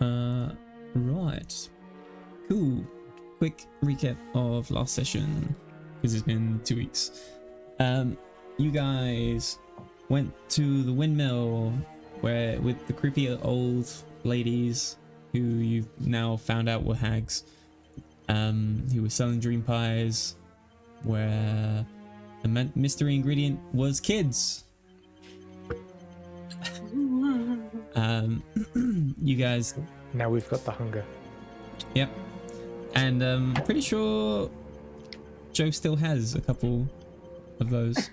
Right. Cool. Quick recap of last session, because it's been 2 weeks. You guys went to the windmill where with the creepy old ladies who you've now found out were hags, who were selling dream pies, where the mystery ingredient was kids. You guys. Now we've got the hunger. Yep. And pretty sure Joe still has a couple of those.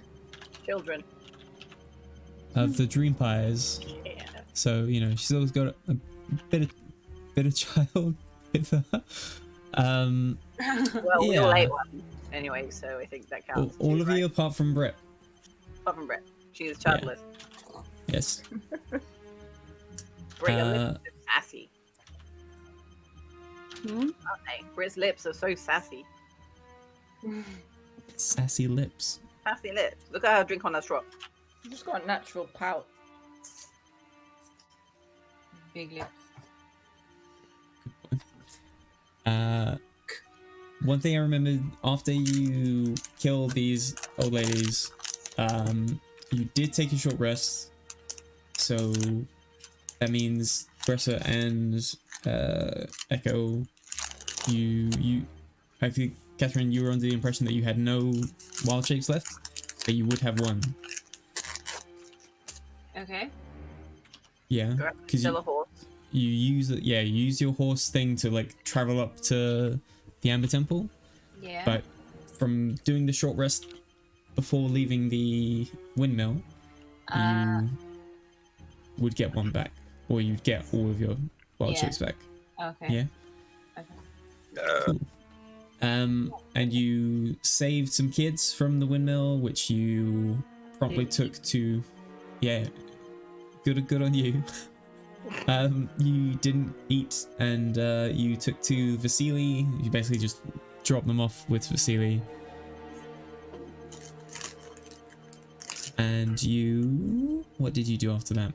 Children. Of the dream pies. Yeah. So, you know, she's always got a bit of child with her. Well, we all ate one anyway, so I think that counts. All of you apart from Britt. Apart from Britt. She is childless. Yeah. Yes. Britt's lips are sassy. Aren't they? Britt's lips are so sassy. Sassy lips. Sassy lips. Look at her drink on that straw. You just got a natural pout. Big lips. One thing I remembered after you killed these old ladies, you did take a short rest. So that means Gressa and Echo, I think, Catherine, you were under the impression that you had no wild shapes left, but you would have one. Okay. Yeah, because you use your horse thing to like travel up to the Amber Temple. Yeah. But from doing the short rest before leaving the windmill, you would get one back, or you'd get all of your wild shapes back. Okay. Yeah. Okay. Cool. And you saved some kids from the windmill, which you promptly took to. Yeah. Good on you. You didn't eat, and you took to Vasily. You basically just dropped them off with Vasily. And what did you do after that?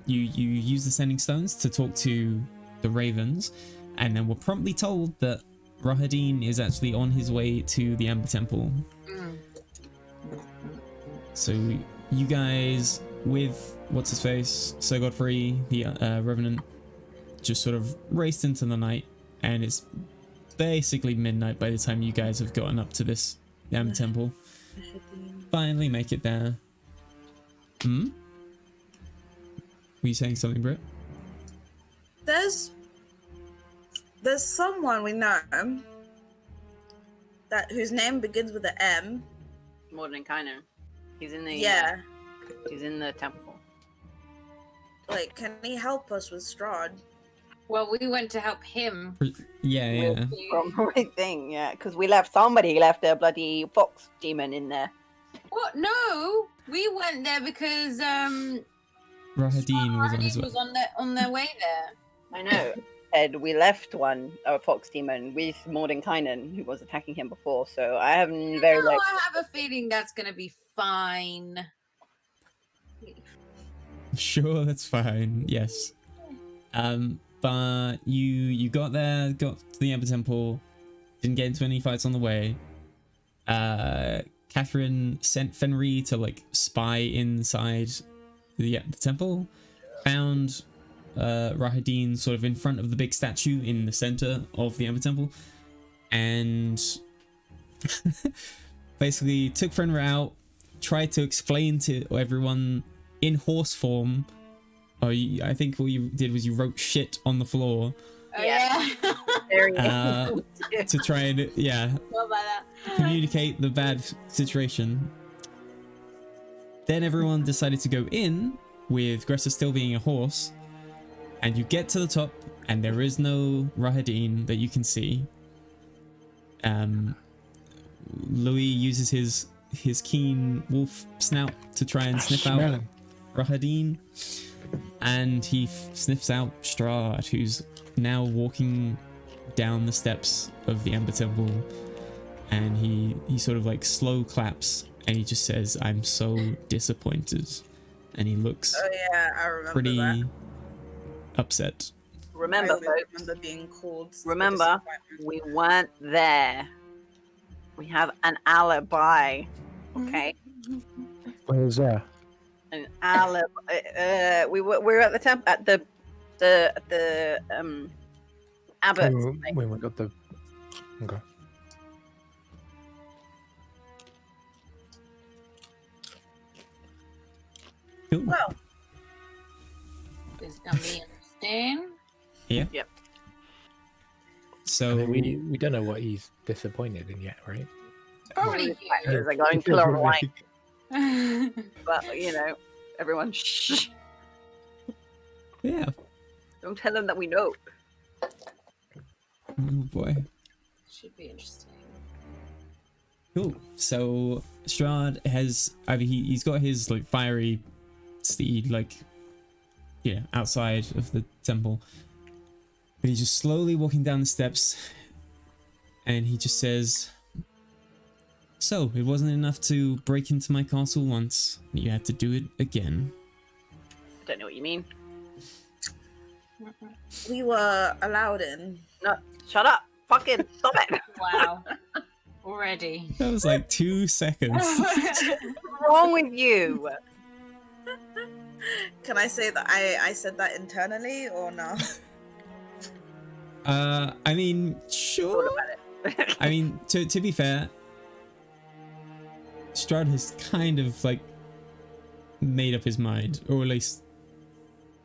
You used the sending stones to talk to the ravens, and then were promptly told that Rahadin is actually on his way to the Amber Temple. So you guys, with what's his face, Sir Godfrey, the Revenant, just sort of raced into the night, and it's basically midnight by the time you guys have gotten up to this Amber Temple. Finally make it there. Were you saying something, Britt? There's someone we know whose name begins with an M. Mordenkainen. He's in the he's in the temple. Like, can he help us with Strahd? Well, we went to help him. Yeah. From the right thing, yeah. Because somebody left a bloody fox demon in there. What? No, we went there because Rahadin was on his way. was on their way there. I know. Ed, we left a fox demon with Mordenkainen, who was attacking him before. So I have I have a feeling that's gonna be fine. Sure, that's fine. Yes. But you got there, got to the Amber Temple, didn't get into any fights on the way. Catherine sent Fenrir to like spy inside the temple, found Rahadin sort of in front of the big statue in the center of the Amber Temple, and basically took Fenrir out, tried to explain to everyone in horse form. I think what you did was you wrote shit on the floor. Yeah. To try and communicate the bad situation. Then everyone decided to go in, with Gressa still being a horse, and you get to the top, and there is no Rahadin that you can see. Louis uses his keen wolf snout to try and sniff out Rahadin, and he sniffs out Strahd, who's now walking down the steps of the Amber Temple, and he sort of like slow claps, and he just says, "I'm so disappointed," and he looks I remember pretty that. upset. Remember, I always folks, remember being called. for remember, disappointment. we weren't there. We have an alibi. Okay, Where's that? an alibi. We're at the temp at the abbot. Oh, we went got the. Okay. Cool. Well, This is gonna be interesting. Yeah. Yep. So I mean, we don't know what he's disappointed in yet, right? Probably Factors are going plural, right? But you know, everyone, shh! yeah. Don't tell them that we know. Oh boy. Should be interesting. Cool. So Strahd has, I mean, he's got his like fiery steed, like, yeah, outside of the temple. But he's just slowly walking down the steps, and he just says, "So it wasn't enough to break into my castle once. You had to do it again." I don't know what you mean. we were allowed in. No, shut up! Fucking stop it! Wow. Already. That was like 2 seconds. What's wrong with you? Can I say that I said that internally or no? I mean, Thought sure. about it. I mean, to be fair, Strahd has kind of like made up his mind, or at least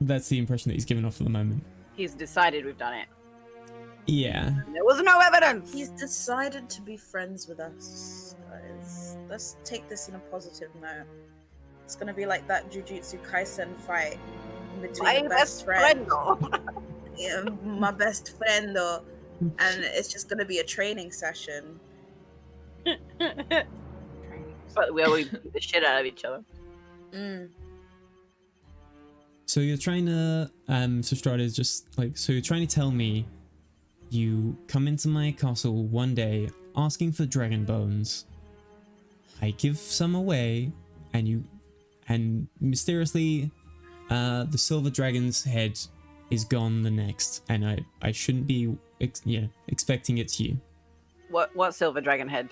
that's the impression that he's given off at the moment. He's decided we've done it. Yeah. There was no evidence. He's decided to be friends with us, guys. Let's take this in a positive note. It's gonna be like that Jujutsu Kaisen fight between My the best friend. Yeah, my best friend, though, and it's just gonna be a training session. But we always beat the shit out of each other. Mm. So you're trying to, so Strahd is just like, so you're trying to tell me you come into my castle one day asking for dragon bones. I give some away, and mysteriously, the silver dragon's head is gone the next, and I shouldn't be, expecting it's you. What silver dragon head?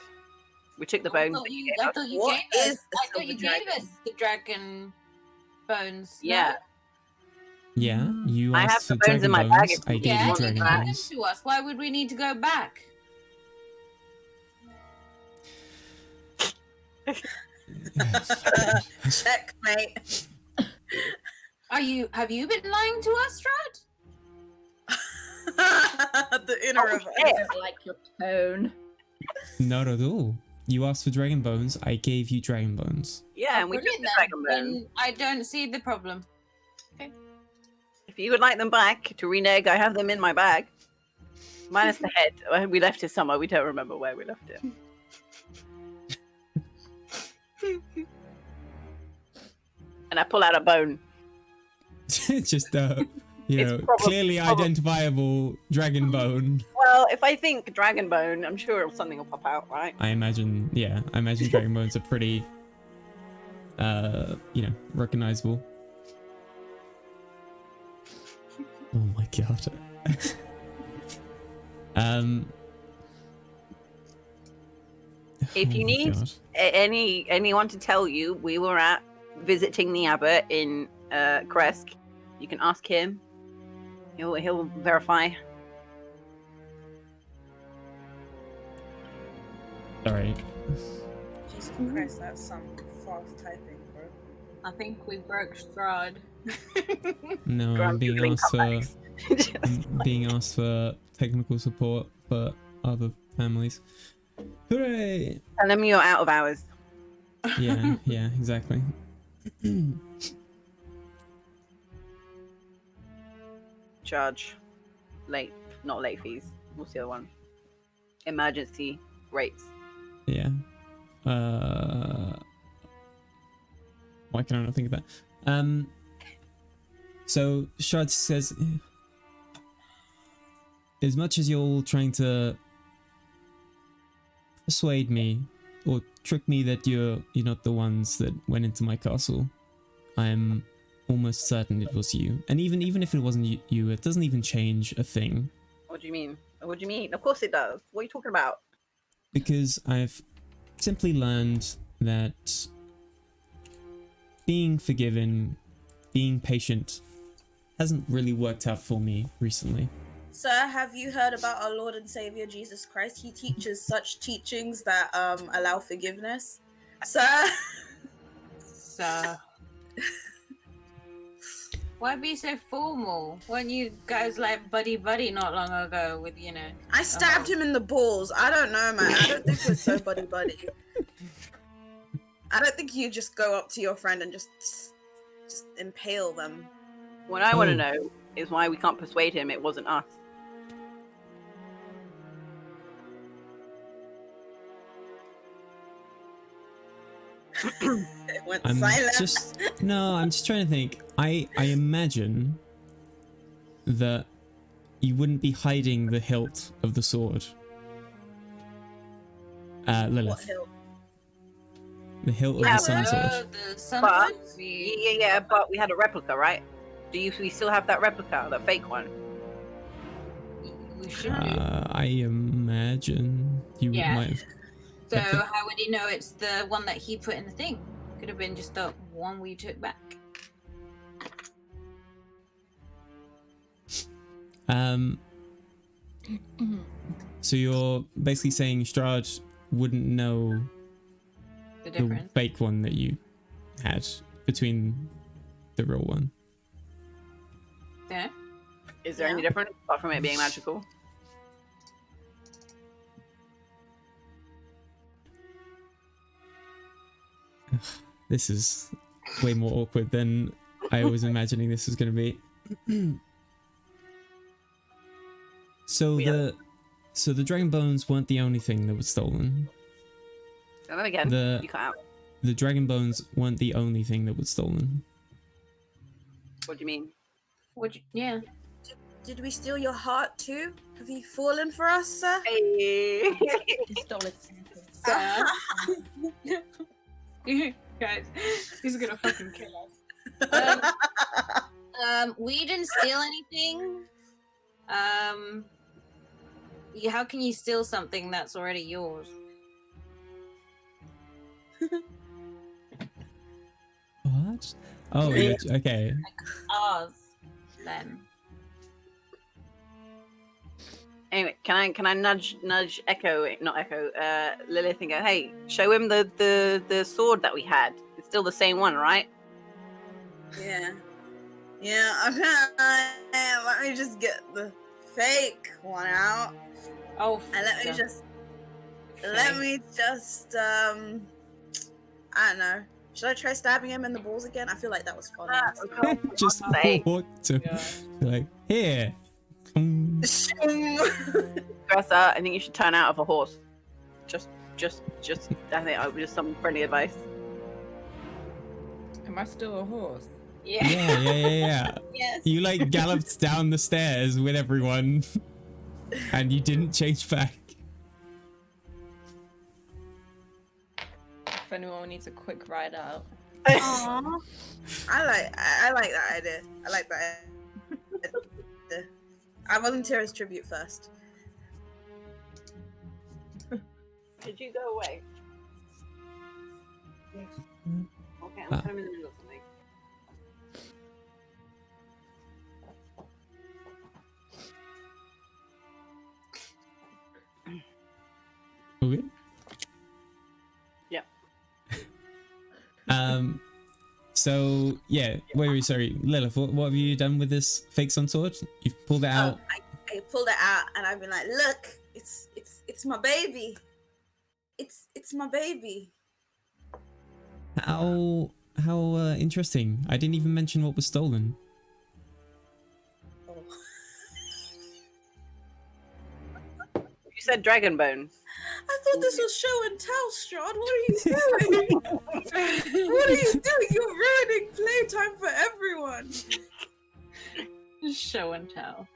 We took the bones. that you gave I us. thought you What gave is us. the I thought you silver gave dragon? us the dragon bones. no? Yeah. Yeah, you I have asked the for bones dragon in my bones. bag if I you gave Yeah, you want you dragon gave them bones. to us. Why would we need to go back? Checkmate. Have you been lying to us, Strahd? The inner Oh, of us. shit. I like your tone. Not at all. You asked for dragon bones. I gave you dragon bones. Yeah, and we took Brilliant the then. dragon bones. Then I don't see the problem. If you would like them back to renege, I have them in my bag. Minus the head. We left it somewhere. We don't remember where we left it. And I pull out a bone. Just It's clearly identifiable dragon bone. Well, if I think dragon bone, I'm sure something will pop out, right? I imagine dragon bones are pretty, recognizable. Oh my god. If oh you my need God. anyone to tell you, we were at visiting the abbot in Kresk. You can ask him. He'll verify. Sorry. Jesus Christ, that's some fast typing, bro. I think we broke Strahd. No, I'm being Doing asked for comebacks. I'm being asked for technical support for other families. Hooray! Tell him you're out of hours. Yeah, yeah, exactly. Charge not late fees. What's the other one? Emergency rates. Yeah. Why can I not think of that? So Strahd says, as much as you're all trying to persuade me or trick me that you're not the ones that went into my castle, I'm almost certain it was you. And even if it wasn't you, it doesn't even change a thing. What do you mean? What do you mean? Of course it does. What are you talking about? Because I've simply learned that being forgiven, being patient, hasn't really worked out for me recently. Sir, have you heard about our Lord and Savior Jesus Christ? He teaches such teachings that allow forgiveness. Sir. So, why be so formal? Weren't you guys like buddy not long ago with, you know? I stabbed him in the balls. I don't know, man. I don't think we're so buddy. I don't think you just go up to your friend and just impale them. What I want Oh. to know is why we can't persuade him it wasn't us. It went I'm silent. I'm just trying to think. I imagine that you wouldn't be hiding the hilt of the sword. What Lilith. hill? The hilt of Yeah, the sun sword. The sun But sword? yeah, but we had a replica, right? We still have that replica, that fake one? We should do. I imagine you Yeah. might have. So how would he know it's the one that he put in the thing? Could have been just the one we took back. So you're basically saying Strahd wouldn't know The the difference. fake one that you had between the real one. Yeah. Is there any Yeah. difference apart from it being magical? This is way more awkward than I was imagining this was going to be. So Yeah. the dragon bones weren't the only thing that was stolen. Say that again. The- You cut out. The dragon bones weren't the only thing that was stolen. What do you mean? Would you, yeah. Did we steal your heart too? Have you fallen for us, sir? Hey. He stole it. Guys, he's gonna fucking kill us. We didn't steal anything. How can you steal something that's already yours? What? Oh, okay. Ours, then. Anyway, can I nudge Lilith and go, hey, show him the sword that we had. It's still the same one, right? Yeah. Yeah, okay. Let me just get the fake one out. Oh, And let me just I don't know. Should I try stabbing him in the balls again? I feel like that was fun. Just sake. walk to like here. Dresser, I think you should turn out of a horse. Just I think just some friendly advice. Am I still a horse? yeah. Yeah. Yes. You like galloped down the stairs with everyone, and you didn't change back. If anyone needs a quick ride out. Aww. I like that idea. I like that idea. I volunteer as tribute first. Did you go away? Okay, I'm kind of in the middle of something. All good? Yeah. So yeah, wait, sorry, Lilith, what have you done with this fake sun sword? You've pulled it out. I pulled it out and I've been like, look, it's my baby. It's my baby. How interesting. I didn't even mention what was stolen. Oh. You said dragon bones. I thought this was show and tell, Strahd. What are you doing? What are you doing? You're ruining playtime for everyone. Show and tell.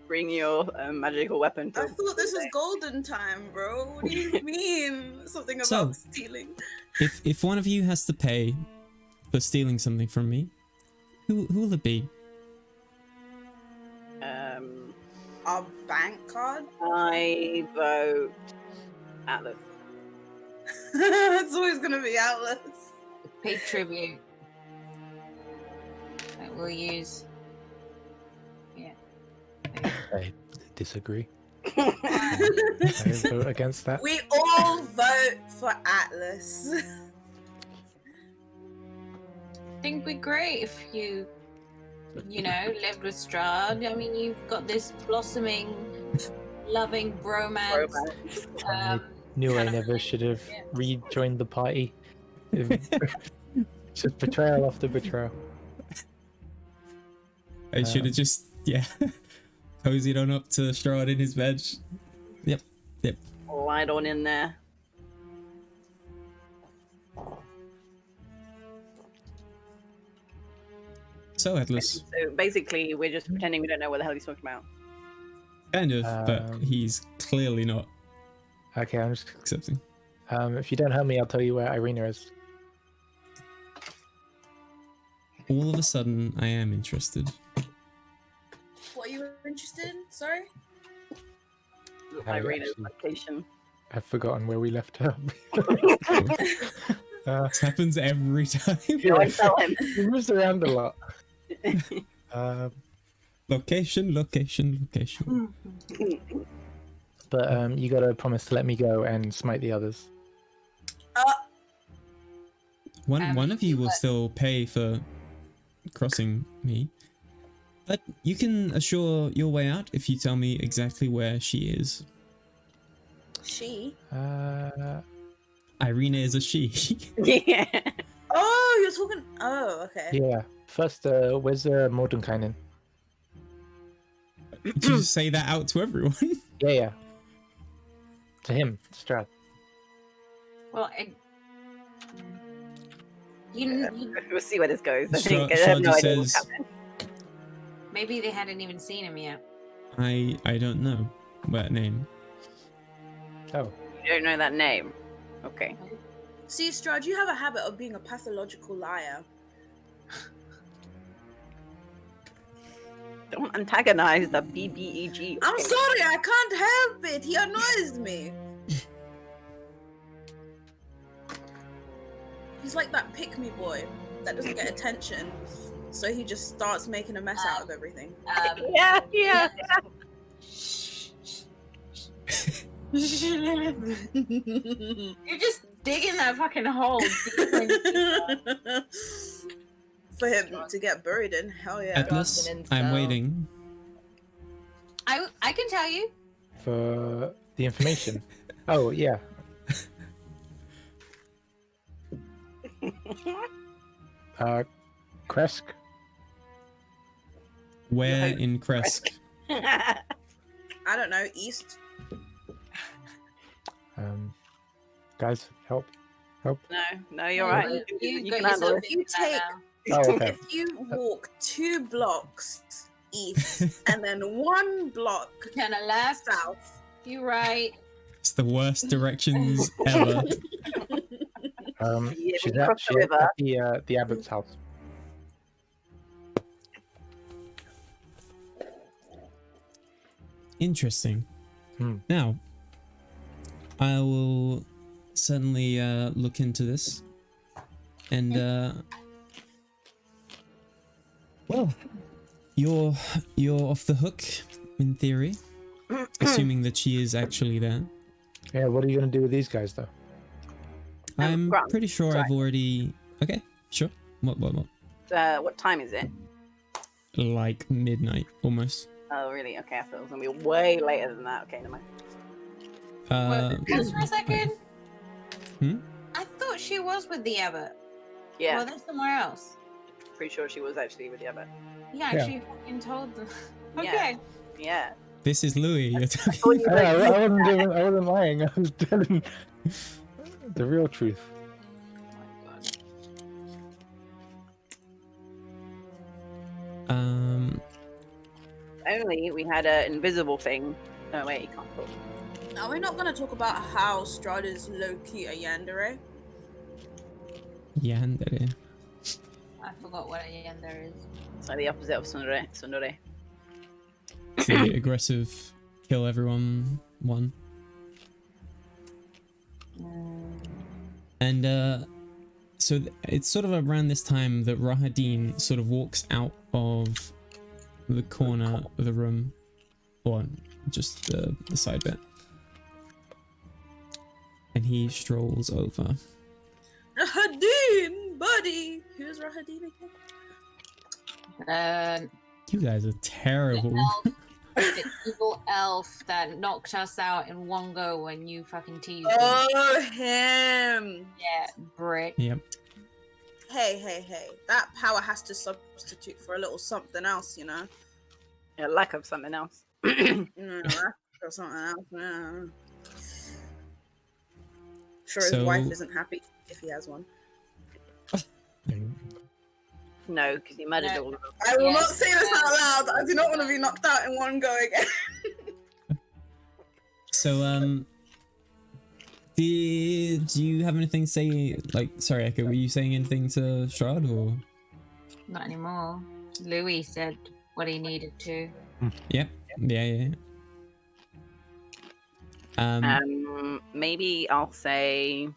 Bring your magical weapon. I thought this was golden time, bro. What do you mean? Something about So- stealing. If one of you has to pay for stealing something from me, Who will it be? Our bank card? I vote Atlas. It's always gonna be Atlas. Pay tribute. That we'll use. Yeah. I disagree. I vote against that. We all vote for Atlas. I think it'd be great if you lived with Strahd. I mean, you've got this blossoming, loving bromance. I knew I never should have rejoined the party. Just betrayal after betrayal. I should have just, cozied on up to Strahd in his bed. Yep. Light on in there. So, Atlas, So basically, we're just pretending we don't know what the hell he's talking about. kind of, but Um, he's clearly not Okay, I'm just. accepting. If you don't help me, I'll tell you where Irina is. All of a sudden, I am interested. What are you interested in? Sorry? I Irina's actually- location. I've forgotten where we left her. This happens every time. Go and tell him. He moves around a lot. Location. But you gotta promise to let me go and smite the others. One of you will but- still pay for crossing me, but you can assure your way out if you tell me exactly where she is. She? Irina is a she. Yeah. Oh, you're talking. Oh, okay. Yeah. First, where's Mordenkainen? Did you just say that out to everyone? Yeah. To him, Strahd. Well, you We'll see where this goes. I Strahd- think I have Strahd no just idea what's says- happening. maybe they hadn't even seen him yet. I don't know that name. Oh. You don't know that name. Okay. See, Strahd, you have a habit of being a pathological liar. Don't antagonize the BBEG. I'm okay? sorry, I can't help it. He annoys me. He's like that pick-me boy that doesn't get attention, so he just starts making a mess out of everything. Yeah. You're just digging that fucking hole. For him to get buried in, hell yeah. Atlas, an I'm incel. waiting. I can tell you. For the information. Oh, yeah. Kresk? Where hope- in Kresk? I don't know, east. Guys, help. No, you're right. You got can handle yourself it. You into that take- now. Oh, okay. If you walk 2 blocks east and then 1 block Turn a left. south, You right. It's the worst directions ever. Yeah, She's we crossed the at river. the abbot's house. Interesting. Hmm. Now, I will certainly look into this, and well, you're off the hook in theory, assuming that she is actually there. Yeah, what are you gonna do with these guys, though? I'm Grant, pretty sure sorry. I've already. Okay, sure. What? What time is it? Like midnight almost. Oh, really? Okay, I thought it was gonna be way later than that. Okay, never mind. Just for a second. Hmm? I thought she was with the abbot. Yeah, Well, they're somewhere else. pretty sure she was actually with the other. Yeah, Yeah. actually fucking told them. Yeah. Okay. Yeah. This is Louis. You're talking. Oh, you I like- wasn't lying. I was telling the real truth. Only we had an invisible thing. No, wait, you can't talk. are we not going to talk about how Strahd is low-key a yandere? Yandere. I forgot what a yender is. It's like the opposite of Sundere. Sundere. It's the aggressive, kill everyone one. And so it's sort of around this time that Rahadin sort of walks out of the corner of the room, or just the side bit, and he strolls over. Rahadin, buddy. Who's Rahadin again? You guys are terrible. The evil elf that knocked us out in one go when you fucking teased him. Oh, him. Yeah, brick. Yep. Hey. That power has to substitute for a little something else, you know? Yeah, lack of something else. Or something else. Yeah. Sure, his wife isn't happy if he has one. No, because he murdered all of them. I will not say this out loud. I do not want to be knocked out in one go again. So, do you have anything to say? Like, sorry, Echo, were you saying anything to Strahd, or? Not anymore. Louis said what he needed to. Yep. Yeah. Maybe I'll say.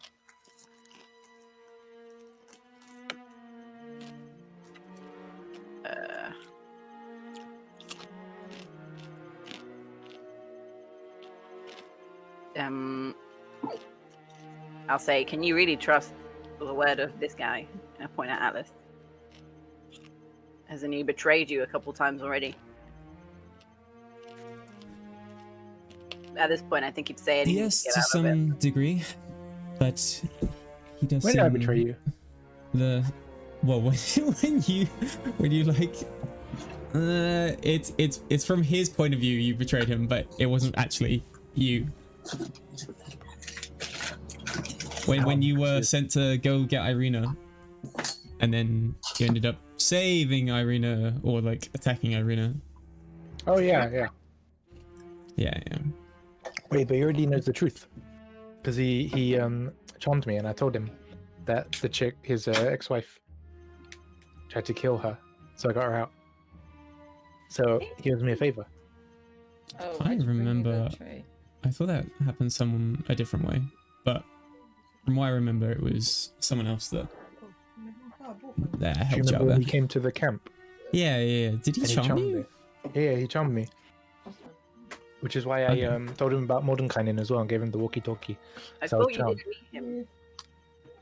I'll say, can you really trust the word of this guy? And I point at Atlas. Hasn't he betrayed you a couple times already? At this point, I think he'd say anything Yes, to get to out of some degree, but he does. When did I betray you? When you like, it's from his point of view you betrayed him, but it wasn't actually you. When you were sent to go get Irina, and then you ended up saving Irina, or like attacking Irina. Oh yeah. Yeah. Wait, but he already knows the truth, because he charmed me, and I told him that the chick, his ex-wife, tried to kill her, so I got her out. So he owes me a favor. Oh, I remember. Tree. I thought that happened someone a different way, but from what I remember, it was someone else that Do you helped you remember out when there. he came to the camp? Yeah. Did he And charm charmed you? me. Yeah, he charmed me. Which is why I told him about Mordenkainen as well and gave him the walkie-talkie. I So I was thought you charmed. didn't meet him.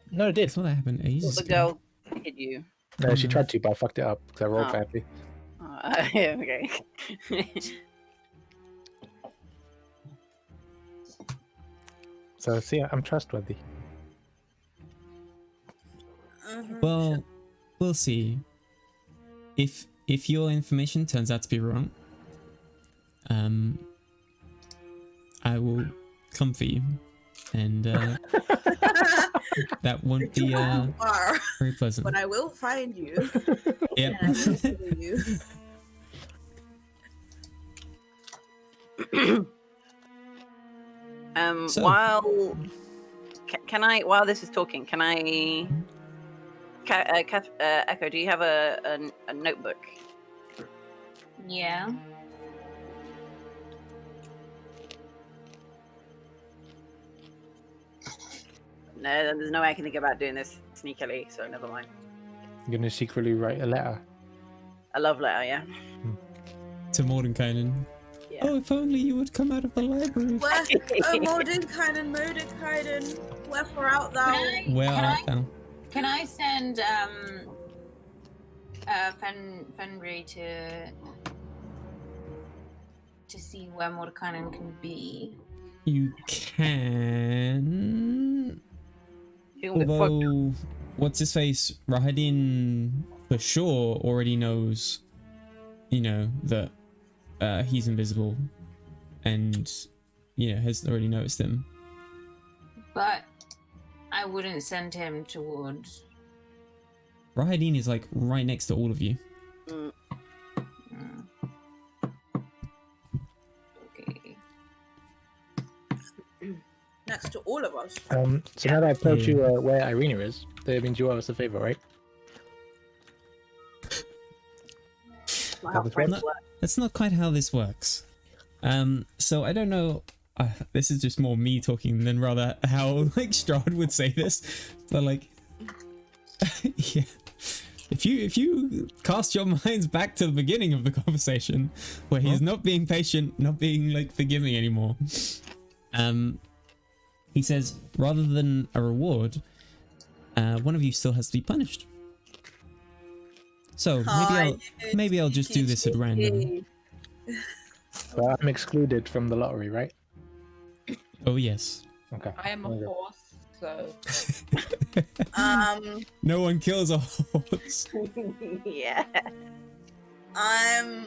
No, I I did. thought that happened ages The ago. girl hit you. No, she Mhm. tried to, but I fucked it up because I rolled Oh. badly. Yeah, okay. So see, I'm trustworthy. Well, we'll see. If your information turns out to be wrong, I will come for you, and that won't be Far, very pleasant. but I will find you. Yep. And I will kill you. So- While can I, while this is talking, can I, Echo, do you have a notebook? Yeah. No, there's no way I can think about doing this sneakily, so never mind. You're gonna secretly write a letter. A love letter, yeah. To Mordenkainen. Yeah. Oh, if only you would come out of the library. Where, oh, Mordenkainen, wherefore out thou? Where Can art I- thou? Can I send Fenrir to see where Mordekainen can be? You can. Who the fuck? Although, what's his face? Rahadin for sure already knows, you know, that he's invisible, and has already noticed him. But I wouldn't send him towards. Rahadin is like right next to all of you. Mm, Okay. Next to all of us. So now that I've told Yeah. you where Irina is, that means you owe us a favor, right? not how this friends works? work. That's not quite how this works. So I don't know. This is just more me talking than rather how like Strahd would say this, but like, yeah. If you cast your minds back to the beginning of the conversation, where he's not being patient, not being like forgiving anymore, he says rather than a reward, one of you still has to be punished. So maybe I'll just do this at random. But I'm excluded from the lottery, right? Oh yes. Okay. I am a Okay. horse, so No one kills a horse. Yeah. I'm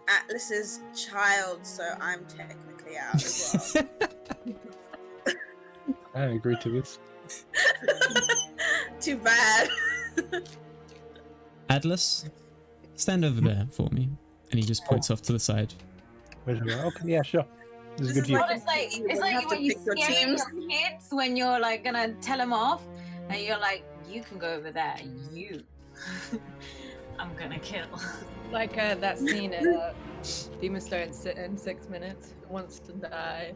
Atlas's child, so I'm technically out as well. I don't agree to this. Too bad. Atlas, stand over there for me. And he just points off to the side. Where's it? Okay, yeah, sure. This is This good is for you. like- It's like You it's have like to when you pick your scare teams. your kids when you're like gonna tell them off, and you're like, you can go over there. You, I'm gonna kill. like that scene in Demon Slayer in 6 minutes. Who wants to die?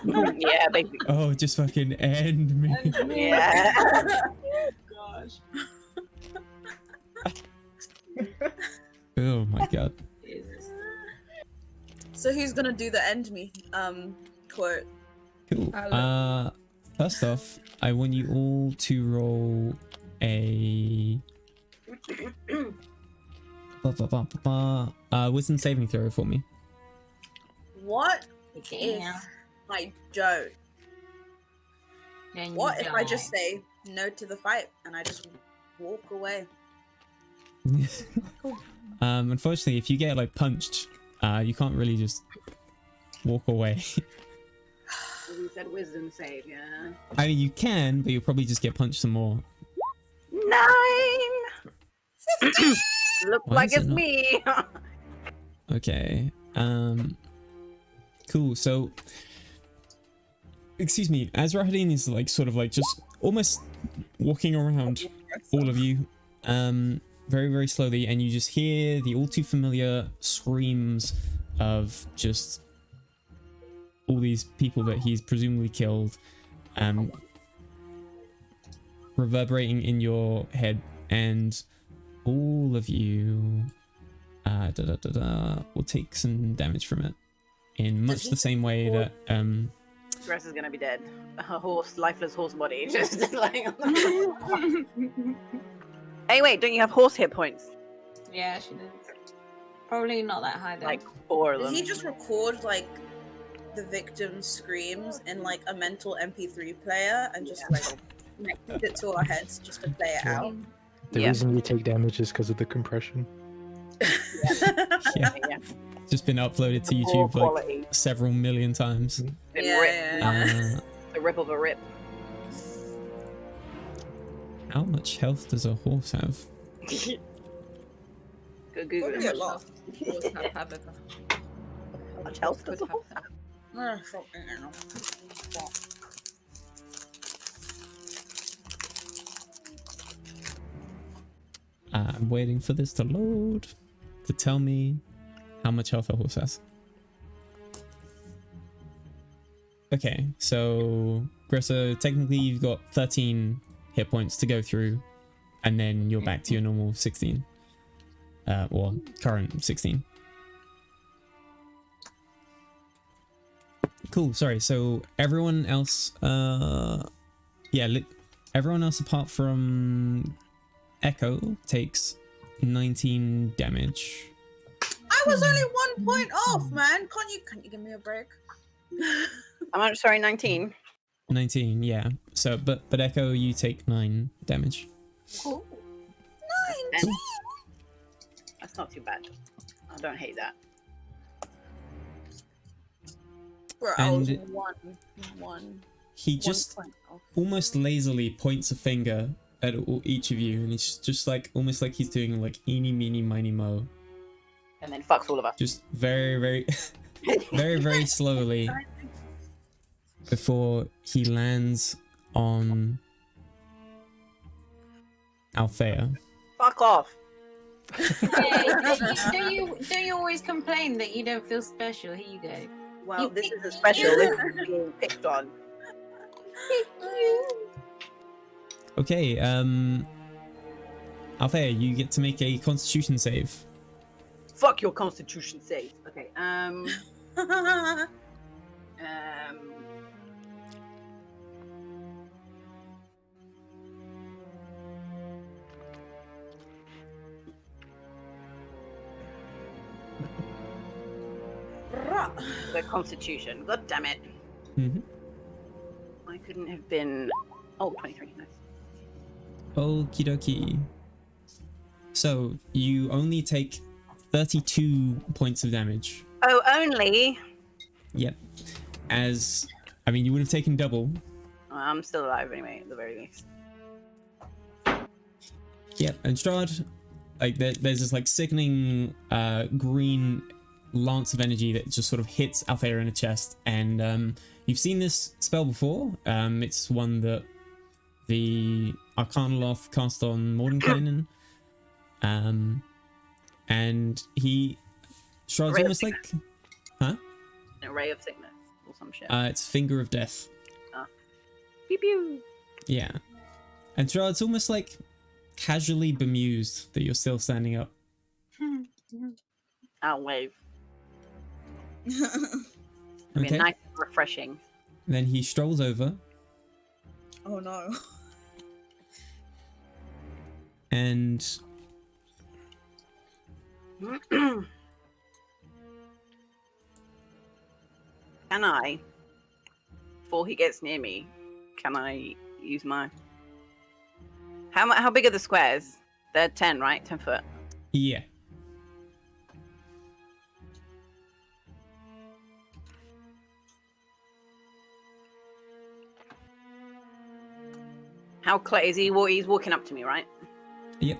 Yeah, basically. Oh, just fucking end me. Yeah. Gosh. Oh my god. Jesus. So who's gonna do the end me quote? Cool. First off, I want you all to roll a wisdom saving throw for me. What Yeah. if I don't? Then What you if I die. just say no to the fight and I just walk away? Unfortunately, if you get like punched, you can't really just walk away. We said wisdom save, yeah. I mean, you can, but you'll probably just get punched some more. 9! Looks Why like is it it's not- me. Okay. Cool. So, excuse me. As Rahadin is like sort of like just almost walking around all of you, very very slowly, and you just hear the all too familiar screams of just all these people that he's presumably killed, reverberating in your head, and all of you will take some damage from it in much the same way that Dress is gonna be dead. A lifeless horse body, just lying on the floor. Hey, wait, don't you have horse hit points? Yeah, she did. Probably not that high though. Like 4 of Did them. he just record like the victim's screams in like a mental MP3 player and just like connect it to our heads just to play it Yeah. out? The Yeah. reason you take damage is because of the compression. yeah, Yeah. just been uploaded to Raw YouTube like quality. several million times. Been Yeah, ripped. yeah. The rip of a rip. How much health does a horse have? Go Google Probably a it. lot. Horse have it. How much health Could does a have horse that. I'm waiting for this to load to tell me how much health a horse has. Okay, so Gressa, technically you've got 13 hit points to go through, and then you're back to your normal 16. Or current 16. Cool, sorry, so everyone else, everyone else apart from Echo takes 19 damage. I was only 1 point off, man. Can't you give me a break? How much? Sorry, 19. 19, yeah. So, but Echo, you take 9 damage. Cool. Nine. And that's not too bad. I don't hate that. Bro, I was And- one He just point off. almost lazily points a finger at each of you, and it's just like almost like he's doing like eeny meeny miny mo, And then fucks all of us. just very very very very slowly before he lands on Althea. Fuck off. Yeah, don't you always complain that you don't feel special? Here you go. Well, this isn't special. This is being picked on. Okay, Althea, you get to make a Constitution save. Fuck your Constitution save. Okay. The Constitution. God damn it. Mm-hmm. I couldn't have been. Oh, 23. Nice. Okie dokie. So you only take 32 points of damage. Oh, only. Yep. As I mean, you would have taken double. I'm still alive anyway, at the very least. Yep. And Strahd, like there's this like sickening green lance of energy that just sort of hits Althea in the chest, and you've seen this spell before. It's one that the Arcanoloth cast on Mordenkainen. And Strahd's Ray of almost like, huh? An array of sickness or some shit. It's Finger of Death. Pew pew. Yeah. And Strahd's almost like casually bemused that you're still standing up. I'll wave. It'll be Okay. nice and refreshing. Then he strolls over Oh no. and Can I, before he gets near me, can I use my... How big are the squares? They're 10, right? 10 foot. yeah. How close is he? He's walking up to me, right? Yep.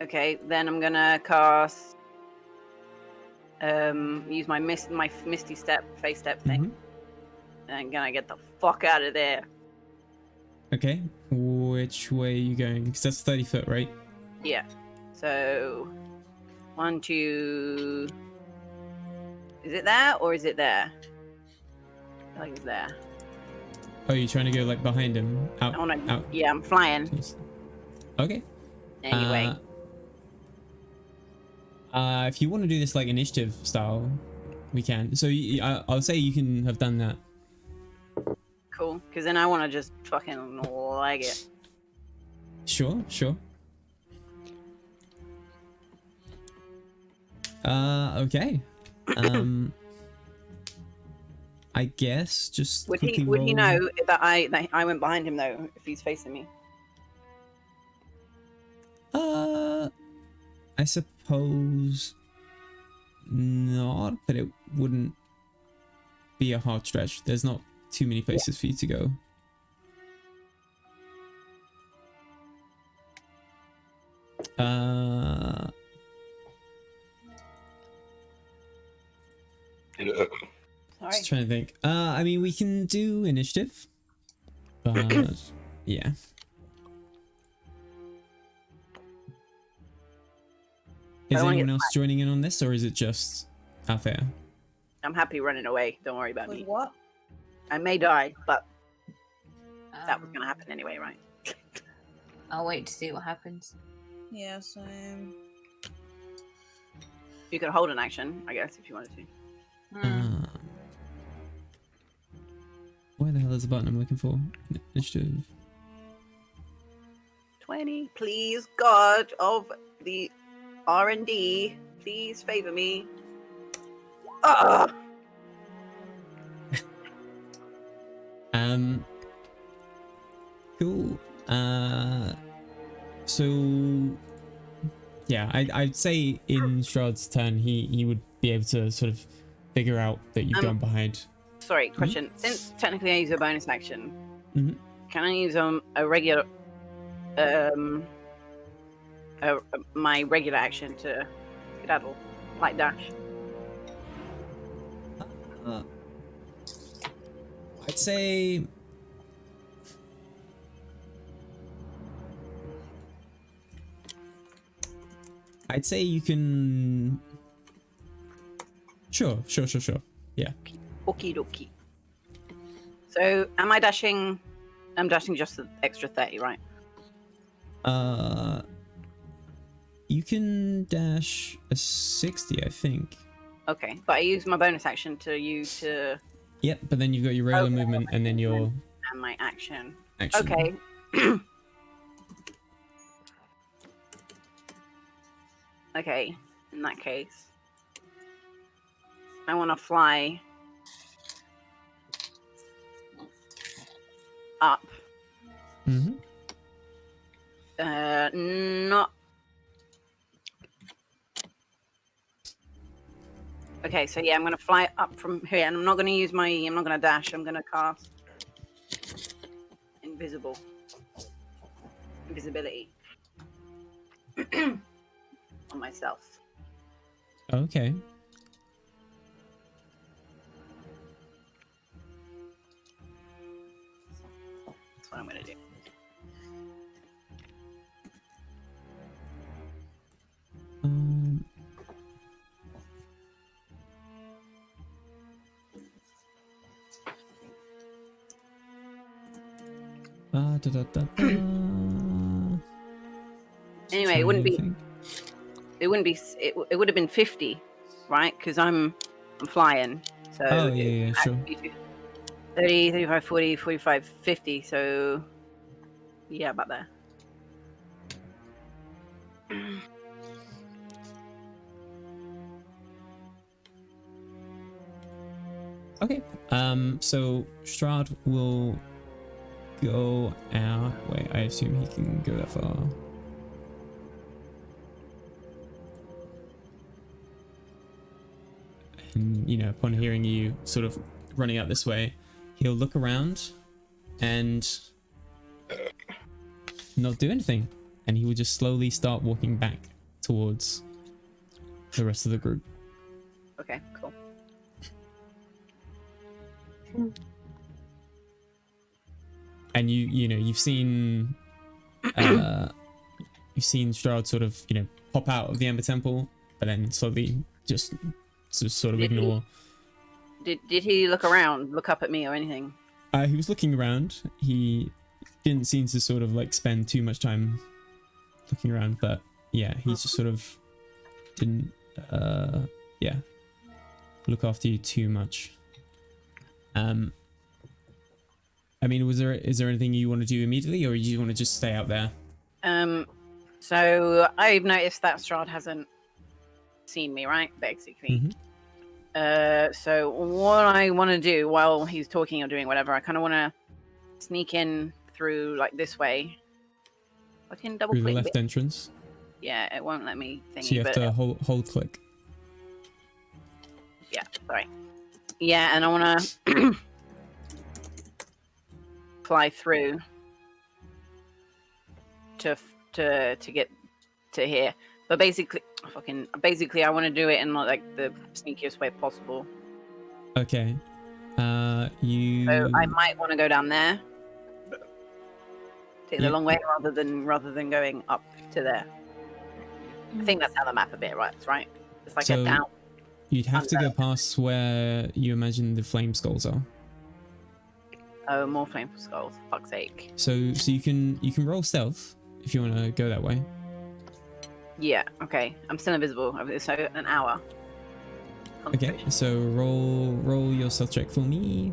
Okay, then I'm gonna cast. Use my misty step, face step thing, Mhm. and I'm gonna get the fuck out of there. Okay. Which way are you going? Because that's 30 foot, right? Yeah. So, 1, 2. Is it there or is it there? I think it's there. Oh, you're trying to go like behind him? Out. I wanna. Out. Yeah, I'm flying. Okay. Anyway. If you want to do this like initiative style, we can. So I'll say you can have done that. Cool. Because then I want to just fucking leg it. Sure, sure. Okay. I guess just Would quickly he roll- know that I went behind him though if he's facing me? I suppose not, but it wouldn't be a hard stretch. There's not too many places for you to go. Sorry. Just trying to think. I mean, we can do initiative, but yeah. Is I wanna anyone get else joining in on this, or is it just Althea? I'm happy running away. Don't worry about With me. what? I may die, but that was gonna happen anyway, right? I'll wait to see what happens. Yeah, same. You could hold an action, I guess, if you wanted to. Hmm. Where the hell is the button I'm looking for? Initiative. 20, please, God of the R&D, please favor me. Ah! Cool. So yeah, I'd say in Strahd's turn he would be able to sort of figure out that you've gone behind. Sorry, question. Since technically I use a bonus action, Mhm. can I use a regular, my regular action to skedaddle, like dash? I'd say I'd say you can. Sure. Yeah. Okie dokie. So, am I dashing? I'm dashing just the extra 30, right? You can dash a 60, I think. Okay, but I use my bonus action to Yep, but then you've got your regular movement and then your and my action. action. Okay. Okay, in that case, I want to fly up. Mm-hmm. Not. Okay, so yeah, I'm gonna fly up from here, and I'm not gonna use my. I'm not gonna dash. I'm gonna cast invisibility on myself. Okay. That's what I'm gonna do. Anyway, it wouldn't be. It wouldn't be. It would have been 50, right? Because I'm flying. So. Oh yeah, sure. 30, 35, 40, 45, 50. So. Yeah, about there. Okay. So Strahd will go out. Wait, I assume he can go that far. And upon hearing you sort of running out this way, he'll look around and not do anything, and he will just slowly start walking back towards the rest of the group. Okay, cool. And you've seen Strahd sort of pop out of the Ember Temple, but then slowly just sort of ignore. Did he look around, look up at me or anything? He was looking around. He didn't seem to sort of like spend too much time looking around, but yeah, he just sort of didn't look after you too much. I mean, is there anything you want to do immediately, or you want to just stay out there? So I've noticed that Strahd hasn't seen me, right? Basically. Mm-hmm. So what I want to do while he's talking or doing whatever, I kind of want to sneak in through like this way. I can double Through the click left entrance. Yeah, it won't let me thingy. So you have to hold click. Yeah, sorry. Yeah, and I want to fly through to get to here. But basically, I want to do it in like the sneakiest way possible. Okay. So I might want to go down there. Take the long way rather than going up to there. I think that's how the map a bit, right? Right. It's like a down. You'd have to go past where you imagine the flame skulls are. Oh, more flame skulls! Fuck's sake. So you can roll stealth if you want to go that way. Yeah. Okay. I'm still invisible. So an hour. Okay. So roll your stealth check for me.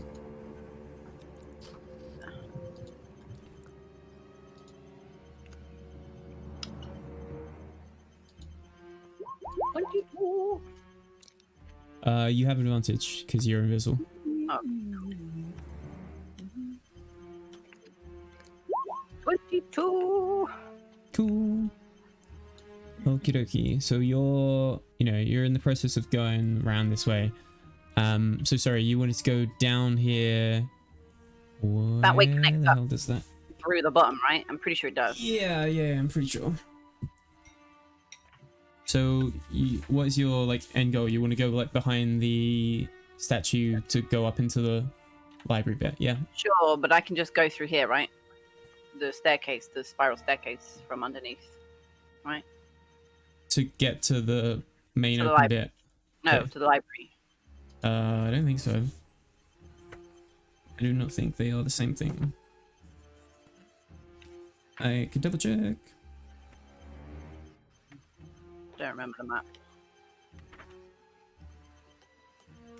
You have advantage because you're invisible. Oh. 22. Cool. Okie dokie. So you're in the process of going around this way. So sorry, you wanted to go down here. That way connects the up hell does that? through the bottom, right? I'm pretty sure it does. Yeah, I'm pretty sure. So what is your like end goal? You want to go like behind the statue to go up into the library bit? Yeah. Sure, but I can just go through here, right? The staircase, the spiral staircase from underneath, right? to get to the main To the open library. bit? No, Okay. to the library. I don't think so. I do not think they are the same thing. I could double check. Don't remember the map.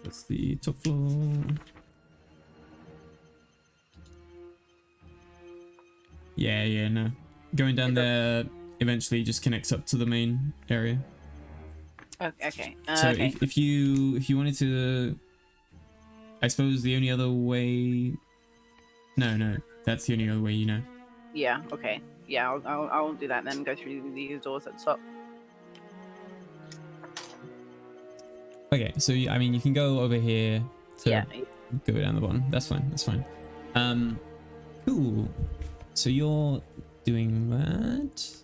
That's the top floor. Yeah, no. Going down there eventually just connects up to the main area. Okay. So Okay. if you wanted to, I suppose the only other way. No, that's the only other way, you know. Yeah. Okay. Yeah. I'll do that then. Go through these doors at the top. Okay, so I mean you can go over here to Yeah. go down the bottom. That's fine. That's fine. Cool. So you're doing that.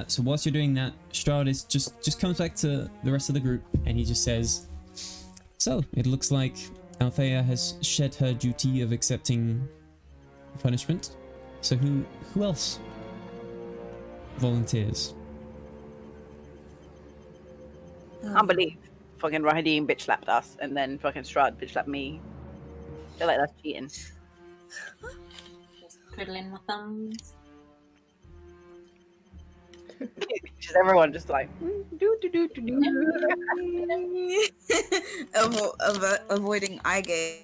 So whilst you're doing that, Strahd is just comes back to the rest of the group and he just says, "So it looks like Althea has shed her duty of accepting punishment. So who else volunteers?" Can't believe fucking Raheem bitch slapped us and then fucking Strahd bitch slapped me. I feel like that's cheating. Just twiddling my thumbs. Just everyone just like do. Avoiding eye gaze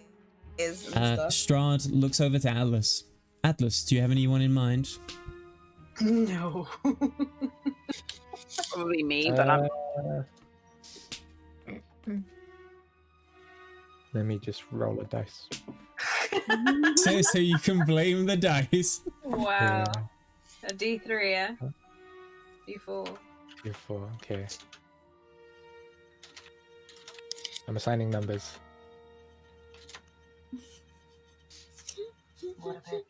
and stuff. Strahd looks over to Atlas. Atlas, do you have anyone in mind? No. Probably me, but I'm Let me just roll a dice. So you can blame the dice. Wow. A D3, yeah? D4. Three, four. Okay. I'm assigning numbers. What a bitch.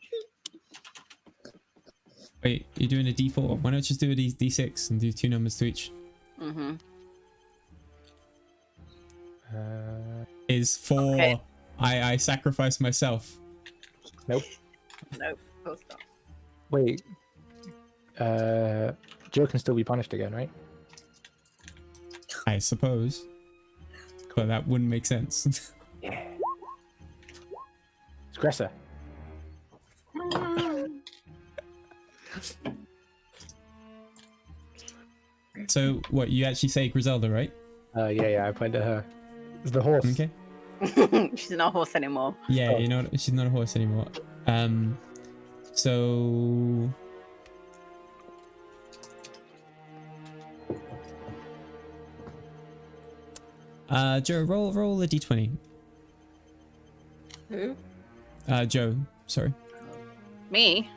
Wait, you're doing a D4? Why not just do a D6 and do 2 numbers to each? mm-hmm. Is 4 Okay. I sacrifice myself. Nope. Nope. Post up. Wait. Joe can still be punished again, right? I suppose. But that wouldn't make sense. Yeah. It's Gressa. So what, you actually say Griselda, right? Yeah, I pointed at her. It's the horse. Okay. She's not a horse anymore. Yeah, Oh. you know what? She's not a horse anymore. So Joe, roll a D20. Who? Joe, sorry. Me?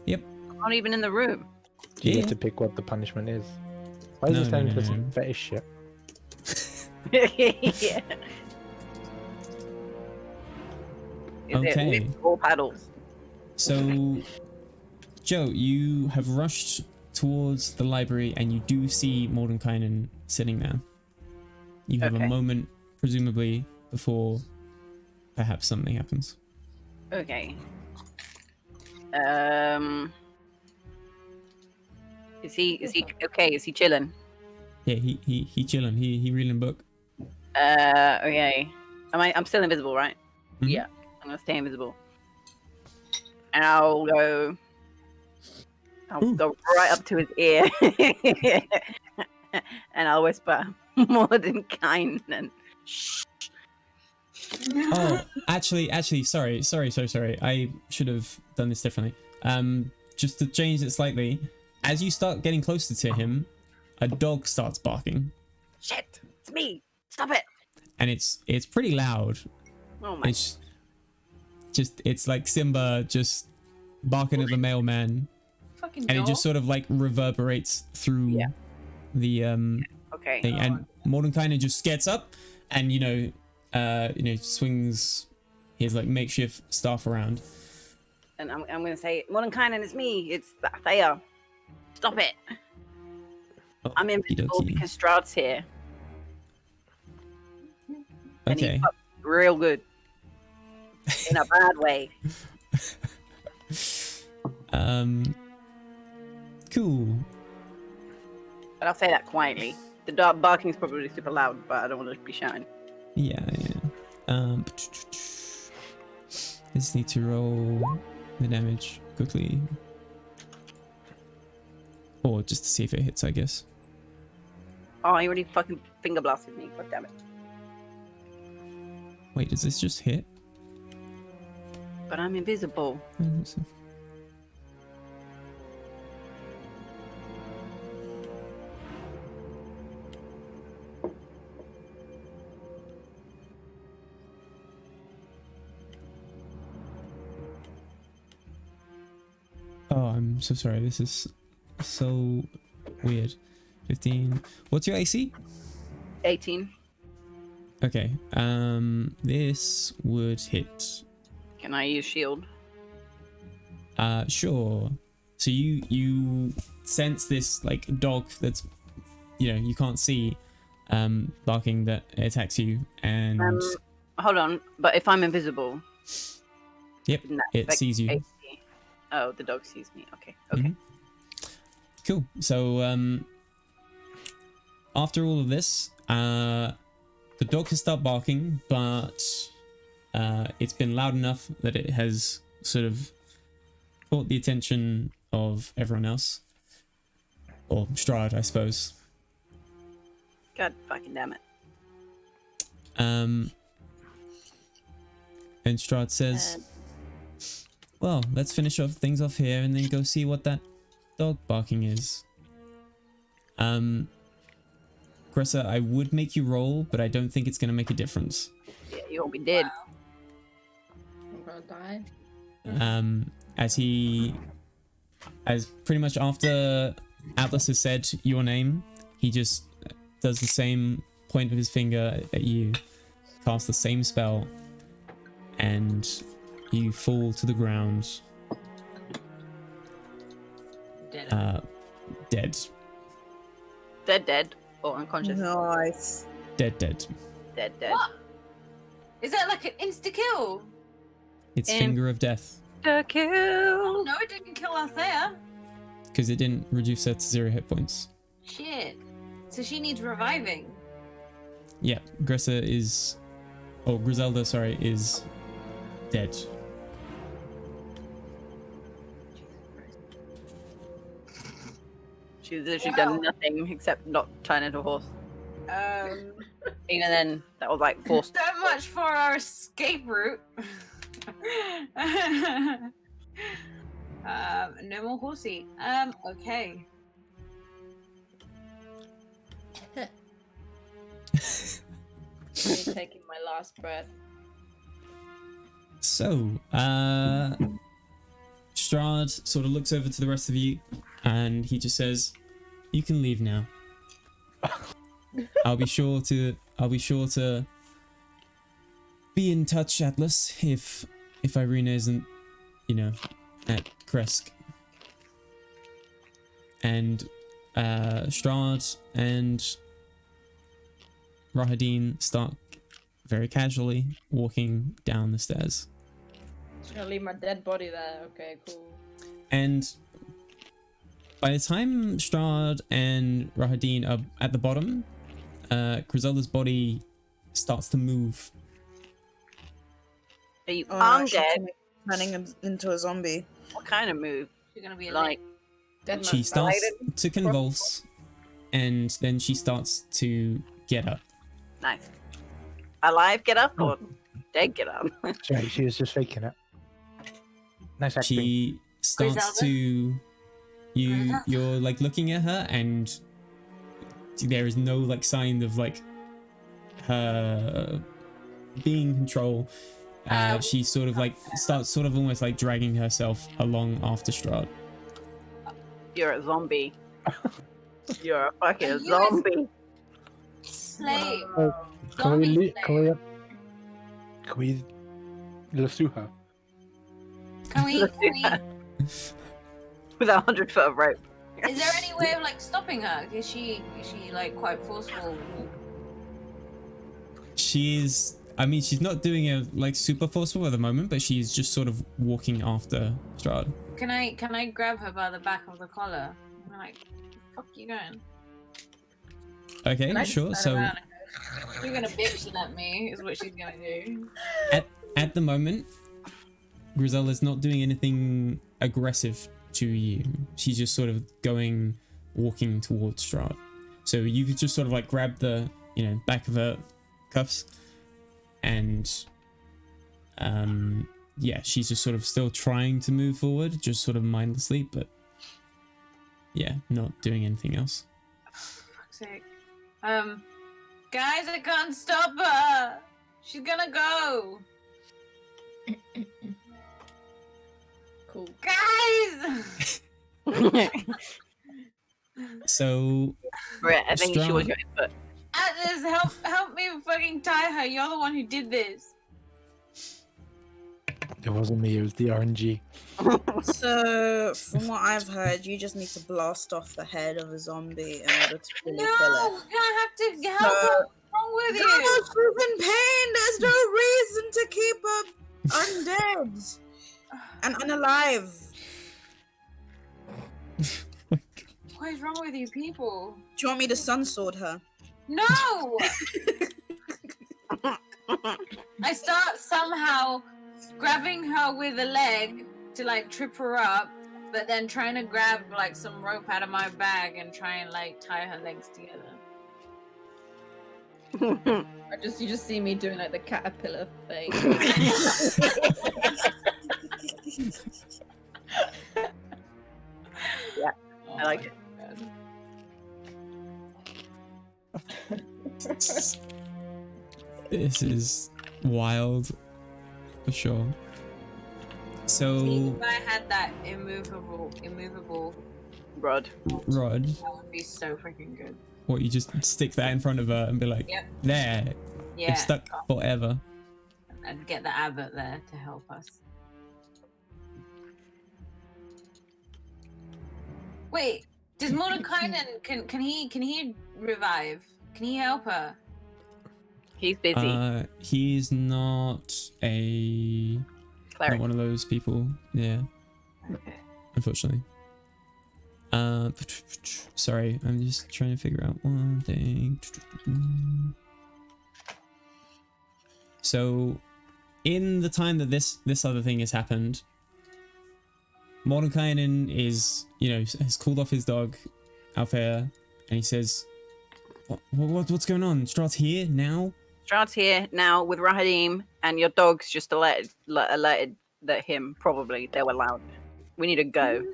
Yep. I'm not even in the room. Do you Yeah. get to pick what the punishment is? Why is No, this no, turning no, into no. some fetish shit? Yeah. Is Okay. it all paddles? So, Joe, you have rushed towards the library and you do see Mordenkainen sitting there. You have a Okay. moment, presumably, before perhaps something happens. Okay. Is he okay? Is he chilling? Yeah, he chilling. He reading book. Okay. I'm still invisible, right? Mhm. Yeah. I'm gonna stay invisible. And I'll go right up to his ear. And I'll whisper, Mordenkainen. Shh. Oh, actually, sorry. I should have done this differently. Just to change it slightly, as you start getting closer to him, a dog starts barking, Shit, it's me. Stop it. and it's pretty loud. Oh my. It's like Simba just barking at the mailman, Fucking and it dog. just sort of like reverberates through Yeah. the Okay. thing. And Mordenkainen just gets up and swings his like makeshift staff around. And I'm gonna say, Mordenkainen, it's me. It's Thea. Stop it. I'm invisible Okey-dokey. because Strahd's here. And Okay. he fucked real good. In a bad way. Cool. But I'll say that quietly. The dog barking is probably super loud, but I don't want to be shouting. Yeah. I just need to roll the damage quickly. Or just to see if it hits, I guess. Oh, he already fucking finger blasted me. God damn it. Wait, does this just hit? But I'm invisible. Oh, I'm so sorry. This is so weird. 15. What's your AC? 18. Okay. This would hit. Can I use shield? Sure. So you sense this like dog that's, you can't see, barking that attacks you, and Hold on. But if I'm invisible, yep, wouldn't that it affect sees you. AC? Oh, the dog sees me. Okay. Okay. Cool. So after all of this, the dog has stopped barking, but it's been loud enough that it has sort of caught the attention of everyone else, or Strahd, I suppose. God fucking damn it. And Strahd says, well, let's finish off things off here and then go see what that dog barking is. Gressa, I would make you roll, but I don't think it's going to make a difference. Yeah, you won't be dead. I'm gonna die. As pretty much after Atlas has said your name, he just does the same point of his finger at you, casts the same spell, and you fall to the ground. Dead. Dead. Dead or unconscious? Nice. Dead. Dead. What? Is that like an insta kill? It's And- finger of death, The kill. Oh no, it didn't kill Althea. because it didn't reduce her to 0 hit points. Shit. So she needs reviving. Yeah, Gressa is, or Griselda, sorry, is dead. She's literally Wow. done nothing except not turn into a horse. Even then, that was like forced. So much for our escape route. No more horsey. Okay. Me taking my last breath. So, Strahd sort of looks over to the rest of you, and he just says, "You can leave now. I'll be sure to be in touch, Atlas, if Irina isn't, at Kresk." And Strahd and Rahadin start very casually walking down the stairs. Just gonna leave my dead body there. Okay, cool. And by the time Strahd and Rahadin are at the bottom, Griselda's body starts to move. Are you Oh, no, armed she's dead? turning into a zombie. What kind of move? You're gonna be Like, Dead She man's starts Related? to convulse, and then she starts to get up. nice. Alive, get up, or dead, get up? Sorry, she was just faking it. Nice acting. She starts Griselda? to Griselda? you're like looking at her, and there is no like sign of like her being in control. She sort of like starts sort of almost like dragging herself along after Strahd. You're a zombie. You're a fucking You is- zombie. slave. Can we, Zombie can we lasso her? Can we? With 100 foot of rope. Is there any way of like stopping her? Is she like quite forceful? She's not doing it like super forceful at the moment, but she's just sort of walking after Strahd. Can I grab her by the back of the collar? I'm like, fuck you going? Okay, And I just sure. turn So around and You're gonna bitch at me, is what she's gonna do. at the moment, Griselda's not doing anything aggressive to you. She's just sort of walking towards Strahd. So you could just sort of like grab the, back of her cuffs, and yeah, she's just sort of still trying to move forward, just sort of mindlessly, but yeah, not doing anything else. Fuck's sake. Guys, I can't stop her. She's gonna go. cool. Guys! So Brett, I think she was Strahd- your input. Atlas, help me fucking tie her. You're the one who did this. It wasn't me. It was the RNG. So, from what I've heard, you just need to blast off the head of a zombie in order to really No, kill it. I have to help her. What's wrong with you? God, she's in pain. There's no reason to keep her undead and unalive. What is wrong with you people? Do you want me to sunsword her? No! I start somehow grabbing her with a leg to like trip her up, but then trying to grab like some rope out of my bag and try and like tie her legs together. You just see me doing like the caterpillar thing. Yeah, I like it. This is wild, for sure. So, If I had that immovable Rod. Rod, that would be so freaking good. what, you just stick that in front of her and be like, Yep. there, Yeah, it's stuck forever. I'd get the abbot there to help us. Wait, does Mordekainen can he revive? Can he help her? He's busy. He's not Cleric. one of those people. Yeah, Okay. unfortunately. Sorry, I'm just trying to figure out one thing. So, in the time that this other thing has happened, Mordekainen is, has called off his dog, Althea, and he says, what's going on? Strahd's here now? Strahd's here now with Rahadim, and your dog's just alerted that they were loud. We need to go.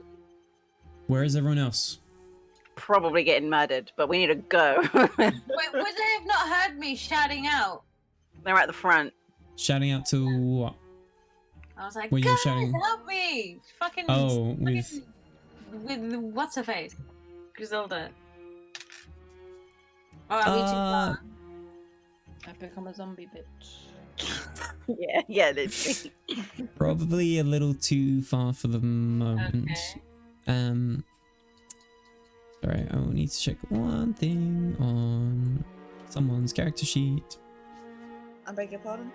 Where is everyone else? Probably getting murdered, but we need to go. Wait, would they have not heard me shouting out? They're at the front. Shouting out to what? I was like, Were you guys, shouting? help me! Fucking Oh, with... what's her face? Griselda. Oh, are we too far? I've become a zombie bitch. Yeah, literally. Probably a little too far for the moment. Okay. Sorry, I will need to check one thing on someone's character sheet. I beg your pardon?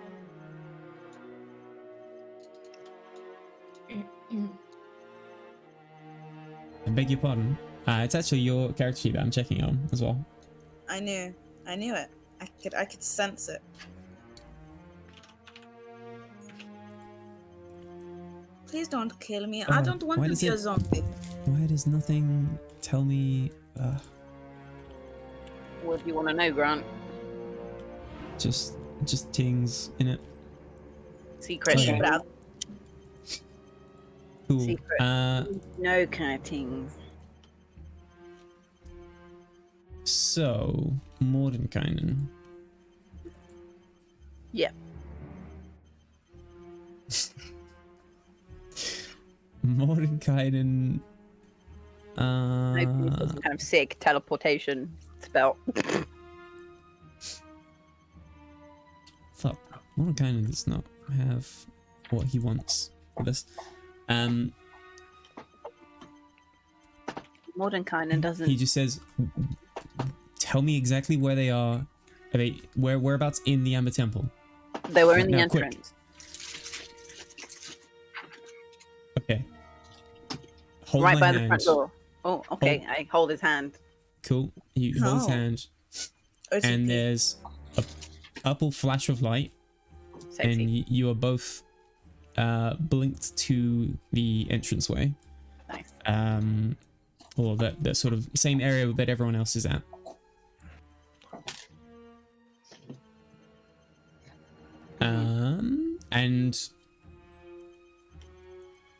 I beg your pardon. It's actually your character sheet that I'm checking on as well. I knew it. I could sense it. Please don't kill me. I Oh, don't want why to does be a it- zombie. Why does nothing tell me? What do you want to know, Grant? Just tings in it. Secret. Okay. Shout out. Cool. Secret. No kind of things. So Mordenkainen. Yeah. Mordenkainen. Maybe some kind of sick teleportation spell. Fuck. Mordenkainen does not have what he wants for this. Mordenkainen doesn't. He just says, "Tell me exactly where they are. Are they whereabouts in the Amber Temple?" They were in the Now, quick. entrance. Okay. Hold Right my by hand. the front door. Oh, okay. I hold his hand. Cool. You hold his Oh. hand. and OCP. there's a purple flash of light, Sexy. and you are both blinked to the entranceway. Nice. Or that sort of same area that everyone else is at. And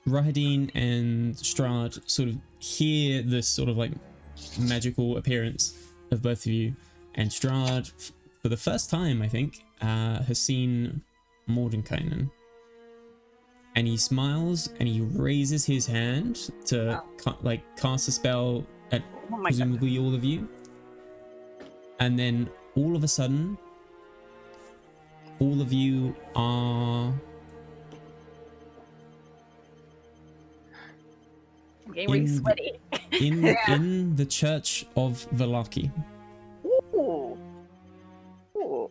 Rahadin and Strahd sort of hear this sort of like magical appearance of both of you, and Strahd, for the first time, I think, has seen Mordenkainen. And he smiles and he raises his hand to cast a spell at Oh my god. presumably all of you. And then all of a sudden, all of you are I'm getting really sweaty. in the Church of Valaki. Ooh. Ooh.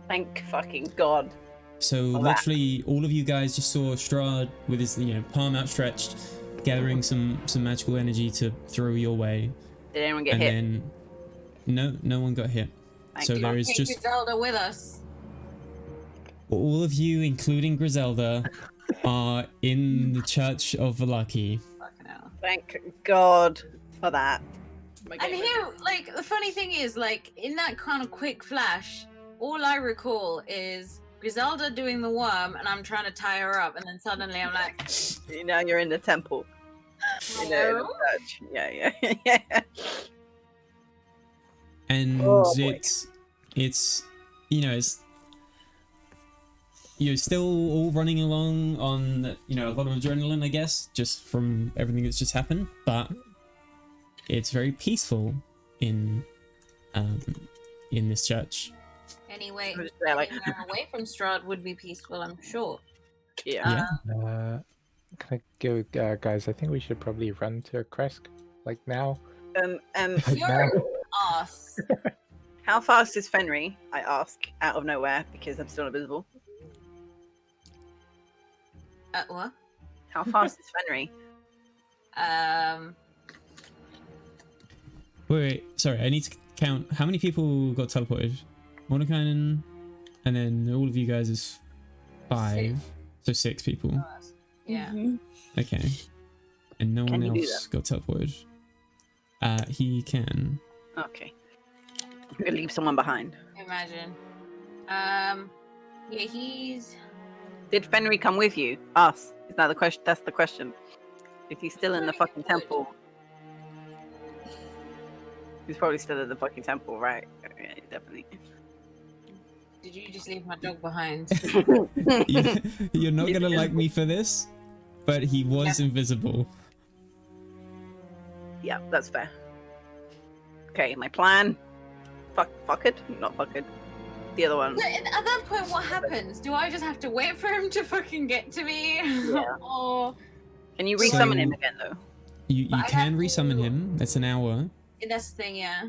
Thank fucking God. So Oh, literally all of you guys just saw Strahd with his palm outstretched, gathering some magical energy to throw your way. Did anyone get And hit? then no one got hit. Thank So you. there is Take just Griselda with us. all of you, including Griselda, are in the Church of Valaki. Fucking hell. Thank God for that. My And game here, like, the funny thing is, like, in that kind of quick flash, all I recall is Griselda doing the worm, and I'm trying to tie her up, and then suddenly I'm like, Now you're in the temple. In the hello? church. Yeah. And Oh, boy. it's you're still all running along on a lot of adrenaline, I guess, just from everything that's just happened, but it's very peaceful in this church. Anyway, I'm just there, like- anywhere away from Strahd would be peaceful, I'm sure. Yeah. Yeah. Can I go, guys? I think we should probably run to Kresk, like now. Like You're now. an ass. How fast is Fenry? I ask out of nowhere because I'm still invisible. What? How fast is Fenry? Wait, sorry, I need to count how many people got teleported. Mordekainen, and then all of you guys is 5, so 6 people. Yeah. Okay, and no Can one you do else got teleported. He can. Okay. I'm gonna leave someone behind. Imagine. Yeah, he's. Did Fenry come with you? Us. Is that the question? That's the question. If he's still in the fucking temple. He's probably still in the fucking temple, right? Yeah, definitely. Did you just leave my dog behind? You're not gonna like me for this, but he was invisible. Yeah, that's fair. Okay, my plan. Fuck it. Not fuck it. The other one. But at that point, what happens? Do I just have to wait for him to fucking get to me? Yeah. Or Can you resummon him So- again though? You But I can have resummon to- him. That's an hour. that's the thing, yeah.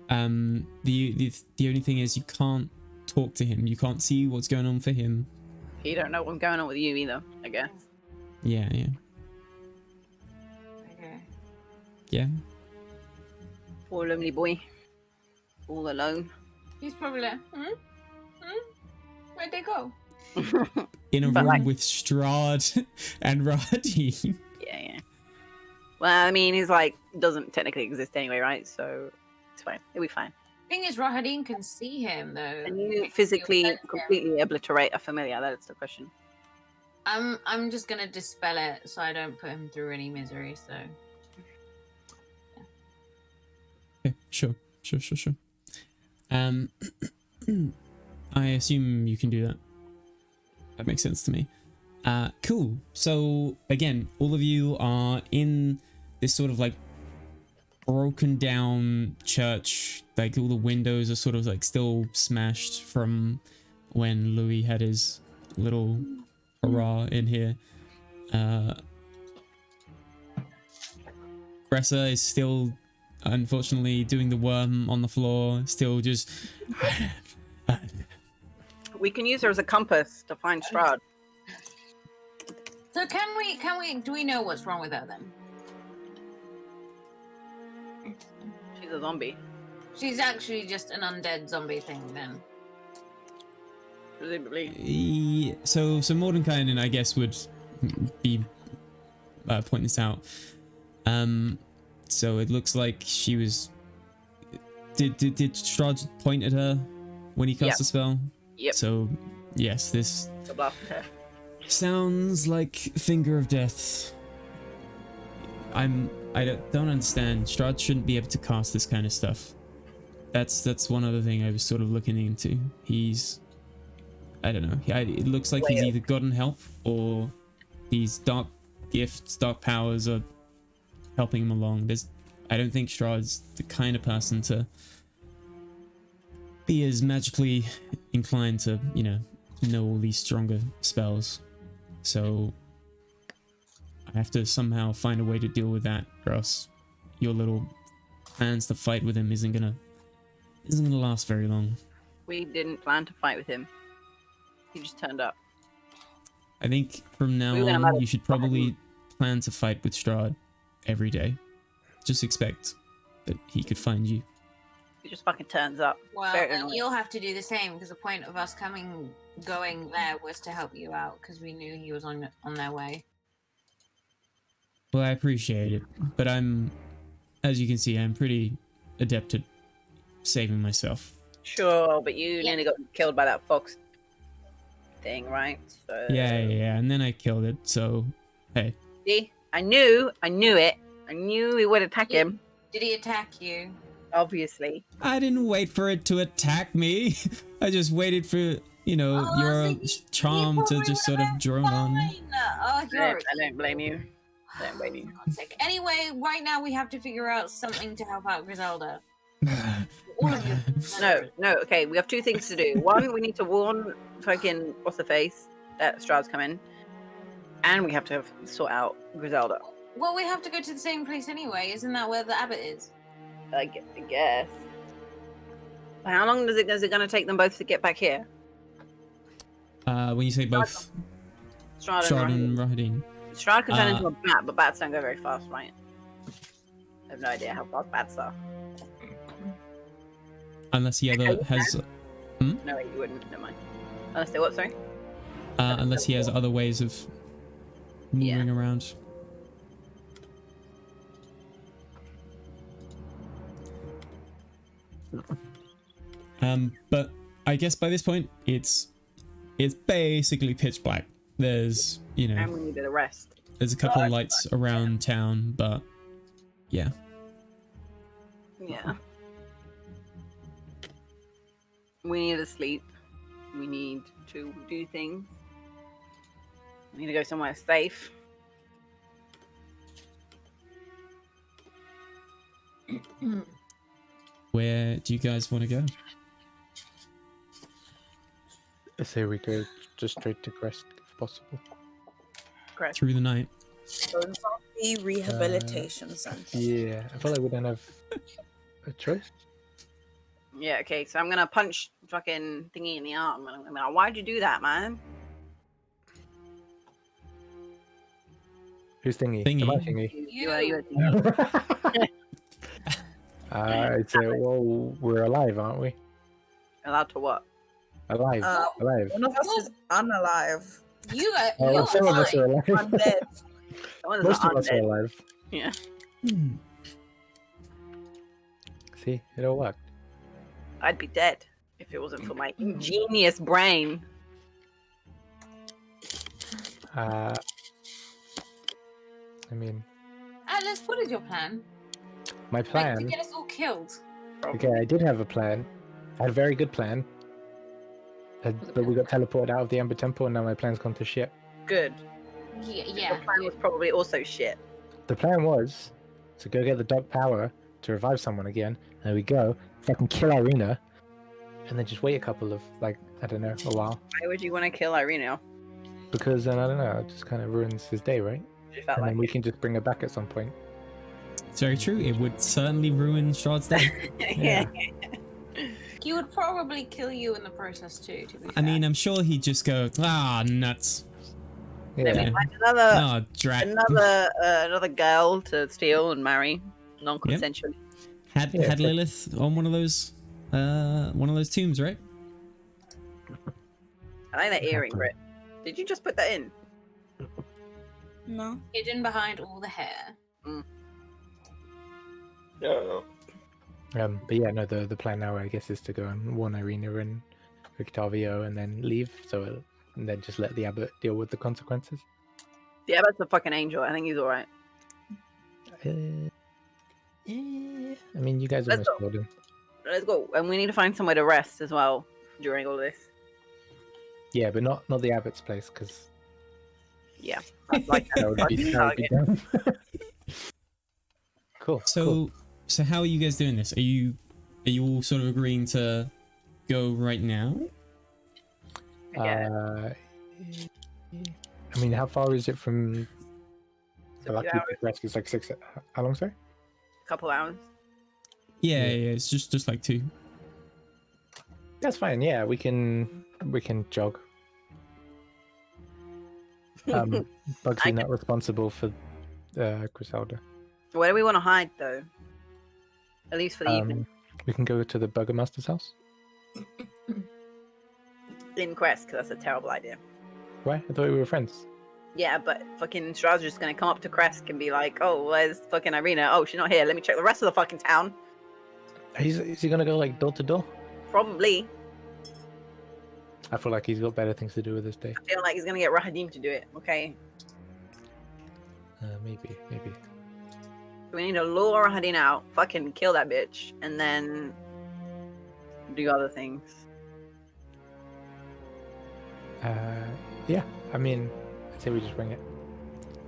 The only thing is you can't talk to him. You can't see what's going on for him. You don't know what's going on with you either, I guess. Yeah. Okay. Yeah. Poor lonely boy. All alone. He's probably like, where'd they go? In a But room like- with Strahd and Radin. Yeah. Well, I mean, he's like doesn't technically exist anyway, right? So it's fine. It'll be fine. Thing is, Rahadin can see him though. Can you It physically affects him. completely obliterate a familiar? That's the question. I'm just gonna dispel it so I don't put him through any misery. So Okay, sure. I assume you can do that. That makes sense to me. Cool. So again, all of you are in this sort of like broken down church. Like all the windows are sort of like still smashed from when Louis had his little hurrah in here. Gressa is still unfortunately doing the worm on the floor, still just We can use her as a compass to find Strahd. so do we know what's wrong with her then? She's a zombie. She's actually just an undead zombie thing then. Presumably. So Mordenkainen, I guess, would be pointing this out. So it looks like she was. Did Strahd point at her when he cast Yep. the spell? Yep. So yes, this So blasted her. sounds like Finger of Death. I don't understand. Strahd shouldn't be able to cast this kind of stuff. That's one other thing I was sort of looking into. He's, I don't know. It looks like he's either gotten help or these dark gifts, dark powers are helping him along. I don't think Strahd's the kind of person to be as magically inclined to, know all these stronger spells. So I have to somehow find a way to deal with that, or else your little plans to fight with him isn't gonna last very long. We didn't plan to fight with him. He just turned up. I think from now We were gonna on let you should him- probably plan to fight with Strahd every day. Just expect that he could find you. He just fucking turns up. Well, Very and annoying. you'll have to do the same because the point of us going there was to help you out because we knew he was on their way. Well, I appreciate it, but as you can see, I'm pretty adept at saving myself. Sure, but you Yeah. nearly got killed by that fox thing, right? So Yeah, and then I killed it, so hey. See? I knew it. I knew we would attack him. Did he attack you? Obviously. I didn't wait for it to attack me. I just waited for, Oh, your so you charm to probably just sort would've of been drone on. fine. Oh, you're. I don't blame you. I don't blame you. For God's sake. Anyway, right now we have to figure out something to help out Griselda. All of you. No, okay, we have two things to do. One, we need to warn fucking what's the face that Strahd's coming. And we have to sort out Griselda. Well, we have to go to the same place anyway. Isn't that where the abbot is? I guess. How long is it gonna take them both to get back here? When you say both Strahd Strahd and and Rahadin. Rahadin. Strahd can turn into a bat, but bats don't go very fast, right? I have no idea how fast bats are. Unless he has No, wait, you wouldn't. Never mind. Unless they what? Sorry. unless he has other ways of moving Yeah. around. But I guess by this point it's basically pitch black. There's And we need the rest. there's a couple of lights around town, but yeah. Yeah. We need to sleep. We need to do things. We need to go somewhere safe. Where do you guys want to go? I say we go just straight to Crest if possible. Correct. Through the night. Zombie rehabilitation center. Yeah, I feel like we don't have a choice. Yeah, okay, so I'm gonna punch fucking thingy in the arm. And I'm like, why'd you do that, man? Who's thingy? Thingy. Am I thingy? You. I'd say, well, we're alive, aren't we? Allowed to what? Alive. Alive. One of us is unalive. You are. Oh, You're some of us fine. are alive. Undead. Someone's Most of us are undead. alive. Yeah. See, it all worked. I'd be dead if it wasn't for my ingenious brain. I mean, Atlas, what is your plan? my Like, to plan. get us all killed. Okay, I did have a plan. I had a very good plan. But we got teleported out of the Ember Temple, and now my plan's gone to shit. Good. Yeah. The plan was probably also shit. The plan was to go get the Dark Power to revive someone again. There we go. Fucking kill Irina, and then just wait a couple of, like, I don't know, a while. Why would you want to kill Irina? Because then, I don't know, it just kind of ruins his day, right? You felt And like then we can just bring her back at some point. It's very true. It would certainly ruin Strahd's day. yeah. He would probably kill you in the process too. To be I fair. mean, I'm sure he'd just go, nuts. Yeah. Then we find another Oh, drat. another girl to steal and marry non-consensually. had Yeah, had but- Lilith on one of those tombs, right? I like that earring, Exactly. Britt. Did you just put that in? No. Hidden behind all the hair. No. But yeah, no. The plan now, I guess, is to go and warn Irina and Octavio, and then leave. And then just let the abbot deal with the consequences. Yeah, that's a fucking angel. I think he's alright. I mean, you guys Let's almost go. told him. Let's go. And we need to find somewhere to rest as well during all this. Yeah, but not the abbot's place, because Yeah. I'd like that would be target. dumb. Cool. So how are you guys doing this? Are you all sort of agreeing to go right now? Yeah. I mean, how far is it from It's a few Lucky hours. to Crest? It's like 6. How long, sorry? Couple hours. Yeah, it's just like 2. That's fine. Yeah, we can jog. Bugsy not responsible for Griselda. Where do we want to hide, though? At least for the evening. We can go to the Burgermaster's house. In Crest, because that's a terrible idea. Why? I thought we were friends. Yeah, but fucking Strahd's just gonna come up to Kresk and be like, "Oh, where's fucking Irina? Oh, she's not here. Let me check the rest of the fucking town." Is he gonna go like door to door? Probably. I feel like he's got better things to do with his day. I feel like he's gonna get Rahadim to do it. Okay, Maybe. we need to lure Rahadim out, fucking kill that bitch, and then do other things. Yeah. I mean, I'd say we just wing it.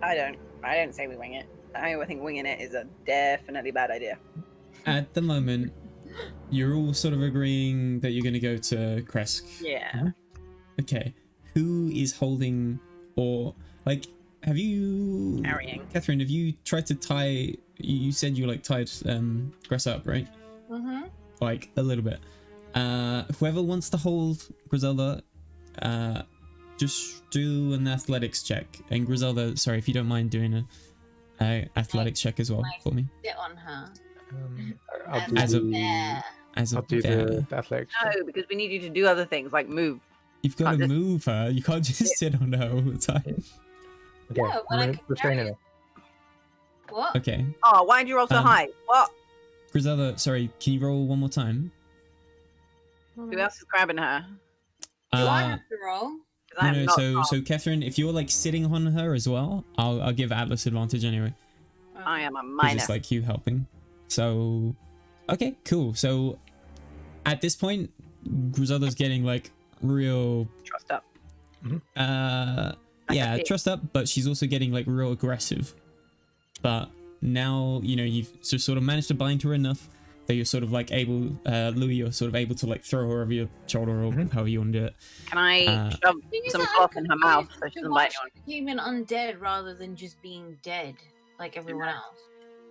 I don't say we wing it. I think winging it is a definitely bad idea. At the moment, you're all sort of agreeing that you're going to go to Kresk. Yeah. Okay. Who is holding, or like, have you, Carrying. Catherine? Have you tried to tie? You said you like tied Gress up, right? Mm-hmm. Like a little bit. Whoever wants to hold Griselda, just do an athletics check. And Griselda, sorry if you don't mind doing a athletics check as well for me. Sit on her. I'll do As a- bear. As a I'll do bear. the athletics. check. No, because we need you to do other things like move. You've got can't to just- move her. You can't just sit on her all the time. Okay. Yeah, well, I I'm can restraining carry her. What? Okay. Oh, why'd you roll so Um, high? What? Griselda, sorry, can you roll one more time? Who else is grabbing her? Do I Uh, have to roll? 'Cause I am not strong. so Catherine, if you're like sitting on her as well, I'll give Atlas advantage anyway. I am a 'Cause minor. it's like you helping. So, okay, cool. So, at this point, Griselda's getting like real, Trust up. yeah, it. trust up, but she's also getting like real aggressive. But now, you know, you've sort of managed to bind her enough that you're sort of like able, Louis, you're sort of able to like throw her over your shoulder or however you want to do it. Can I shove Thing is some that cloth I'm in her mouth confused so she to doesn't why bite she anyone? became an undead rather than just being dead like everyone else.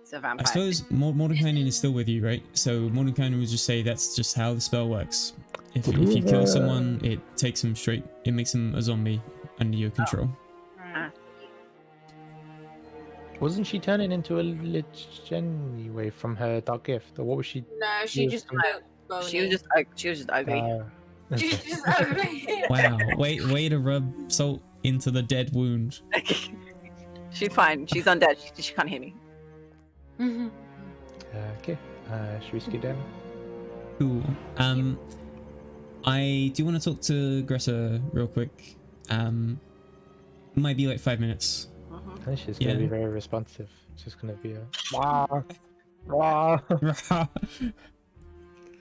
It's a I vampire. suppose Mordenkainen is still with you, right? So Mordenkainen would just say that's just how the spell works. If you kill someone, it takes them straight, it makes them a zombie under your control. Ah. Wasn't she turning into a lich anyway from her dark gift, or what was she? No, she Yes, just no. looked She was just ugly. She was just ugly. Wow, way to rub salt into the dead wound. She's fine. She's undead. She can't hear me. Mhm. Okay. Should we skip down? Cool. I do want to talk to Gressa real quick. Might be like 5 minutes. Mhm. I think she's gonna Yeah. be very responsive. It's just gonna be a wah, wah.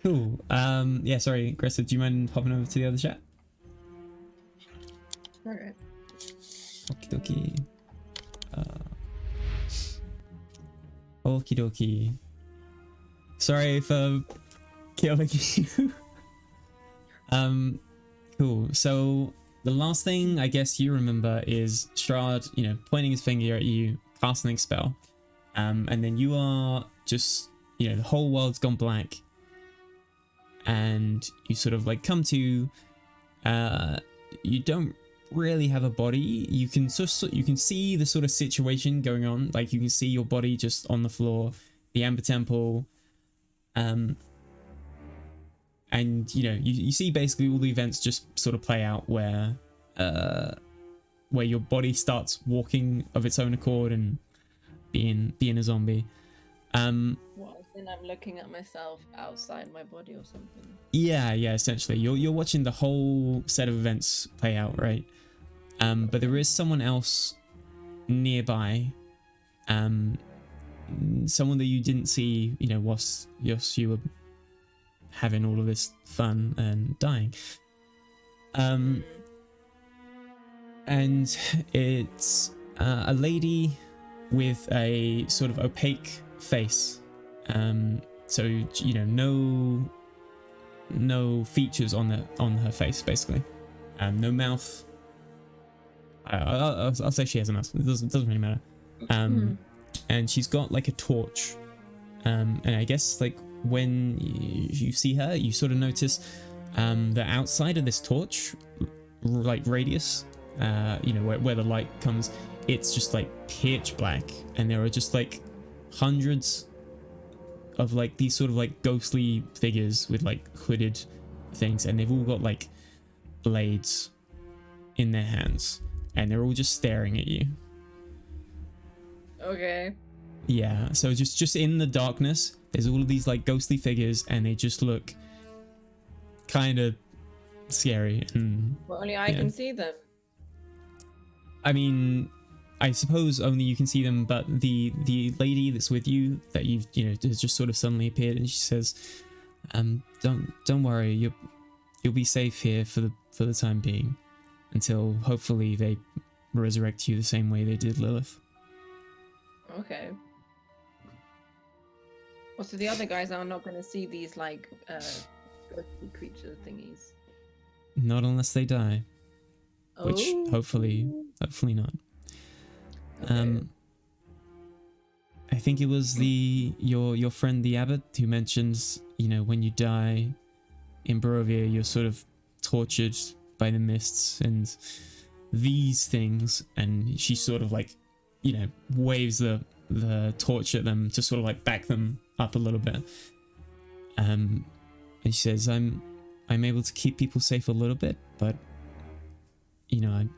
Cool. Yeah, sorry, Gressa, do you mind hopping over to the other chat? Alright. Okie dokie. Okie dokie. Sorry for killing you. Cool. So the last thing I guess you remember is Strahd, you know, pointing his finger at you, casting a spell. And then you are just, you know, the whole world's gone blank. And you sort of like come to, you don't really have a body. You can you can see the sort of situation going on. Like you can see your body just on the floor, the Amber Temple, And you see basically all the events just sort of play out where your body starts walking of its own accord and being a zombie. Well, then I'm looking at myself outside my body or something. Yeah, essentially you're watching the whole set of events play out, right? But there is someone else nearby, someone that you didn't see, whilst you were having all of this fun and dying. And it's a lady with a sort of opaque face. So no features on her face, basically. No mouth. I'll say she has a mouth. It doesn't really matter. And she's got like a torch. And I guess like when you see her, you sort of notice the outside of this torch, like radius, where the light comes, it's just like pitch black, and there are just like hundreds of like these sort of like ghostly figures with like hooded things, and they've all got like blades in their hands, and they're all just staring at you. Okay. Yeah, so just in the darkness, there's all of these like ghostly figures, and they just look kind of scary. And Well, only I can see them. I mean, I suppose only you can see them, but the lady that's with you that you've has just sort of suddenly appeared, and she says, don't worry, you'll be safe here for the time being, until hopefully they resurrect you the same way they did Lilith. Okay. Well, so the other guys are not going to see these like ghostly creature thingies. Not unless they die, which Oh. hopefully not. Okay. I think it was your friend the abbot who mentions, when you die in Barovia, you're sort of tortured by the mists and these things, and she sort of like, waves the torch at them to sort of like back them up a little bit. And she says, I'm able to keep people safe a little bit, but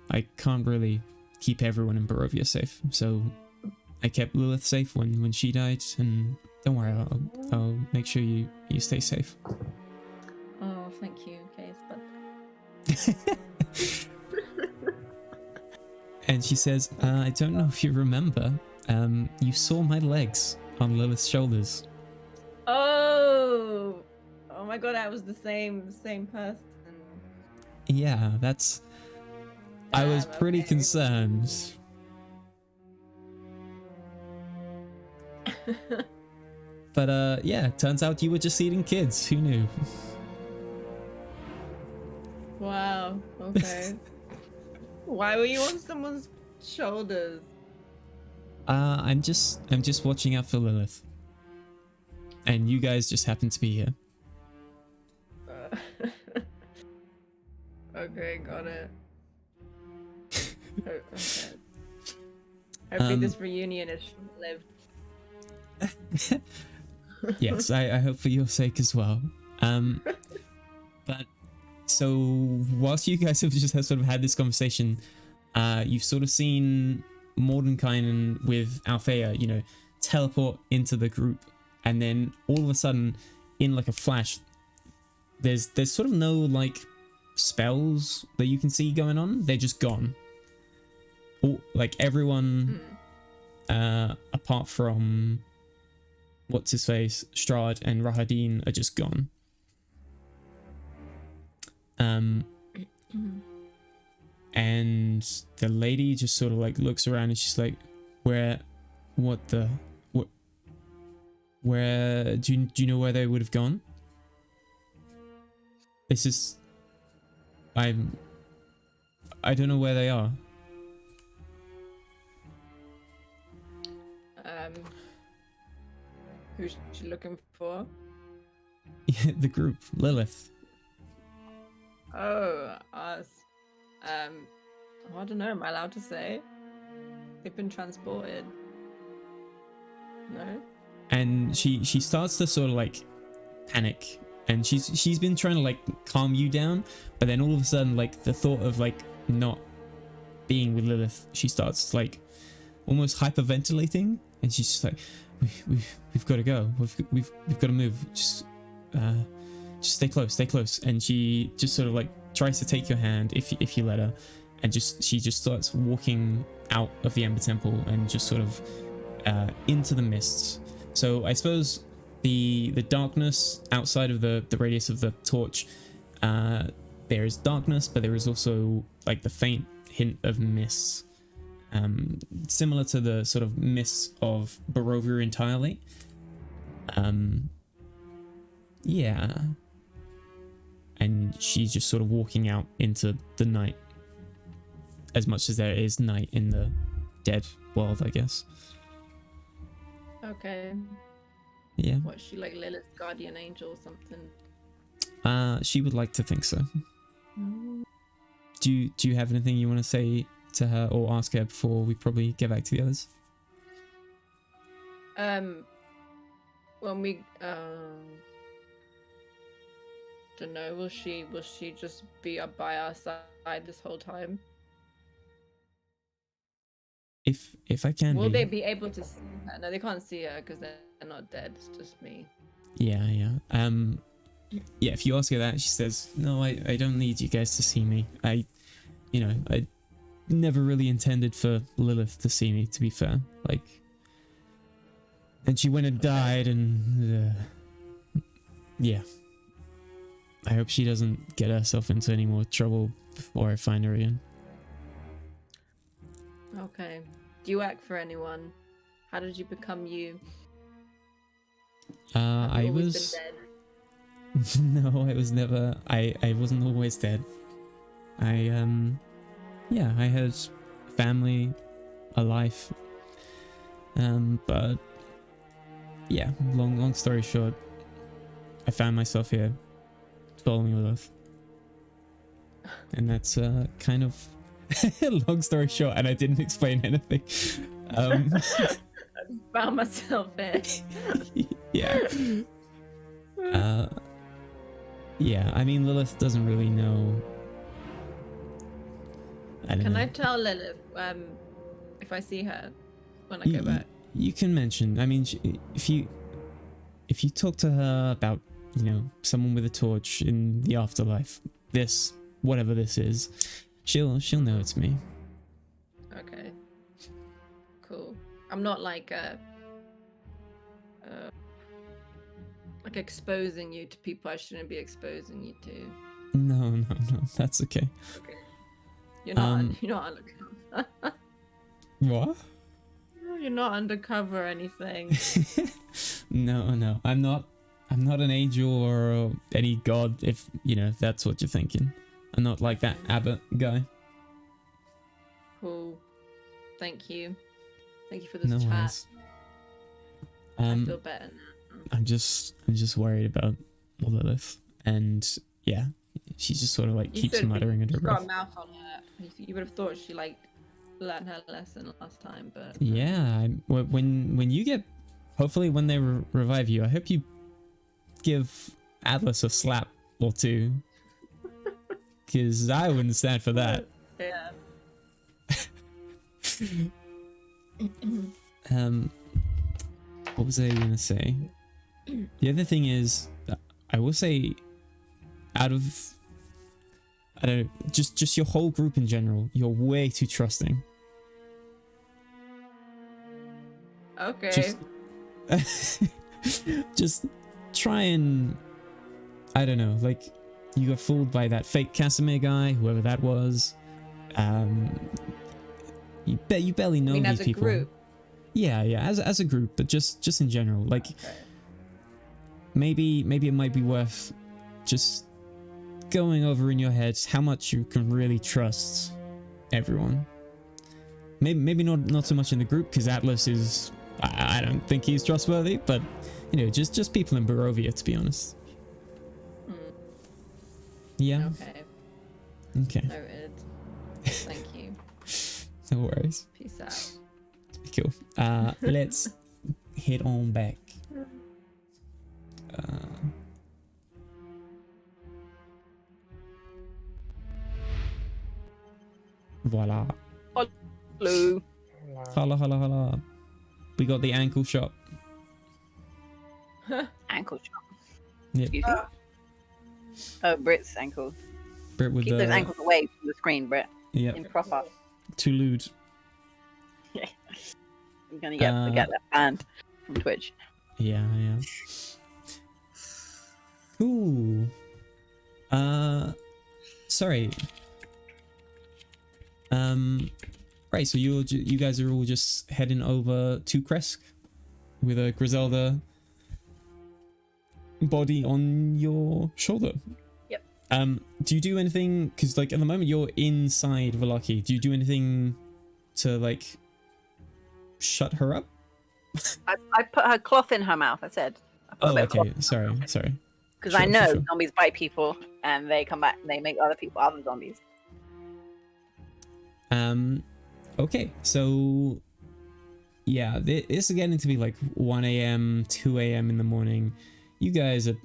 I can't really keep everyone in Barovia safe. So I kept Lilith safe when she died, and don't worry, I'll make sure you stay safe. Oh, thank you, Case. But And she says, I don't know if you remember, you saw my legs on Lilith's shoulders. oh my god, I was the same person. Yeah, I was Damn, pretty okay. concerned. But yeah, turns out you were just eating kids. Who knew? Wow. Okay. Why were you on someone's shoulders? I'm just watching out for Lilith. And you guys just happen to be here. Okay, got it. Okay. Hopefully this reunion is short-lived. Yes, I hope for your sake as well. But so whilst you guys have just sort of had this conversation, you've sort of seen Mordenkainen with Althea, teleport into the group, and then all of a sudden, in like a flash, there's sort of no like spells that you can see going on. They're just gone. All, like everyone, apart from what's his face, Strahd and Rahadin, are just gone. And the lady just sort of like looks around and she's like, where do you know where they would have gone? This is, I don't know where they are. Who's she looking for? The group, Lilith. Oh, us. I don't know. Am I allowed to say? They've been transported. No. And she starts to sort of like panic, and she's been trying to like calm you down, but then all of a sudden, like the thought of like not being with Lilith, she starts like almost hyperventilating, and she's just like, we've got to go, we've got to move, just stay close, and she just sort of like tries to take your hand if you let her, and she just starts walking out of the Ember Temple and just sort of into the mists. So I suppose the darkness outside of the radius of the torch, there is darkness, but there is also like the faint hint of mists, similar to the sort of mists of Barovia entirely. Yeah, and she's just sort of walking out into the night, as much as there is night in the dead world, I guess. Okay. Yeah. What, is she like Lilith's guardian angel or something? She would like to think so. Do you have anything you want to say to her or ask her before we probably get back to the others? When we don't know, will she just be up by our side this whole time? If I can Will they be able to see her? No, they can't see her because they're not dead. It's just me. Yeah. Yeah, if you ask her that, she says, no, I don't need you guys to see me. I never really intended for Lilith to see me, to be fair. Like, and she went and died, and yeah. I hope she doesn't get herself into any more trouble before I find her again. Okay. Do you work for anyone? How did you become you? Have you always been dead? No, I was never. I wasn't always dead. I had family, a life. But yeah, long story short, I found myself here, following Lilith, and that's kind of long story short. And I didn't explain anything. I found myself here. Yeah. Yeah, I mean, Lilith doesn't really know. Can I tell Lilith if I see her when I go back? You can mention. I mean, if you talk to her about, someone with a torch in the afterlife, whatever this is, she'll know it's me. Okay. Cool. I'm not like exposing you to people I shouldn't be exposing you to. No, that's okay. Okay. You're not undercover. What? You're not undercover or anything. No, I'm not an angel or any god, if that's what you're thinking. I'm not like that abbot guy. Cool. Thank you for this No chat. worries. I feel better now. I'm just worried about Lilith, and yeah, she just sort of like keeps muttering under her breath. Got a mouth on her. You would have thought she learned her lesson last time, but yeah. When you get, hopefully when they revive you, I hope you give Atlas a slap or two, because I wouldn't stand for that. Yeah. What was I gonna say? The other thing is, I will say, out of, I don't know, just your whole group in general, you're way too trusting. Okay. Just try and, I don't know, like, you got fooled by that fake Casimir guy, whoever that was. You barely know these people. As a group? Yeah, as a group, but just in general, like, okay. Maybe it might be worth just going over in your heads how much you can really trust everyone. Maybe not so much in the group, because Atlas is, I don't think he's trustworthy, but just people in Barovia, to be honest. Yeah. Okay. Noted. Thank you. No worries. Peace out. Cool. Let's head on back. Voila. Hello. Holla, holla, holla. We got the ankle shot. Ankle shot. Yep. Excuse me. Oh, Brit's ankle. Brit with Keep the... those ankles away from the screen, Brit. Yep. Improper. Too lewd. I'm gonna get that banned from Twitch. Yeah. Cool. Sorry. Right, so you guys are all just heading over to Kresk with a Griselda body on your shoulder. Yep. Do you do anything? Because like at the moment you're inside Velaki. Do you do anything to like shut her up? I put her cloth in her mouth. I said. Oh, okay. Sorry. Because Sure, I know sure. zombies bite people and they come back and they make other people other zombies. Okay, so yeah, this is getting to be like 1 a.m., 2 a.m. in the morning. You guys are...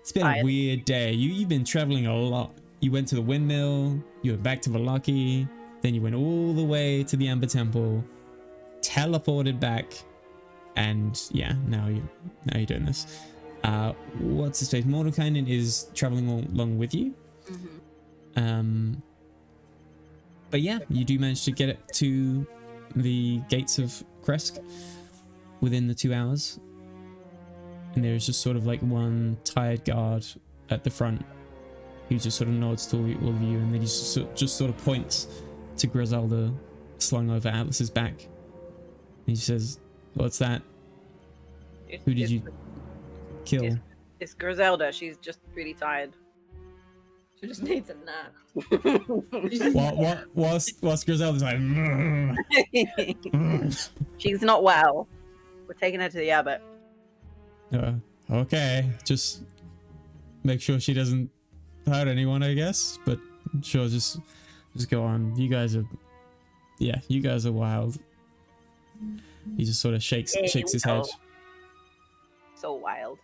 It's been a Tired. weird day. You've been traveling a lot. You went to the windmill, you went back to Velaki, then you went all the way to the Amber Temple, teleported back, and yeah, now you're doing this. What's his face? Mordekainen is traveling along with you. Mm-hmm. But yeah, you do manage to get it to the gates of Kresk within the 2 hours. And there's just sort of like one tired guard at the front who just sort of nods to all of you, and then he just sort of points to Griselda slung over Atlas's back. And he says, "What's that? Who did you kill?" It's Griselda. She's just really tired. She just needs a nap. Whilst Griselda's like, She's not well. We're taking her to the abbot. okay, just make sure she doesn't hurt anyone, I guess. But sure, just go on. You guys are wild. He just sort of shakes his head. So wild.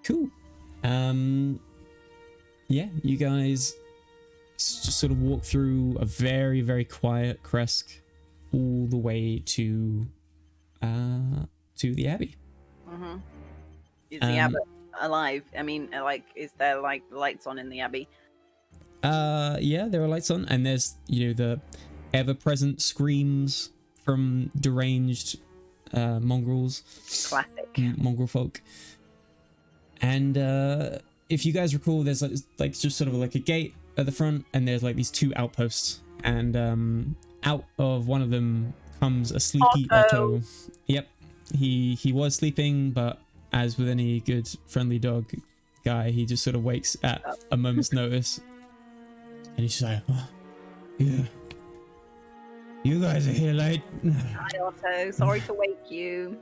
Cool. Yeah, you guys just sort of walk through a very, very quiet Kresk all the way to the Abbey. Mm-hmm. Is the abbot alive? I mean, is there like lights on in the abbey? Yeah, there are lights on, and there's the ever-present screams from deranged mongrels. Classic. Mongrel folk. And if you guys recall, there's like just sort of like a gate at the front, and there's like these 2 outposts, and out of one of them comes a sleepy Otto. Yep, he was sleeping, but as with any good friendly dog guy, he just sort of wakes at a moment's notice, and he's just like, "Oh, yeah, you guys are here late." Hi, Otto. Sorry to wake you.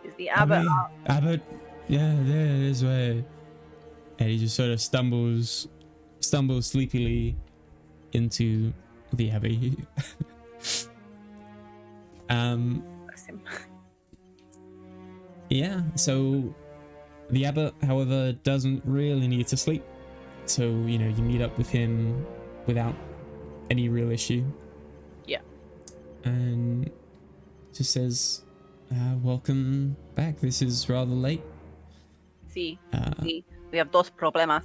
Is the I abbot mean, up? Abbott, yeah, there, this way. And he just sort of stumbles sleepily into the abbey. Bless him. Yeah, so the abbot, however, doesn't really need to sleep. So, you meet up with him without any real issue. Yeah. And just says, welcome back. This is rather late. See, we have 2 problemas.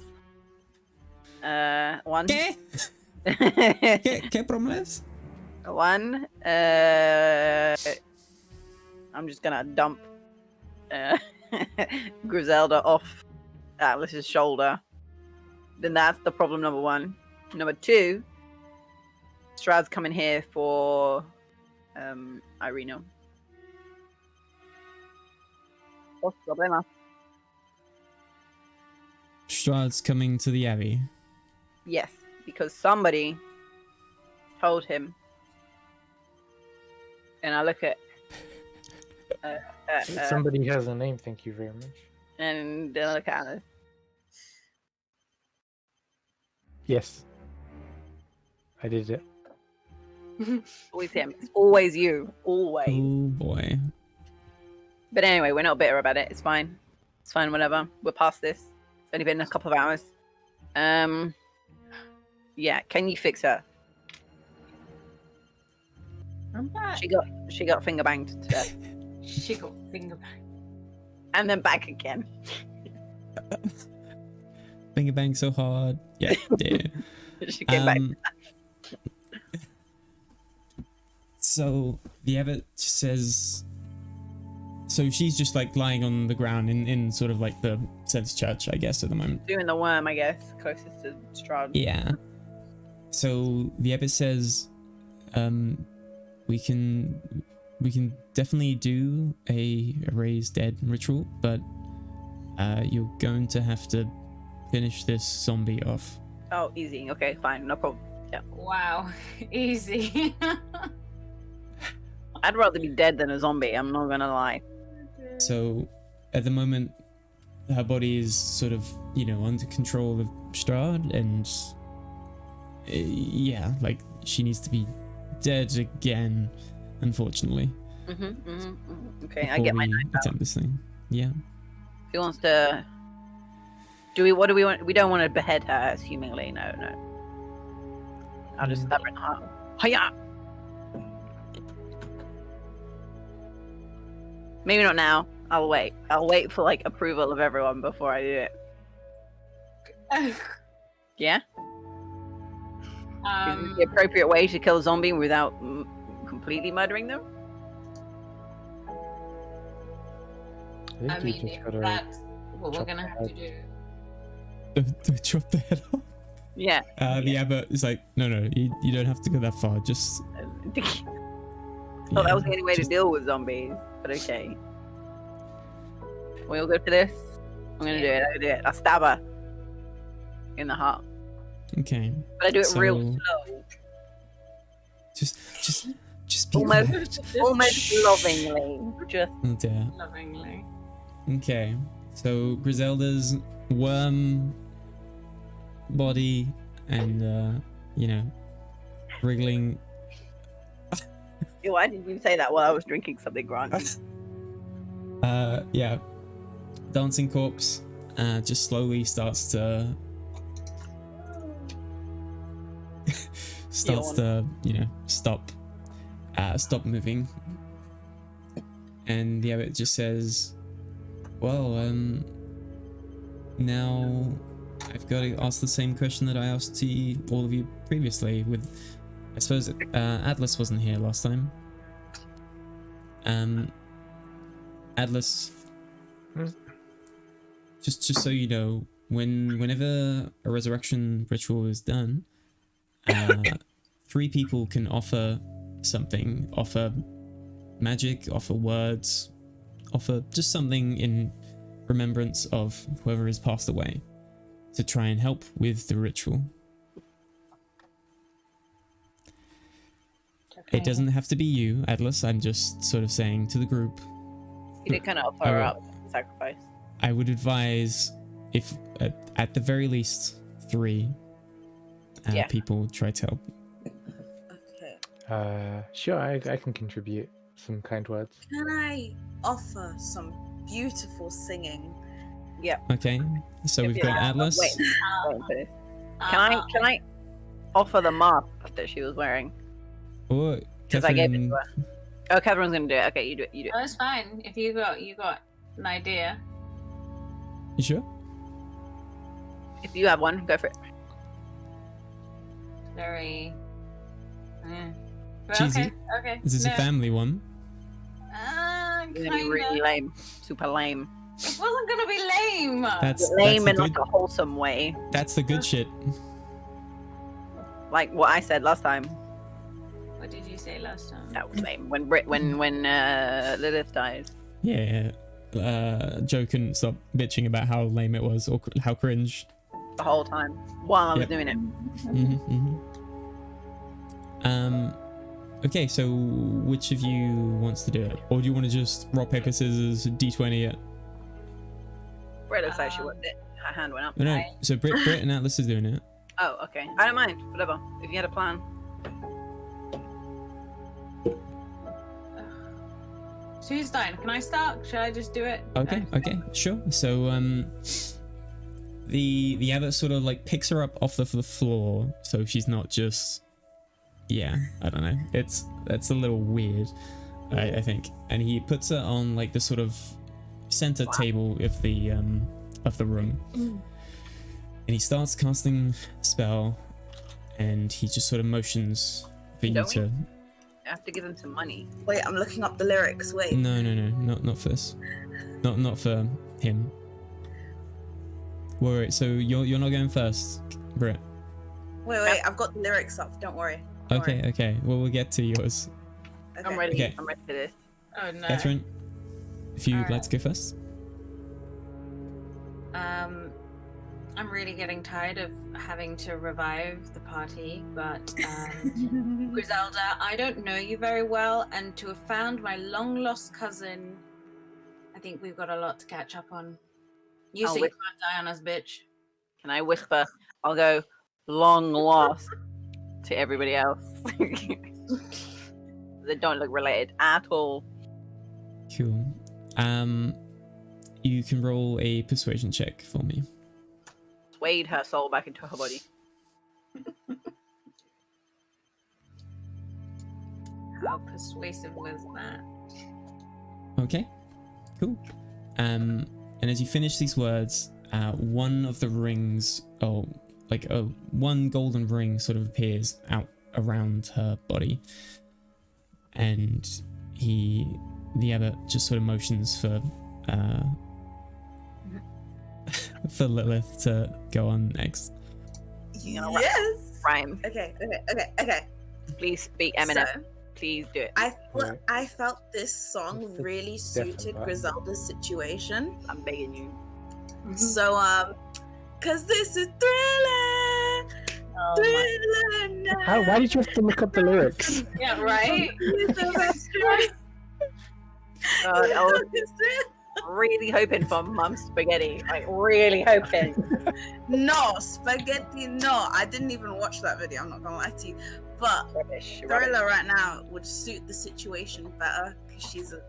One. ¿Qué? ¿Qué problemas? One. I'm just gonna dump Griselda off Atlas's shoulder. Then that's the problem number 1. Number 2. Strahd's coming here for Irino. Dos problemas. Strahd's coming to the abbey. Yes, because somebody told him. And I look at Somebody has a name, thank you very much. and then I look at Alice. Yes. I did it. Always him. It's always you. Always. Oh boy. But anyway, we're not bitter about it. It's fine. It's fine. Whatever. We're past this. It's only been a couple of hours. Yeah. Can you fix her? I'm back. She got finger banged to death, She got finger back. and then back again. Finger bang so hard. Yeah. She came back. So the abbot says. So she's just like lying on the ground in sort of like the Saints Church, I guess, at the moment. Doing the worm, I guess, closest to Strahd. Yeah. So the abbot says, we can definitely do a raise dead ritual, but you're going to have to finish this zombie off. Oh, easy. Okay, fine. No problem. Yeah. Wow, easy. I'd rather be dead than a zombie. I'm not gonna lie. So at the moment, her body is sort of, under control of Strahd, and yeah, like she needs to be dead again, unfortunately. Okay, I get my knife out. attempt this thing. Yeah. If he wants to, what do we want? We don't want to behead her, assumingly. No. I'll just stab her in the heart. Hiya! Maybe not now. I'll wait. I'll wait for like approval of everyone before I do it. Yeah. Is this the appropriate way to kill a zombie without completely murdering them? I mean, if that's what we're gonna have to do. To chop the head off. Yeah. The abbot is like, no, you don't have to go that far. Just. Well, that was the only way to deal with zombies, but okay. We'll go for this. I'm gonna do it. I'll stab her in the heart. Okay. But I do it real slow. Just be almost lovingly. Just Lovingly. Okay. So Griselda's worm body and wriggling. Why did you say that while I was drinking something grungy? Yeah. Dancing corpse just slowly starts to stop moving. And the abbot just says, well, now I've got to ask the same question that I asked to all of you previously with, I suppose, Atlas wasn't here last time. Atlas, just so you know, whenever a resurrection ritual is done, 3 people can offer something, offer magic, offer words, offer just something in remembrance of whoever has passed away to try and help with the ritual. Okay. It doesn't have to be you, Atlas. I'm just sort of saying to the group. You did kind of offer her up sacrifice. I would advise, if at the very least 3 people try to help. Okay. Sure, I can contribute some kind words. Can I offer some beautiful singing? Yeah. Okay, so we've got Atlas. Wait for this. Can I offer the mask that she was wearing? Or Because I gave it to her. Oh, Catherine's gonna do it. Okay, you do it. Oh, that's fine. If you got an idea. You sure? If you have one, go for it. Very. Cheesy. Okay. Is this a family one? It's gonna be Kinda. really lame. Super lame. It wasn't gonna be lame. That's Lame the in like good, a wholesome way. that's the good shit. Like what I said last time. What did you say last time? That was lame. When Lilith dies. Yeah. Joe couldn't stop bitching about how lame it was or how cringe. The whole time. While I was Yep. doing it. Okay, so which of you wants to do it? Or do you want to just rock, paper, scissors, D20 it? Brett looks like she wants it. Her hand went up. No, so Brit and Atlas is doing it. Oh, okay. I don't mind. Whatever. If you had a plan. So who's starting? Can I start? Should I just do it? Okay, sure. So the abbot sort of like picks her up off the floor, so she's not just, yeah, I don't know. That's a little weird, I think. And he puts her on like the sort of center table of the room, and he starts casting a spell, and he just sort of motions for you to. I have to give him some money. Wait, I'm looking up the lyrics. Wait. No, not for this. Not for him. Wait, so you're not going first, Britt? Wait, I've got the lyrics up. Don't worry. Don't worry. Okay. Well, we'll get to yours. Okay. I'm ready. Okay. I'm ready for this. Oh no. Catherine, if you'd like Alright. to go first. I'm really getting tired of having to revive the party, but Griselda, I don't know you very well, and to have found my long lost cousin, I think we've got a lot to catch up on. You see, you can't die on us, bitch. Can I whisper? I'll go long lost to everybody else. They don't look related at all. Cool. You can roll a persuasion check for me. Swayed her soul back into her body. How persuasive was that? Okay. Cool. And as you finish these words, one of the rings, one golden ring sort of appears out around her body, and the abbot just sort of motions for Lilith to go on next. Yes. Rhyme. Okay. Please speak Eminem. So, Please do it. I felt this song really suited Griselda's situation. I'm begging you. So cause this is Thriller now. Why did you have to look up the lyrics? Yeah, right? God, I was really hoping for Mum Spaghetti. Like, really hoping. No, spaghetti, no. I didn't even watch that video, I'm not gonna lie to you. But Rubbish. Thriller right now would suit the situation better because she's a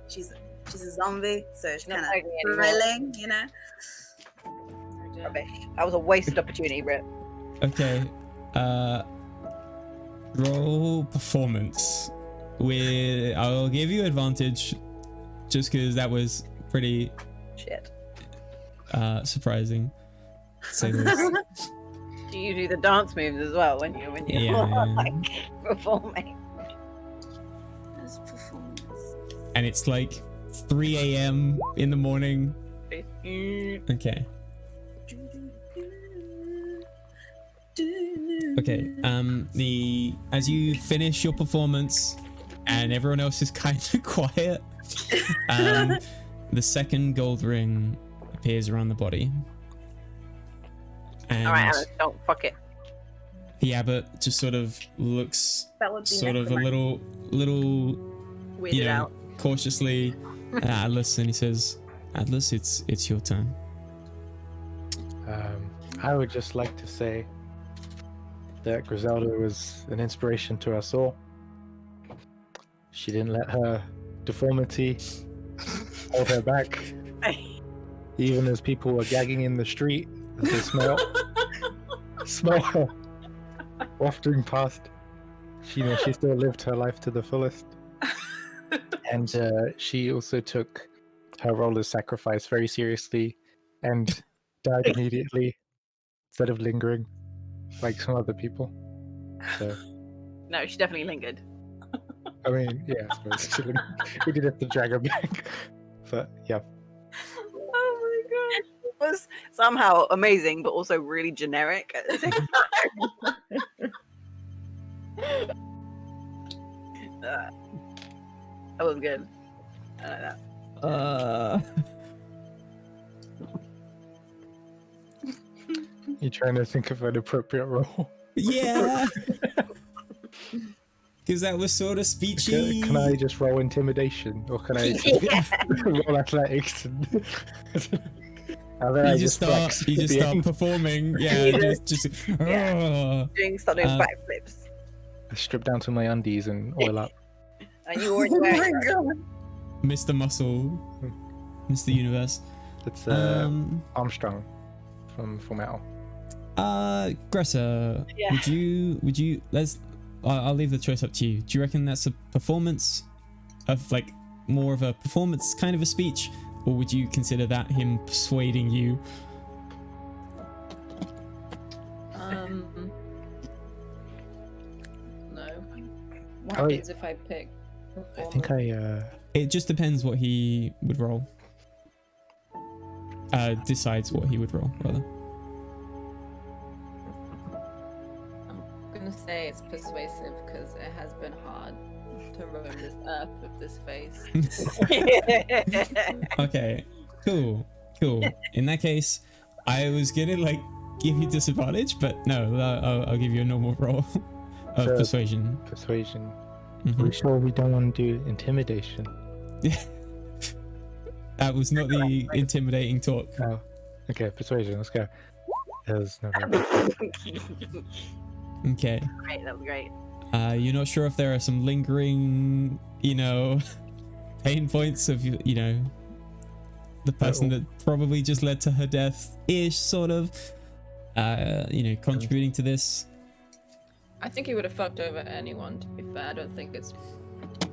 zombie, so it's kind of thrilling, you know. Rubbish. That was a wasted opportunity, Britt. Okay. Roll performance. I'll give you advantage, just because that was pretty Shit. Surprising. To say the least. Do you do the dance moves as well when you're like performing? That's performance. And it's like 3 a.m. in the morning. Okay. Okay. As you finish your performance and everyone else is kind of quiet, the second gold ring appears around the body. And Alright, Alice, don't fuck it. the abbot just sort of looks That would be sort of a necromancy. little Weirded out. cautiously at Atlas, and he says, Atlas, it's your turn. I would just like to say that Griselda was an inspiration to us all. She didn't let her deformity hold her back, even as people were gagging in the street as they smell her wafting past. She still lived her life to the fullest, and she also took her role as sacrifice very seriously and died immediately instead of lingering like some other people. So No, she definitely lingered. I mean, yeah, I suppose we did have to drag her back, but yeah. Oh my god. It was somehow amazing, but also really generic at the same time. That was good. I like that. You're trying to think of an appropriate role. Yeah. Because that was sort of speechy. Can I just roll intimidation, or can I just roll athletics? And You just start performing. Yeah, just Start doing backflips. strip down to my undies and oil up. And you already Oh my wearing god. Mr. Muscle, Mr. Universe. It's Um, Armstrong from Full Metal. Greta, Yeah. would you I'll leave the choice up to you. Do you reckon that's a performance of like more of a performance kind of a speech, or would you consider that him persuading you? No. What Oh, happens if I pick? I think It just depends what he would roll. Decides what he would roll, rather. I'm gonna say it's persuasive because it has been hard to roam this earth with this face. Okay, cool. In that case, I was gonna like give you disadvantage, but no, I'll give you a normal roll of So- persuasion. Persuasion. Mhm. We sure we don't want to do intimidation? That was not the intimidating talk. Oh, okay. Persuasion. Let's go. That was no. Okay. Great, that was great. You're not sure if there are some lingering, pain points of, the person that probably just led to her death ish, sort of, contributing to this. I think he would have fucked over anyone, to be fair. I don't think it's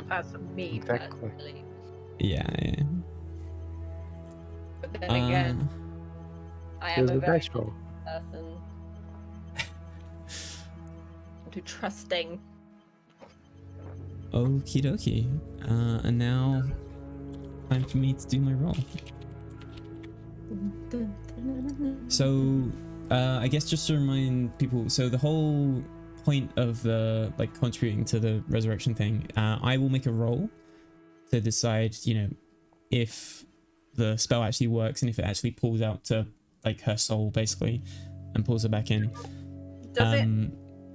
That's me. Exactly. personally. Yeah. But then again, I am It was a a very dice roll. person. Too trusting. Okie dokie. And now, time for me to do my roll. So, I guess just to remind people, so the whole point of the contributing to the resurrection thing, I will make a roll to decide, if the spell actually works and if it actually pulls out to her soul basically and pulls her back in. Does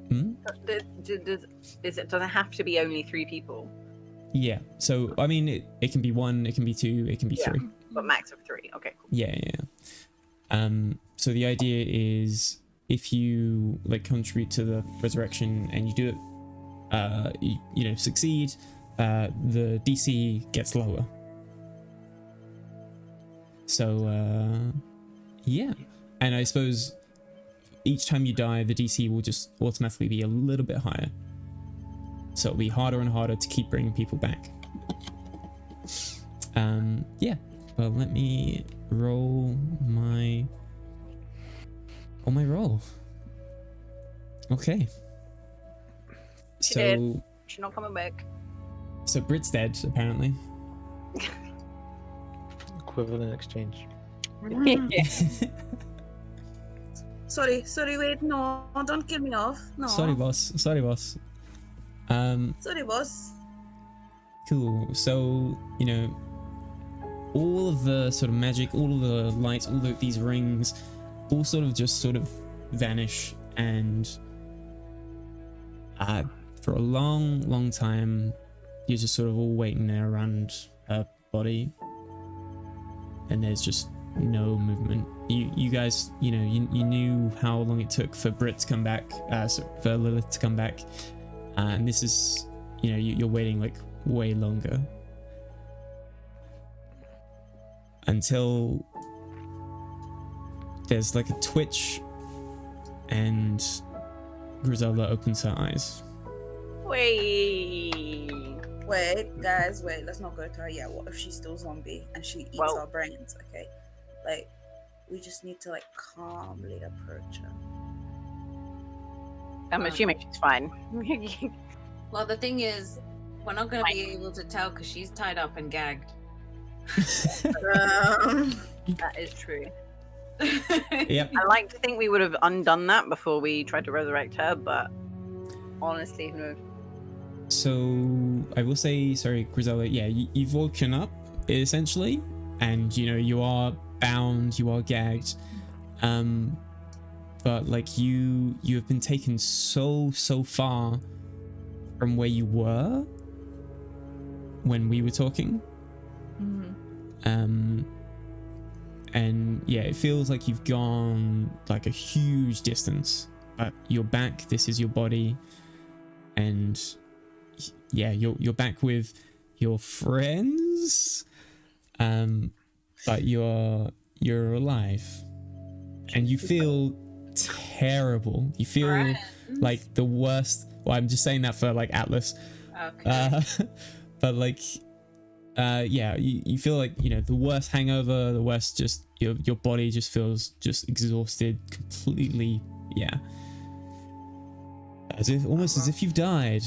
Hmm? does it have to be only 3 people, Yeah. So I mean, it can be 1, it can be 2, it can be 3. but max of 3? Okay, cool. Yeah. So the idea is if you contribute to the resurrection and you do it, you succeed, the DC gets lower. So yeah, and I suppose each time you die, the DC will just automatically be a little bit higher. So it'll be harder and harder to keep bringing people back. Yeah. Well, let me roll my roll. Okay. She So did. She's not coming back. so Brit's dead apparently. Equivalent exchange. Sorry, wait, no, don't kill me off. No. Sorry, boss. Sorry, boss. Cool. So, all of the sort of magic, all of the lights, all of these rings, all sort of vanish, and for a long time, you're just sort of all waiting there around her body, and there's just no movement. You guys, you knew how long it took for Brit to come back, for Lilith to come back, and this is, you're waiting way longer until there's a twitch, and Griselda opens her eyes. Wait. Guys, let's not go to her yet. What if she's still zombie and she eats Well- our brains? Okay, we just need to calmly approach her. I'm assuming she's fine. Well, the thing is, we're not going to be able to tell because she's tied up and gagged. That is true. Yep. I like to think we would have undone that before we tried to resurrect her, but honestly, who knows? So I will say, sorry, Griselda, yeah, you've woken up essentially, and you are bound, you are gagged, but you have been taken so far from where you were when we were talking. And yeah, it feels like you've gone a huge distance, but you're back. This is your body, and yeah, you're back with your friends, but you're alive, and you feel terrible. You feel Friends? like the worst. Well, I'm just saying that for like Atlas. Okay. But like, yeah, you feel like, you know, the worst hangover, the worst, just your body just feels just exhausted completely. Yeah. Almost as if you've died.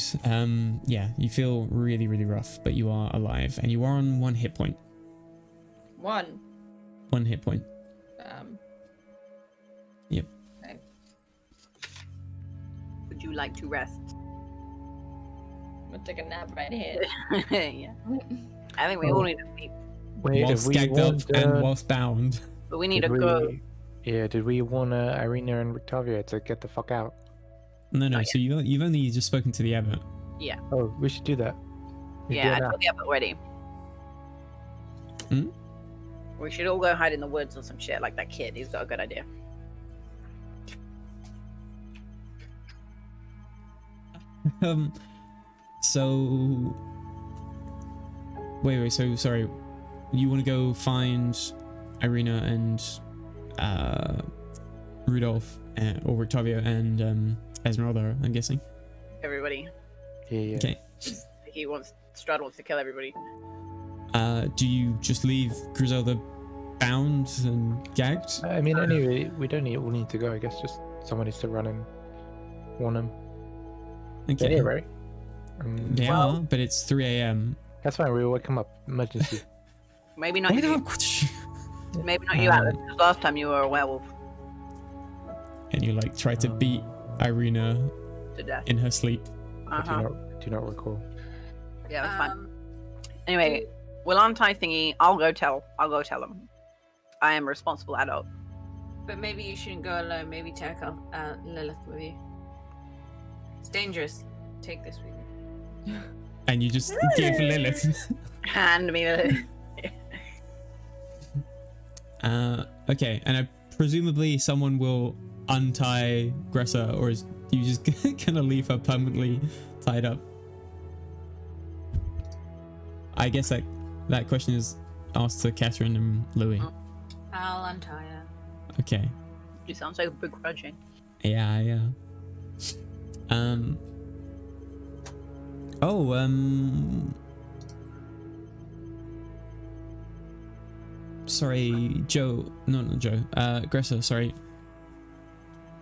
Yeah, you feel really, really rough, but you are alive, and you are on 1 hit point. 1. 1 hit point. Yep. Okay. Would you like to rest? I'm gonna take a nap right here. Yeah. I think we all need to sleep, Wait, Whilst did we gagged up want, and whilst bound. but we need to did go. Yeah, did we want Irina and Octavia to get the fuck out? No, Not so you've only just spoken to the abbot. Oh, we should do that. We should Yeah, I do it now. told you about already. Hmm? We should all go hide in the woods or some shit like that kid. He's got a good idea. So wait, so sorry. You want to go find Irina and Rudolph or Octavio and Esmeralda, I'm guessing. Everybody. Yeah. Okay. Strahd wants to kill everybody. Do you just leave Griselda bound and gagged? I mean, anyway, we don't all need to go. I guess just someone needs to run and warn them. Okay. Yeah, right. They are, but it's 3 a.m. That's fine. We'll wake them up. Emergency. Maybe not Wait, you. no. Maybe not you, Atlas. Because last time you were a werewolf And you like try to beat Irina to death. in her sleep. Uh-huh. Do not recall. Yeah, that's fine. Anyway, we'll untie thingy. I'll go tell them. I am a responsible adult. But maybe you shouldn't go alone. Maybe take Lilith with you. It's dangerous. Take this with you. And you just give Lilith. Hand me the. Okay, and presumably someone will untie Gressa, or is you just gonna leave her permanently tied up? I guess that question is asked to Catherine and Louis. I'll untie her. Okay. You sound so begrudging. Yeah. Sorry, Joe. No, not Joe. Gressa, sorry.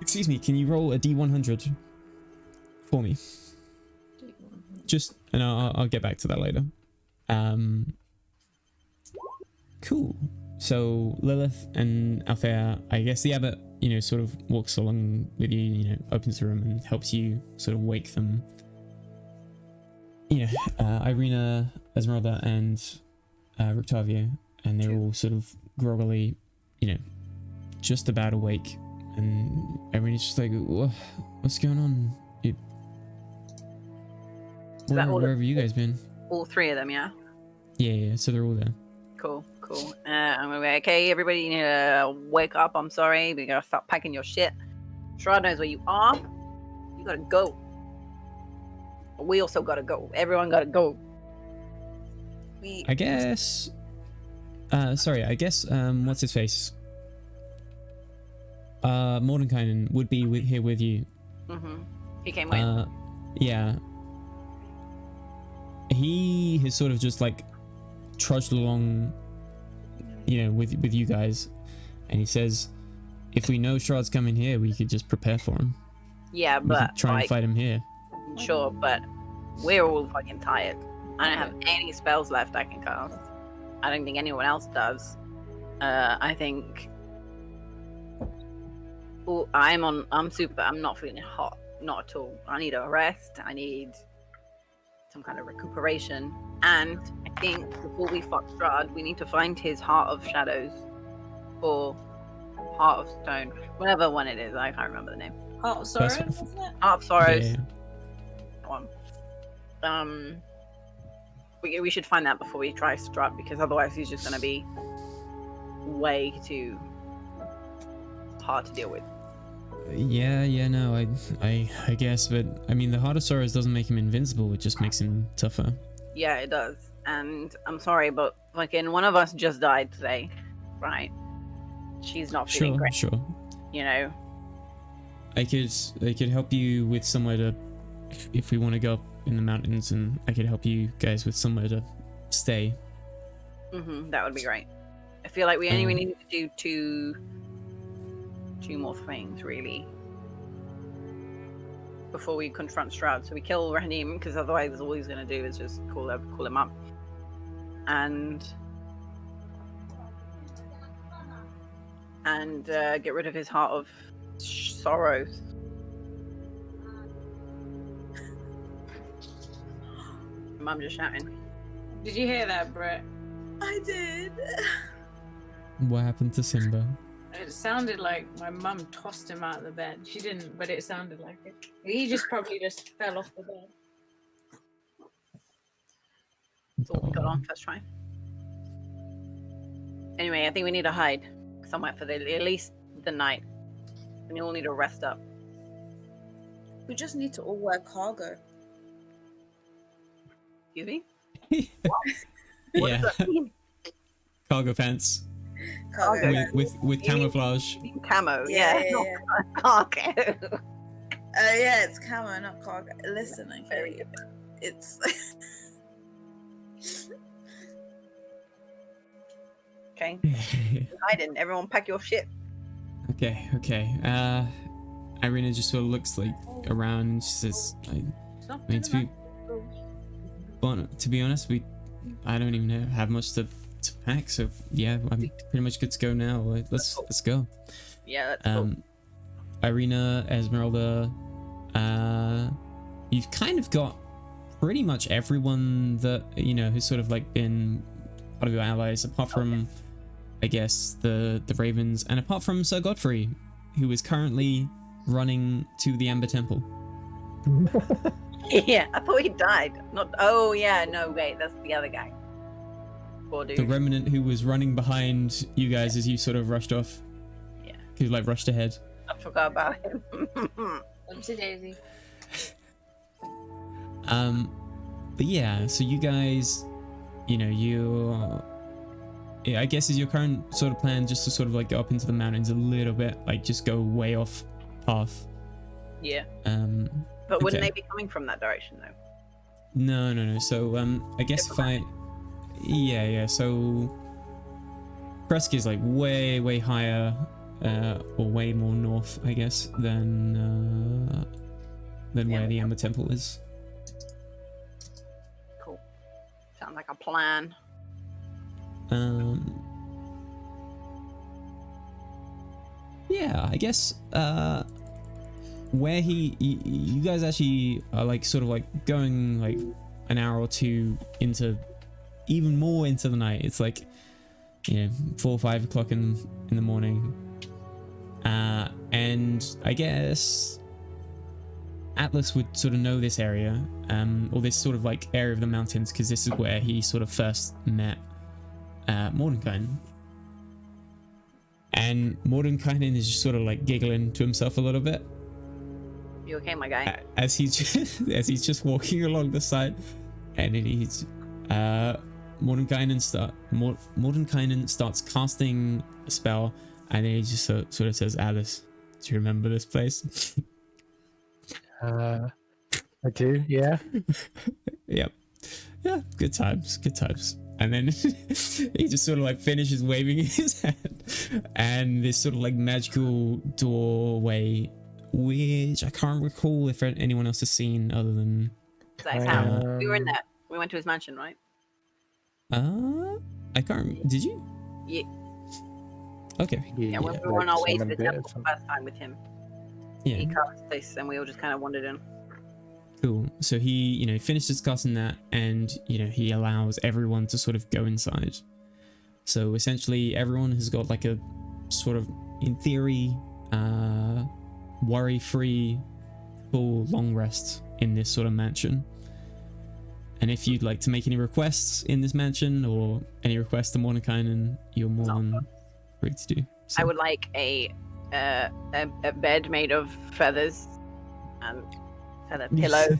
Excuse me, can you roll a D100 for me? Just, and I'll get back to that later. Cool. So Lilith and Althea, I guess the abbot, sort of walks along with you, opens the room and helps you sort of wake them. Irina, Esmeralda, and Rictavio, and they're all sort of groggily, just about awake. And Irina's just like, what's going on? Where have you guys been? All 3 of them, yeah? Yeah, so they're all there. Cool. I'm gonna be like, okay, everybody, you need to wake up. I'm sorry. We gotta start packing your shit. Strahd knows where you are. You gotta go. We also gotta go. Everyone gotta go. I guess. I guess. What's his face? Mordenkainen would be here with you. He came with. Yeah. He has sort of just like trudged along, with you guys, and he says, if we know Strahd's coming here, we could just prepare for him. Yeah, We but could try and fight him here. Sure, but we're all fucking tired. I don't have any spells left I can cast. I don't think anyone else does. I think. Oh, I'm not feeling hot. Not at all. I need a rest. I need some kind of recuperation. And I think before we fuck Strahd, we need to find his Heart of Shadows. Or Heart of Stone. Whatever one it is. I can't remember the name. Heart of Sorrows, That's- wasn't it? Heart of Sorrows. Yeah. One. We should find that before we try Strahd, because otherwise he's just going to be way too hard to deal with. No, I guess, but I mean, the Heart of Sorrows doesn't make him invincible, it just makes him tougher. Yeah, it does. and I'm sorry, but fucking one of us just died today, right? She's not feeling great, Sure. you know. I could help you with somewhere to, if we want to go up in the mountains, and I could help you guys with somewhere to stay. That would be great. I feel like we only need to do two more things really before we confront Strahd. So we kill Raheem, because otherwise all he's going to do is just call him up, and get rid of his heart of sorrow. Mum just shouting. Did you hear that, Brett? I did. What happened to Simba? It sounded like my mum tossed him out of the bed. She didn't, but it sounded like it. He just probably just fell off the bed. That's all we got on first try. Anyway, I think we need to hide somewhere for at least the night. We all need to rest up. We just need to all wear cargo. Excuse me? What Yeah, does that mean? cargo pants Cargo. with camouflage. Camo, Yeah. Cargo. Yeah, it's camo, not cargo. Listen, okay. It's Okay. Hiding. Everyone pack your shit. Okay. Irina just sort of looks like around and she says, I mean, to be honest, I don't even have much to pack, so yeah, I'm pretty much good to go now. Let's go. Yeah, that's cool. Irina, Esmeralda, you've kind of got pretty much everyone that who's sort of like been part of your allies, apart from I guess the Ravens, and apart from Sir Godfrey, who is currently running to the Amber Temple. Yeah, I thought he died. Not. Oh yeah, no wait, that's the other guy. Poor dude. The remnant who was running behind you guys as you sort of rushed off. Yeah. Who like rushed ahead. I forgot about him. Oopsie daisy. But yeah, so you guys, I guess is your current sort of plan just to sort of like go up into the mountains a little bit, like just go way off path. Yeah. But wouldn't they be coming from that direction though? No. So I guess if I, yeah. So Kresk is like way higher, or way more north, I guess, than where the Amber Temple is. Cool. Sounds like a plan. Yeah, I guess where you guys actually are like sort of like going like an hour or two into, even more into the night. It's like 4 or 5 o'clock in the morning, and I guess Atlas would sort of know this area, or this sort of like area of the mountains, because this is where he sort of first met Mordenkainen. And Mordenkainen is just sort of like giggling to himself a little bit. You okay, my guy? As he's just walking along the side, and then he's Mordenkainen starts casting a spell, and then he just sort of says, "Alice, do you remember this place?" I do, yeah. Yep. Yeah, good times. And then he just sort of like finishes waving his hand, and this sort of like magical doorway, which I can't recall if anyone else has seen other than. That's how we were in there. We went to his mansion, right? I can't. Did you? Yeah. Okay. Yeah, when we were on our way to the temple the first time with him. Yeah. He cast this, and we all just kind of wandered in. Cool. So he, finishes casting that, and he allows everyone to sort of go inside. So essentially, everyone has got like a sort of, in theory, worry-free, full long rest in this sort of mansion. And if you'd like to make any requests in this mansion, or any requests to Mordenkainen, you're more than free to do. So. I would like a bed made of feathers and a pillow.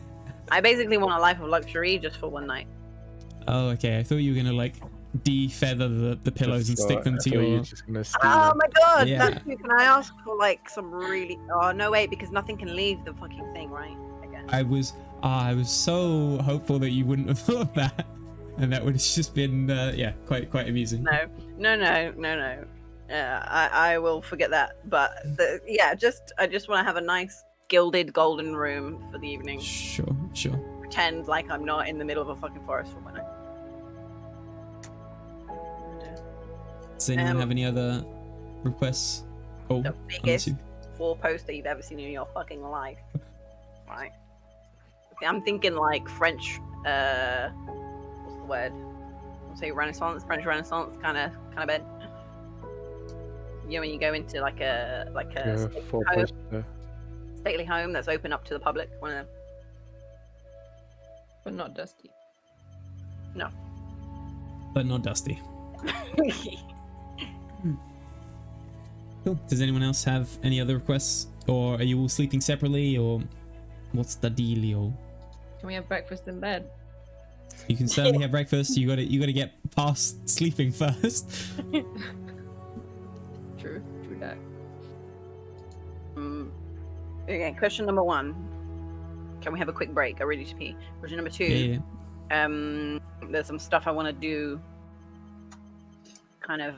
I basically want a life of luxury just for one night. Oh, okay. I thought you were gonna like de-feather the pillows and stick them to I thought you your. were just gonna steal Oh them. my god, Yeah. that's true. Can I ask for like some really? Oh no, wait, because nothing can leave the fucking thing, right? I guess. I was so hopeful that you wouldn't have thought of that, and that would have just been yeah, quite amusing. No. I will forget that. But yeah, I just want to have a nice gilded golden room for the evening. Sure. Pretend like I'm not in the middle of a fucking forest for my night. Does anyone have any other requests? Oh, The unless biggest you. 4-poster you've ever seen in your fucking life. Right. Okay, I'm thinking like French. What's the word? I'll say French Renaissance kind of bed. You know, when you go into like a Yeah, four-poster. stately home that's open up to the public. One of them. But not dusty. No. But not dusty. Cool. Does anyone else have any other requests, or are you all sleeping separately, or what's the dealio? Can we have breakfast in bed? You can certainly have breakfast. You gotta get past sleeping first. True that. Okay, question number 1. Can we have a quick break? I really need to pee. Question number 2. Yeah. There's some stuff I want to do kind of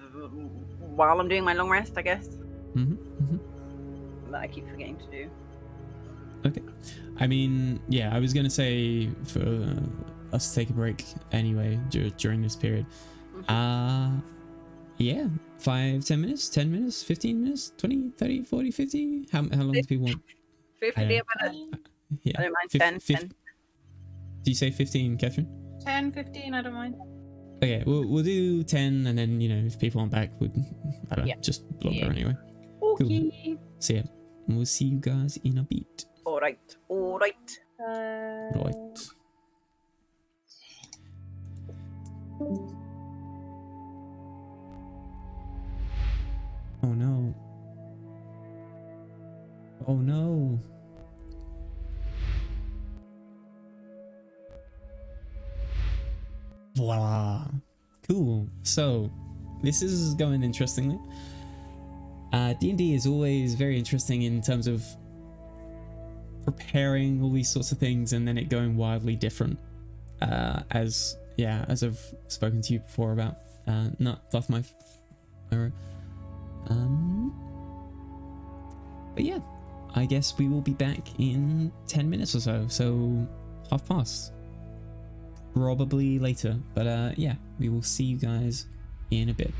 while I'm doing my long rest, I guess. That I keep forgetting to do. Okay. I mean, yeah, I was gonna say for us to take a break anyway during this period. Yeah, 5-10 minutes, 10 minutes, 15 minutes, 20, 30, 40, 50. How long do people want? 50, I I Yeah. don't mind. 10. Do you say 15, Catherine? 10, 15, I don't mind. Okay, we'll do 10, and then, you know, if people aren't back, I don't know, just longer anyway. Okay. Cool. So yeah, we'll see you guys in a bit. All right. Right. Oh no. Oh no. Voila. Cool. So, this is going interestingly. D&D is always very interesting in terms of preparing all these sorts of things and then it going wildly different. As I've spoken to you before about not off my but yeah, I guess we will be back in 10 minutes or so past. Probably later, but yeah, we will see you guys in a bit.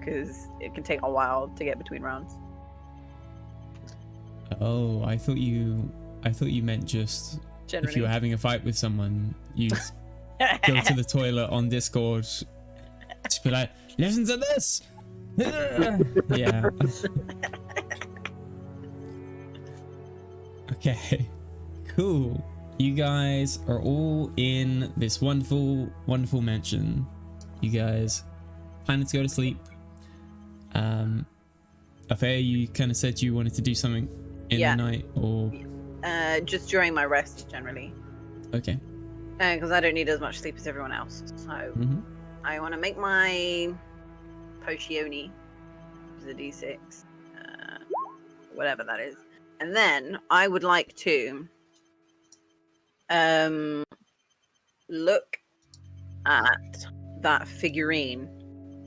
because it can take a while to get between rounds. Oh, I thought you meant just Generally. if you were having a fight with someone, you go to the toilet on Discord, just be like, listen to this. Yeah. Okay. Cool. You guys are all in this wonderful, wonderful mansion. You guys planning to go to sleep. Affair, you kind of said you wanted to do something in the night, or just during my rest generally. okay. Because I don't need as much sleep as everyone else. So I want to make my potione, which is a d6, whatever that is, and then I would like to look at that figurine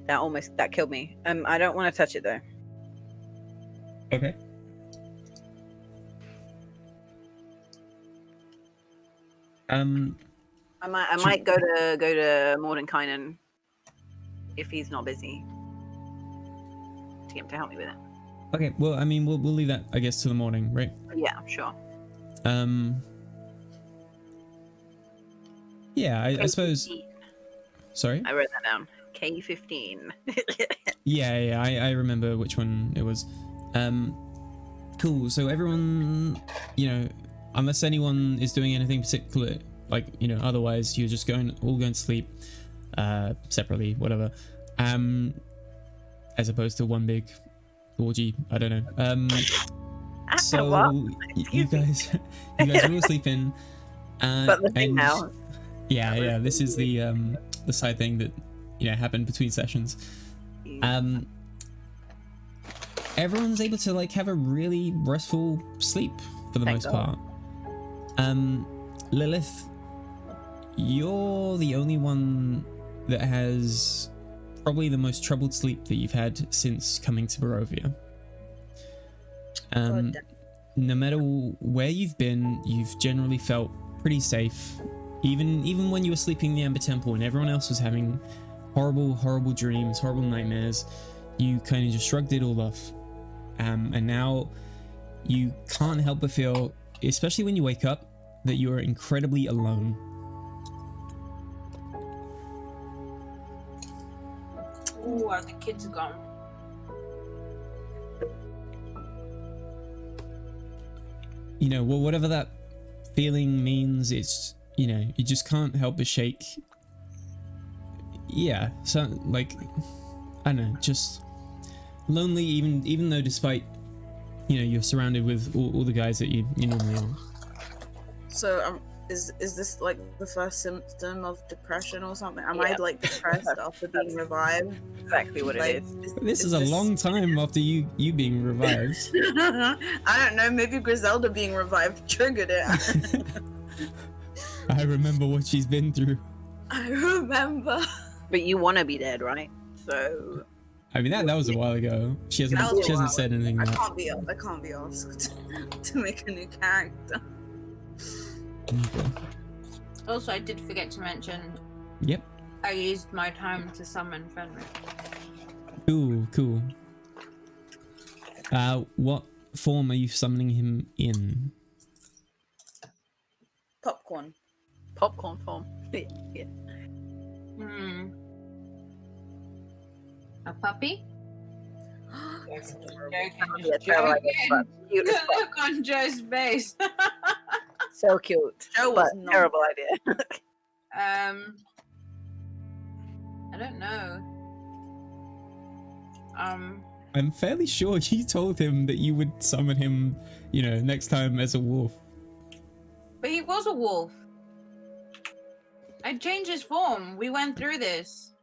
that killed me. I don't want to touch it though. Okay. I might go to Mordenkainen if he's not busy to get him to help me with it. Okay. Well, I mean, we'll leave that, I guess, to the morning, right? Yeah, sure. Yeah, I suppose. K15. Sorry. I wrote that down. K15. Yeah, I remember which one it was. Cool. So everyone, unless anyone is doing anything particular, like, otherwise you're just all going to sleep, separately, whatever. As opposed to one big orgy. I don't know. So you guys are all sleeping. But the thing now. Yeah. This is the side thing that happened between sessions. Everyone's able to have a really restful sleep for the most part. Lilith, you're the only one that has probably the most troubled sleep that you've had since coming to Barovia. No matter where you've been, you've generally felt pretty safe. Even when you were sleeping in the Amber Temple and everyone else was having horrible dreams, horrible nightmares, you kind of just shrugged it all off. And now you can't help but feel, especially when you wake up, that you are incredibly alone. Ooh, the kids are gone. Whatever that feeling means, it's, you just can't help but shake. Yeah, so, I don't know, just lonely, even though despite, you're surrounded with all the guys that you normally are. So, is this the first symptom of depression or something? Am I depressed after being revived? Exactly what it is. This is a long time after you being revived. I don't know, maybe Griselda being revived triggered it. I remember what she's been through. I remember. But you want to be dead, right? So. I mean, that was a while ago. She hasn't said anything. I can't be asked to make a new character. Okay. Also, I did forget to mention. Yep. I used my time to summon Fenrir. Cool. What form are you summoning him in? Popcorn form. Yeah. A puppy? That's adorable. Look on Joe's face. So cute. Joe But was not. terrible idea. I don't know. I'm fairly sure you told him that you would summon him, next time as a wolf. But he was a wolf. I changed his form. We went through this.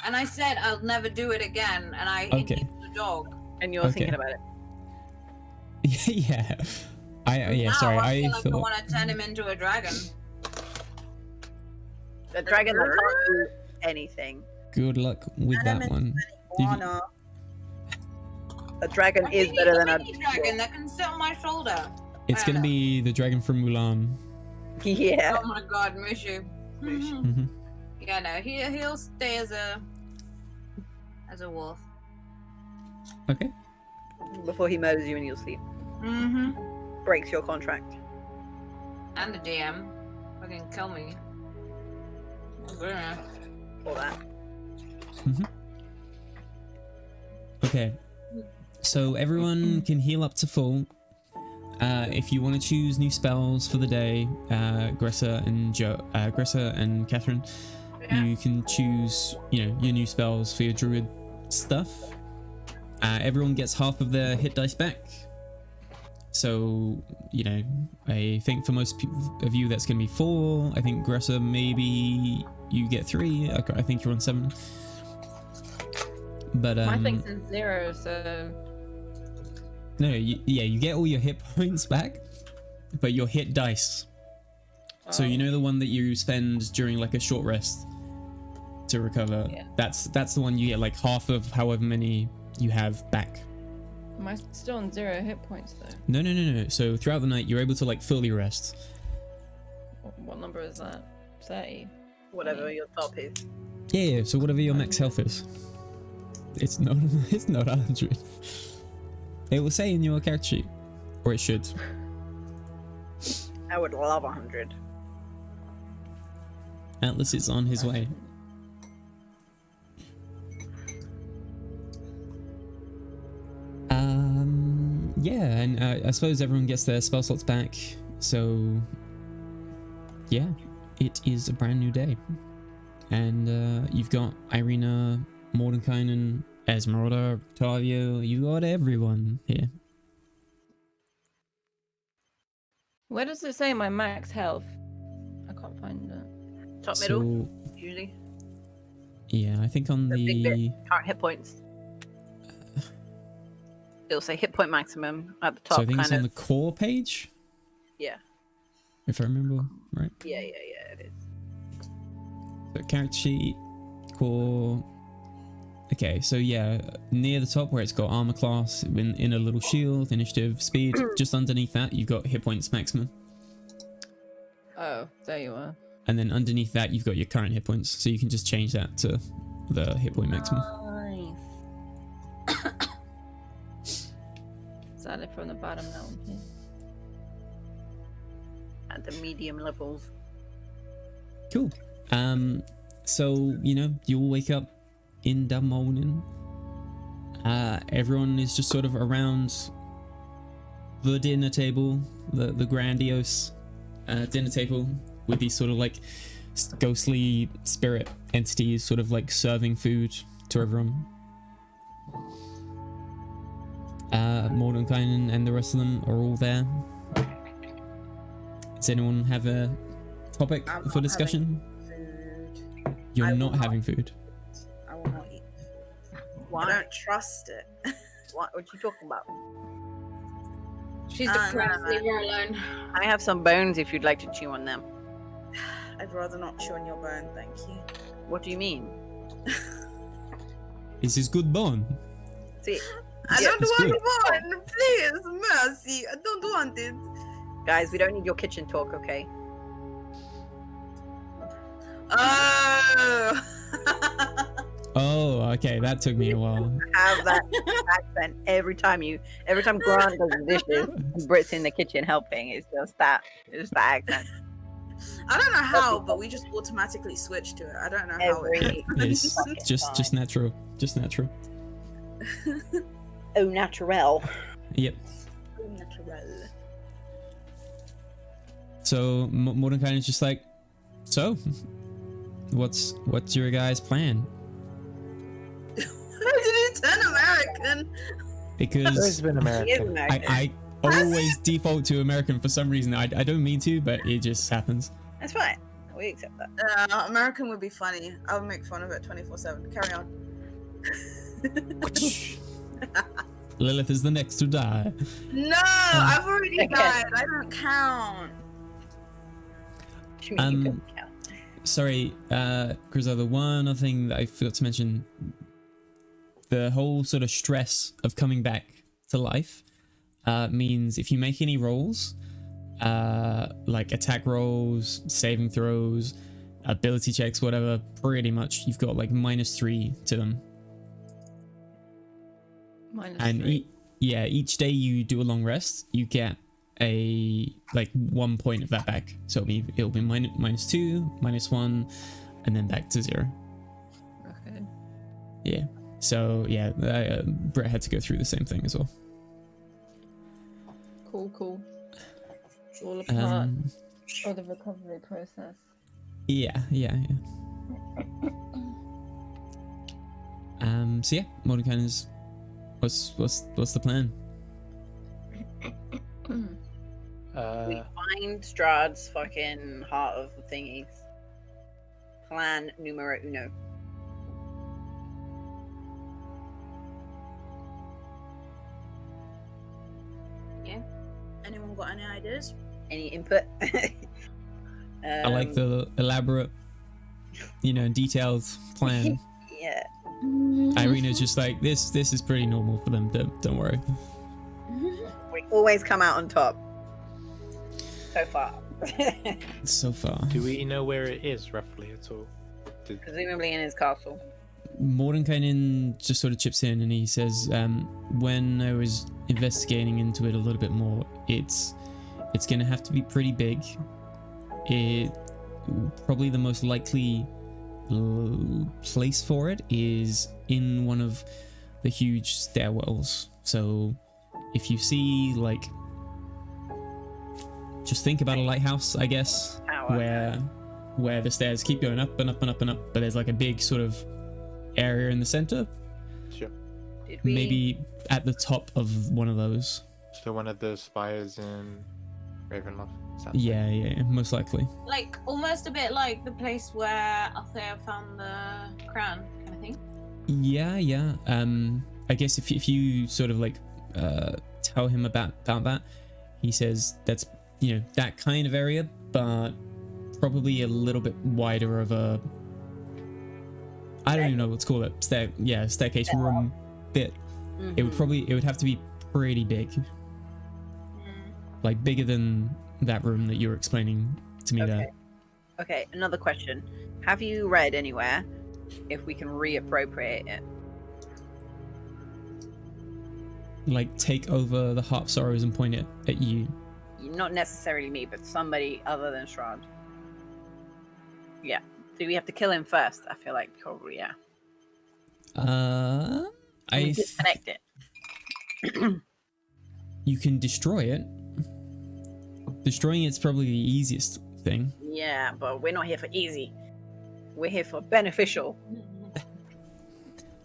And I said I'll never do it again. And I hit the dog. And you're thinking about it. Yeah. Sorry. I feel thought... I want to turn him into a dragon. A dragon that can't do anything. Good luck with that one. A dragon is better than a dragon that can sit on my shoulder. It's gonna be the dragon from Mulan. Yeah. Oh my god, Mushu. Mm-hmm. Yeah, no, he'll stay as a wolf. Okay. Before he murders you in your sleep. Mm-hmm. Breaks your contract. And the DM. Fucking kill me. Yeah. For that. Okay. So everyone can heal up to full. If you want to choose new spells for the day, Gressa and Catherine, Yeah. you can choose, you know, your new spells for your druid stuff. Everyone gets half of their hit dice back. So, you know, I think for most of you that's going to be 4. I think Gressa, maybe you get 3. I think you're on 7. But My thing's in 0, so no, you get all your hit points back, but your hit dice. So you know the one that you spend during like a short rest to recover. Yeah. That's the one you get like half of however many you have back. am I still on 0 hit points though? No. So throughout the night you're able to like fully rest. What number is that? 30. Whatever your top is. Yeah. So whatever your max health is. It's not 100. It will say in your character sheet, or it should. I would love 100. Atlas is on his way. Yeah, and I suppose everyone gets their spell slots back. So yeah, it is a brand new day, and you've got Irina, Mordenkainen, Esmeralda, Octavio. You got everyone here. Where does it say my max health? I can't find it. Top middle, So usually. yeah, I think on The big bit. the Current hit points. It'll say hit point maximum at the top. so I think it's on kind the of. core page, Yeah. if I remember right. Yeah, it is. So character sheet, core. Okay, so yeah, near the top where it's got armor class, in a little shield, initiative, speed, just underneath that you've got hit points maximum. Oh, there you are. And then underneath that you've got your current hit points, so you can just change that to the hit point maximum. Nice. Started from the bottom now. Okay. At the medium levels. Cool. So, you know, you'll wake up in the morning. Everyone is just sort of around the dinner table, the grandiose dinner table with these sort of like ghostly spirit entities sort of like serving food to everyone. Mordenkainen and the rest of them are all there. Does anyone have a topic I'm for not discussion? Food. You're I not will having food. I will not eat. Why? I don't trust it. What are you talking about? She's No, depressed. no. Leave her alone. I have some bones if you'd like to chew on them. I'd rather not chew on your bone, thank you. What do you mean? Is this good bone? See, I Yeah, don't it's want good. one, please, mercy. I don't want it. guys, we don't need your kitchen talk, okay? Oh. Oh, okay, that took me a while. Have that accent every time Grant does the dishes and Brit's in the kitchen helping. It's just that accent. I don't know how, but we just automatically switch to it. I don't know how. Every It's fucking just time. natural. Just natural. Au naturel. Yep. Natural. So Mordenkainen is just like, so what's your guys' plan? Why did he turn American? Always Because been He is American. American. I always default to American for some reason. I don't mean to, but it just happens. That's fine. We accept that. American would be funny. I would make fun of it 24/7. Carry on. Lilith is the next to die. No, I've already Okay. died. I don't count. Which means you couldn't count. Sorry, Grizel, the one other thing that I forgot to mention, the whole sort of stress of coming back to life means if you make any rolls, like attack rolls, saving throws, ability checks, whatever, pretty much you've got like -3 to them. And -3. each day you do a long rest, you get a like 1 point of that back. So it'll be -2, -1, and then back to 0. Okay. Yeah. So yeah, Brett had to go through the same thing as well. Cool. It's all a part of the recovery process. Yeah. So yeah, Mordecai is. What's the plan? We find Strahd's fucking heart of the thingies. Plan numero uno. Yeah. Anyone got any ideas? Any input? I like the elaborate, detailed plan. Yeah. Irina's just like, this is pretty normal for them. Don't worry. We always come out on top. So far. So far. Do we know where it is roughly at all? Presumably in his castle. Mordenkainen just sort of chips in and he says, when I was investigating into it a little bit more, it's gonna have to be pretty big. It probably the most likely place for it is in one of the huge stairwells. So if you see, like, just think about a lighthouse, I guess, where the stairs keep going up and up and up and up, but there's like a big sort of area in the center. Sure. Maybe at the top of one of those. So one of the spires in Ravenloft. Yeah, most likely. Like almost a bit like the place where Althea found the crown, kind of thing. Yeah. I guess if you sort of like tell him about that, he says that's that kind of area, but probably a little bit wider of a. I don't even know what to call it. Staircase room bit. Mm-hmm. It would have to be pretty big, like bigger than that room that you were explaining to me there. Okay, another question. Have you read anywhere if we can reappropriate it? Like take over the Heart of Sorrows and point it at you. Not necessarily me, but somebody other than Strahd. Yeah. Do we have to kill him first? I feel like probably, yeah. I disconnect it. You can destroy it. Destroying it's probably the easiest thing. Yeah, but we're not here for easy. We're here for beneficial.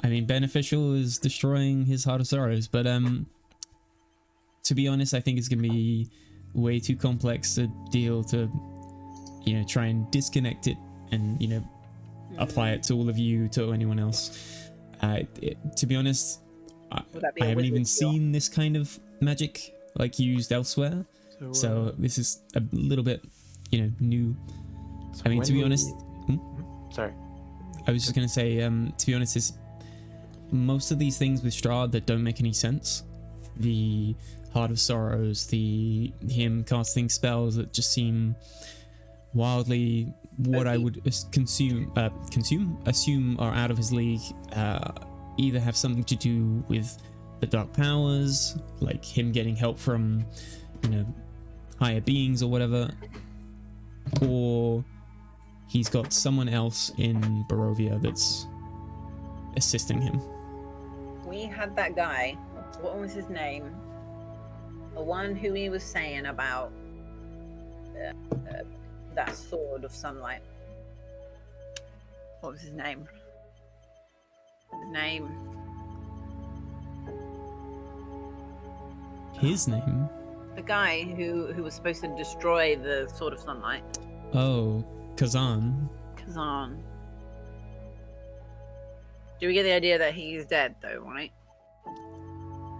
I mean, beneficial is destroying his Heart of Sorrows, but to be honest, I think it's gonna be way too complex a deal to try and disconnect it and apply it to all of you, to anyone else. To be honest, I haven't even seen this kind of magic like used elsewhere, so this is a little bit new. I mean, to be honest, sorry, I was just gonna say, to be honest, is most of these things with Strahd that don't make any sense. The Heart of Sorrows, him casting spells that just seem wildly what I would assume are out of his league, either have something to do with the dark powers, like him getting help from higher beings or whatever, or he's got someone else in Barovia that's assisting him. We had that guy. What was his name? The one who he was saying about that sword of sunlight. What was his name? His name? The guy who was supposed to destroy the sword of sunlight. Oh, Kazan. Kazan. Do we get the idea that he's dead though, right?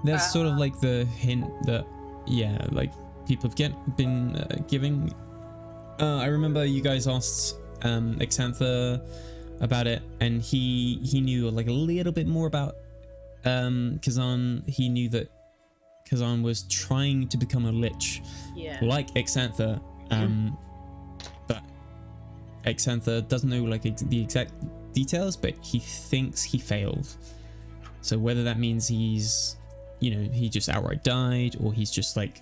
That's sort of like the hint that, like people have been giving. I remember you guys asked Exantha about it, and he knew like a little bit more about Kazan. He knew that Kazan was trying to become a lich, like Exantha, but Exantha doesn't know like the exact details, but he thinks he failed. So whether that means he's, he just outright died, or he's just like,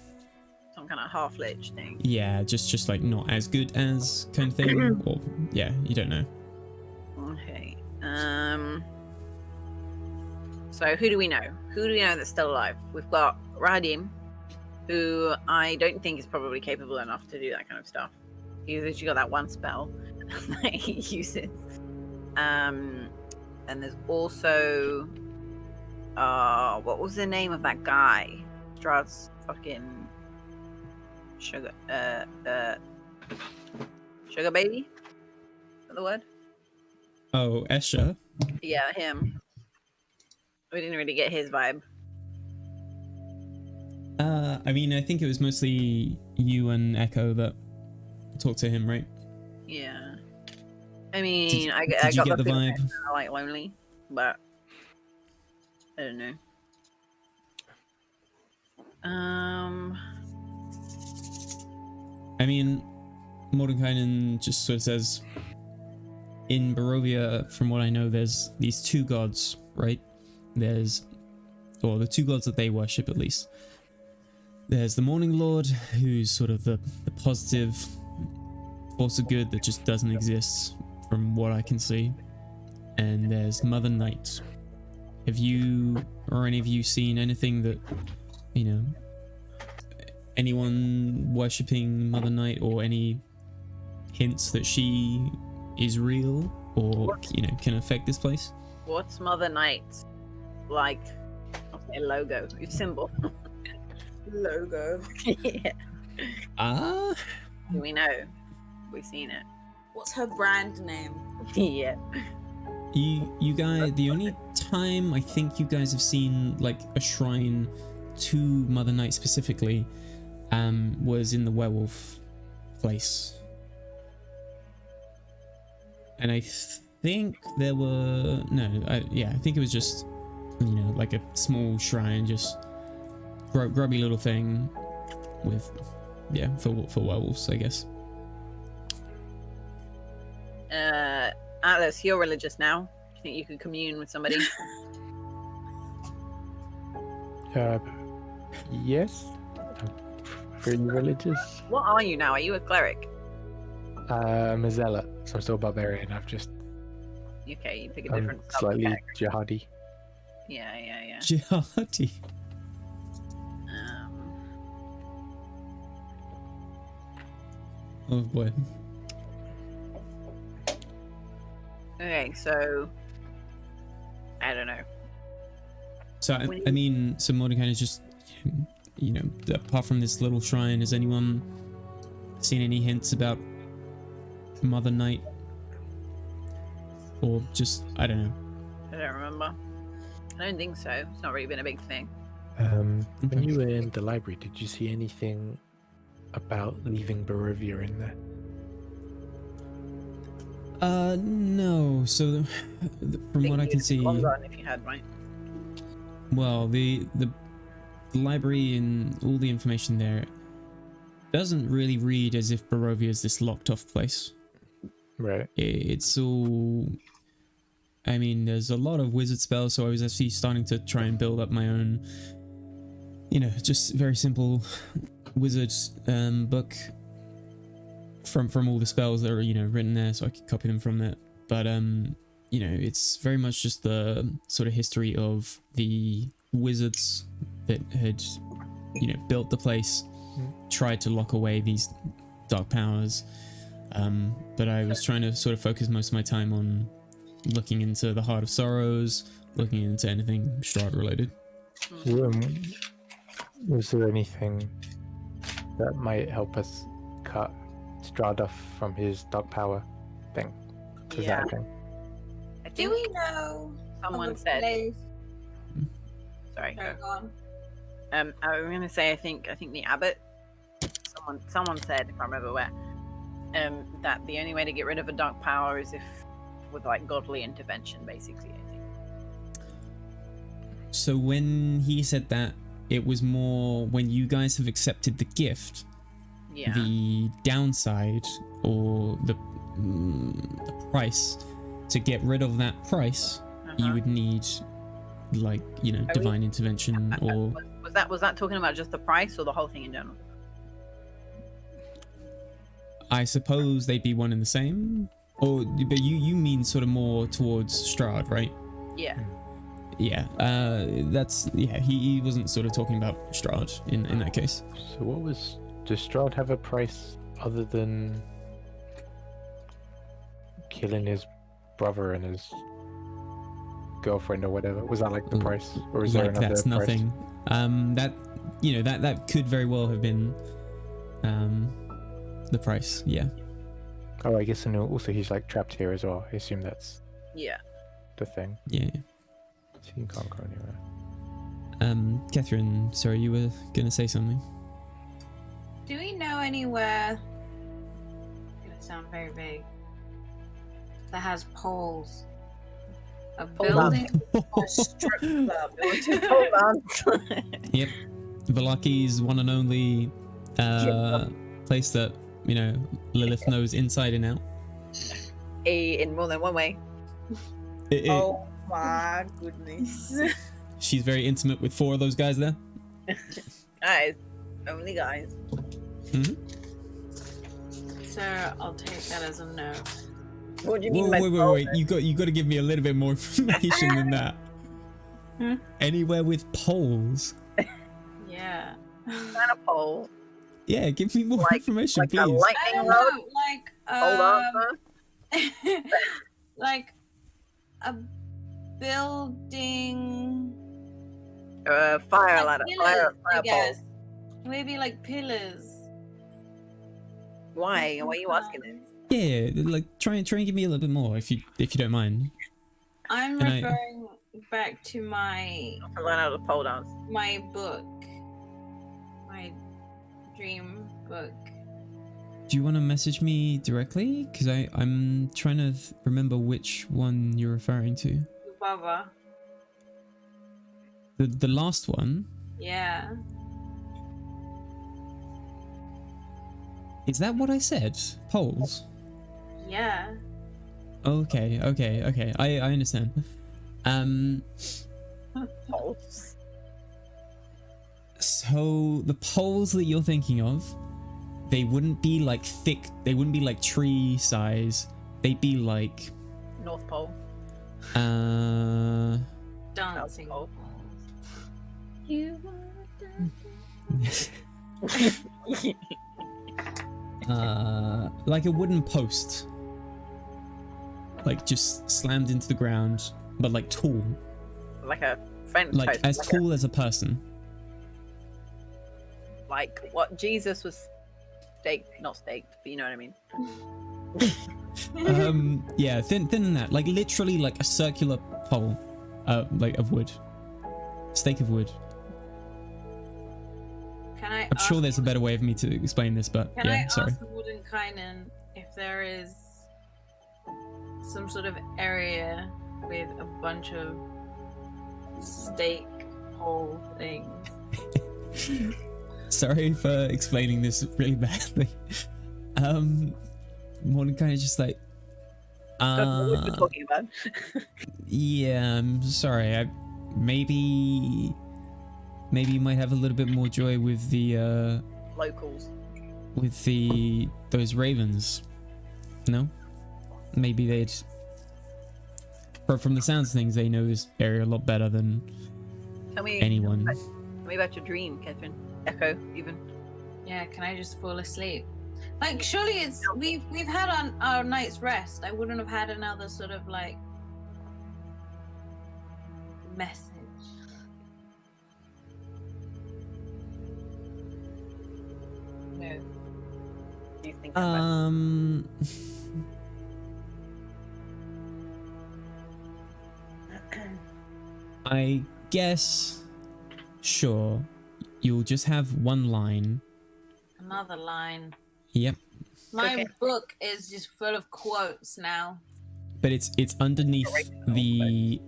Some kind of half-lich thing. yeah, just like not as good as kind of thing, or yeah, you don't know. Okay. So who do we know? Who do we know that's still alive? We've got Radim, who I don't think is probably capable enough to do that kind of stuff. He's literally got that one spell that he uses. And there's also what was the name of that guy? Strahd's fucking sugar sugar baby? Is that the word? Oh, Escher. Yeah, him. We didn't really get his vibe. I mean, I think it was mostly you and Echo that talked to him, right? Yeah. I mean, I did you got get the feeling vibe? that I like lonely, but I don't know. I mean, Mordenkainen just sort of says, in Barovia, from what I know, there's these two gods, right? Or the two gods that they worship, at least. There's the Morning Lord, who's sort of the positive force of good that just doesn't exist, from what I can see. And there's Mother Night. Have you, or any of you, seen anything that, anyone worshipping Mother Night, or any hints that she is real, or can affect this place? What's Mother Night's like? A logo, your symbol. Logo. Yeah. Do we know? We've seen it. What's her brand name? Yeah. You guys, the only time I think you guys have seen like a shrine to Mother Night specifically was in the werewolf place, and I think there were I think it was just like a small shrine, just grubby little thing with for werewolves, I guess. Atlas, you're religious now. Do you think you could commune with somebody? Yes. I'm pretty religious. What are you now? Are you a cleric? I'm a zealot, so I'm still barbarian. Okay, you pick a I'm different slightly subcategory. jihadi. Yeah. Jihadi. Oh boy. Okay, so I don't know. So I mean, so Mordecai is just, apart from this little shrine, has anyone seen any hints about Mother Night? Or just, I don't know. I don't remember. I don't think so. It's not really been a big thing. When you were in the library, did you see anything about leaving Barovia in there? No. So, from what I can see, If you had, right? well, the library and all the information there doesn't really read as if Barovia is this locked off place. Right. It's all, I mean, there's a lot of wizard spells, so I was actually starting to try and build up my own, just very simple wizard book from all the spells that are, written there, so I could copy them from that. But it's very much just the sort of history of the wizards that had, built the place, tried to lock away these dark powers. But I was trying to sort of focus most of my time on looking into the Heart of Sorrows, looking into anything Strahd related. Was there anything that might help us cut Strahd off from his dark power thing? Is that a thing? I Do think we know? someone of a said. place- Sorry. No, go on. I'm gonna say I think the abbot. Someone said, if I remember where, that the only way to get rid of a dark power is if with like godly intervention, basically. I think. So when he said that, it was more when you guys have accepted the gift. Yeah. The downside or the price to get rid of that price, you would need like, you know, divine intervention or... Was that talking about just the price or the whole thing in general? I suppose they'd be one and the same. Or, but you mean sort of more towards Strahd, right? Yeah. Yeah, that's, yeah, he wasn't sort of talking about Strahd in that case. So what was... Does Strahd have a price other than killing his brother and his girlfriend or whatever? Was that like the price? Or is there Like, another that's price? nothing. That, you know, that could very well have been the price, yeah. Oh, I guess, and also he's like trapped here as well. I assume that's Yeah. the thing. Yeah. So he can't go anywhere. Catherine, sorry, you were gonna say something? Do we know anywhere? It's gonna sound very vague. That has poles. A building. A strip club. Hold on. Yep. Valaki's one and only place that, you know, Lilith knows inside and out. In more than one way. Oh my goodness. She's very intimate with 4 of those guys there. Guys. Only guys. Mm-hmm. So I'll take that as a no. What do you mean Whoa, by wait. You got to give me a little bit more information than that. Hmm? Anywhere with poles. Yeah. kind of pole? Yeah, give me more information, Like a please. I lightning don't rod? know, like Hold on, like a building. Fire like ladder. pillars, Fire I pole. guess. Maybe like pillars. Why? Why are you asking this? Yeah, like try and give me a little bit more if you don't mind. I'm And referring back to my To learn how to pole dance. my book, my dream book. Do you want to message me directly? Because I'm trying to remember which one you're referring to. Baba. The last one. Yeah. Is that what I said? Poles. Yeah. Okay. I understand. Poles. So the poles that you're thinking of, they wouldn't be like thick. They wouldn't be like tree size. They'd be like North Pole. Dancing. Pole. You like a wooden post, like just slammed into the ground, but like tall, Like a fence like post. as tall as a person. Like what Jesus was not staked, but you know what I mean. Yeah, thin than that, like literally like a circular pole, like of wood, stake of wood. Can I I'm sure there's a better way of me to explain this, but Can yeah, I sorry. ask the wooden Kainen if there is some sort of area with a bunch of stake pole things? Sorry for explaining this really badly. Morning kind of just like, Don't know what you're talking about. yeah, I'm sorry. I maybe you might have a little bit more joy with the Locals. with those ravens. No, maybe they'd. From the sounds of things, they know this area a lot better than Tell me anyone. Tell me about your dream, Catherine. Echo, even. Yeah, can I just fall asleep? Like, surely it's we've had our night's rest. I wouldn't have had another sort of like message. No. Do you think I guess, sure. You'll just have one line. Another line. Yep. My Okay. book is just full of quotes now. But it's underneath the.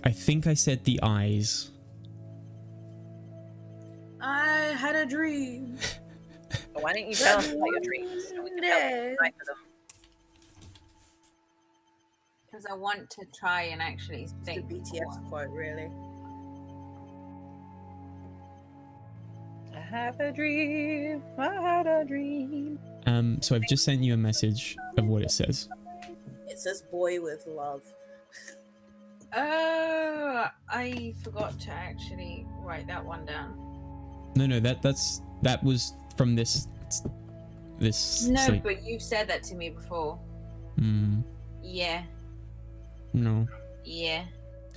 I think I said the eyes. I had a dream. Why don't you tell us about your dreams? And we can tell you tonight for them. Because I want to try and actually It's the think. BTS quote, really. I have a dream. I had a dream. So I've just sent you a message of what it says. It says "boy with love." Oh, I forgot to actually write that one down. No, that was from this No, sleep. but you've said that to me before. Yeah, No, yeah,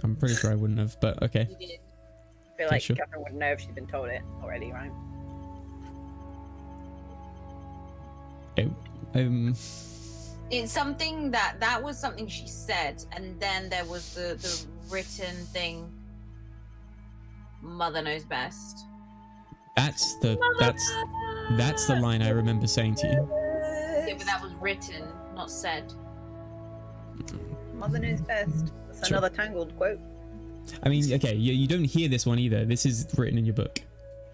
I'm pretty sure I wouldn't have, but okay. you did. I feel like sure. Catherine would know if she'd been told it already, right? It's something that was something she said, and then there was the written thing. Mother knows best. That's the line I remember saying to you. Yeah, but that was written, not said. Mother knows best. That's Sure. another Tangled quote. I mean, okay, you don't hear this one either. This is written in your book.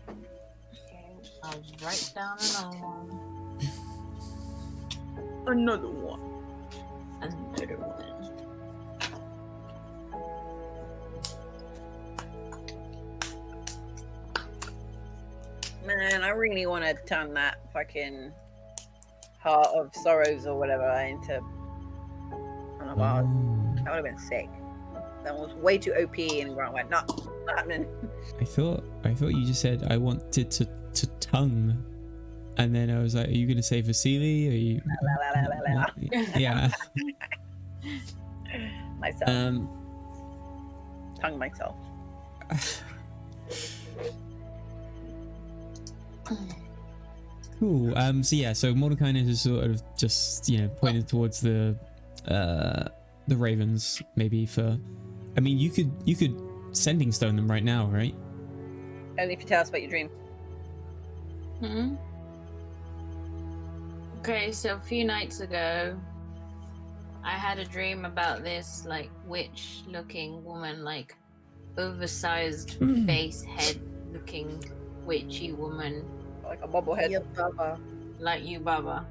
Okay, I'll write down another one. Another one. Another one. Man, I really want to turn that fucking Heart of Sorrows or whatever into one of ours. That would have been sick. That was way too OP, and Grant went, no, not happening. I thought you just said I wanted to tongue, and then I was like, are you gonna say Vasily? Are you? La, la, la, la, la. Yeah. Myself. Tongue myself. Cool. So yeah, so Mordecai is sort of just pointed towards the ravens, maybe for. I mean, you could sending stone them right now, right? Only if you tell us about your dream. Okay, so a few nights ago, I had a dream about this like witch-looking woman, like oversized face, head-looking witchy woman, Like a bobblehead. Yeah, Baba. like you, Baba.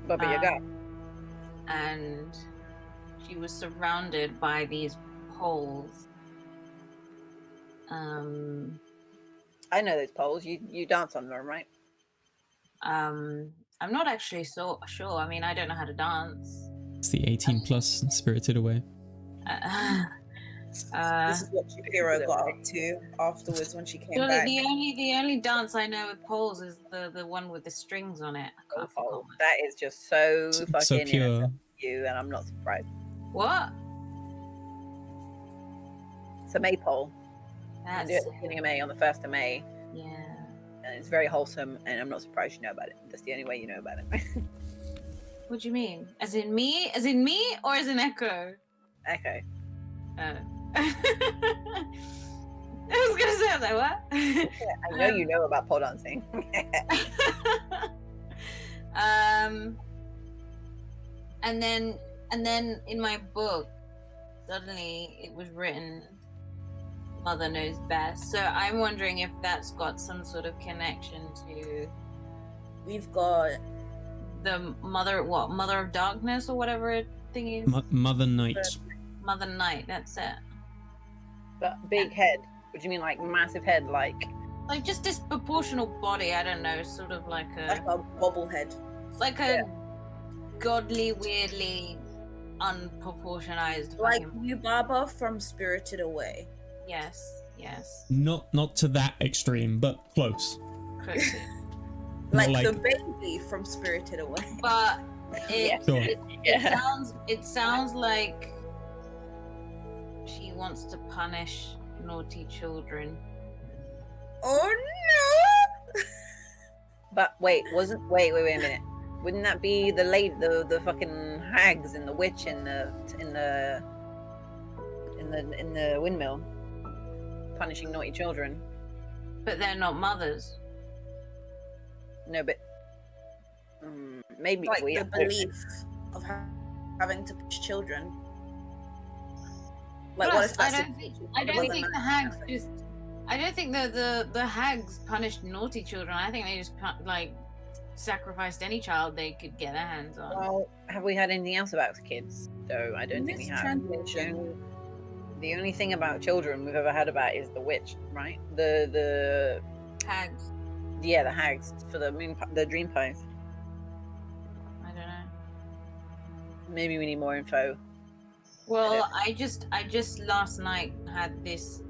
Baba Yaga. And she was surrounded by these poles. I know those poles. You dance on them, right? I'm not actually so sure. I mean, I don't know how to dance. It's the 18 plus Spirited Away. This is what Shapiro got up to afterwards when she came Surely back. the only dance I know with poles is the one with the strings on it. I can't Oh, forget. that is just so fucking So pure. innocent of you, and I'm not surprised. What? It's a maypole. I That's do it at the beginning of May, on the 1st of May, yeah. and it's very wholesome, and I'm not surprised you know about it. That's the only way you know about it. What do you mean? As in me? As in me, or as in Echo? Okay. I was gonna say, I was like, what? I know you know about pole dancing. And then in my book, suddenly it was written, "Mother knows best." So I'm wondering if that's got some sort of connection to We've got the mother of darkness or whatever thing is. Mother Night. Mother Night. That's it. But big head. What do you mean, like massive head? Like Just disproportional body. I don't know. Sort of like like a a bobblehead. godly, weirdly unproportionized. Like fucking- you, Baba from Spirited Away. yes. Not to that extreme, but close. Close. Like, like- the baby from Spirited Away. But it, Sure. it sounds like she wants to punish naughty children. Oh no! but wait a minute. Wouldn't that be the fucking hags and the witch in the windmill punishing naughty children? But they're not mothers. No, but maybe Like we the belief of having to push children. Like what Plus, if that's I don't think the hags just. I don't think the hags punished naughty children. I think they just sacrificed any child they could get their hands on. Well, have we had anything else about kids? Though I don't think we have. Translation. The only thing about children we've ever heard about is the witch, right? The Hags. yeah, the hags for the the dream pies. I don't know. Maybe we need more info. Well, I just last night had this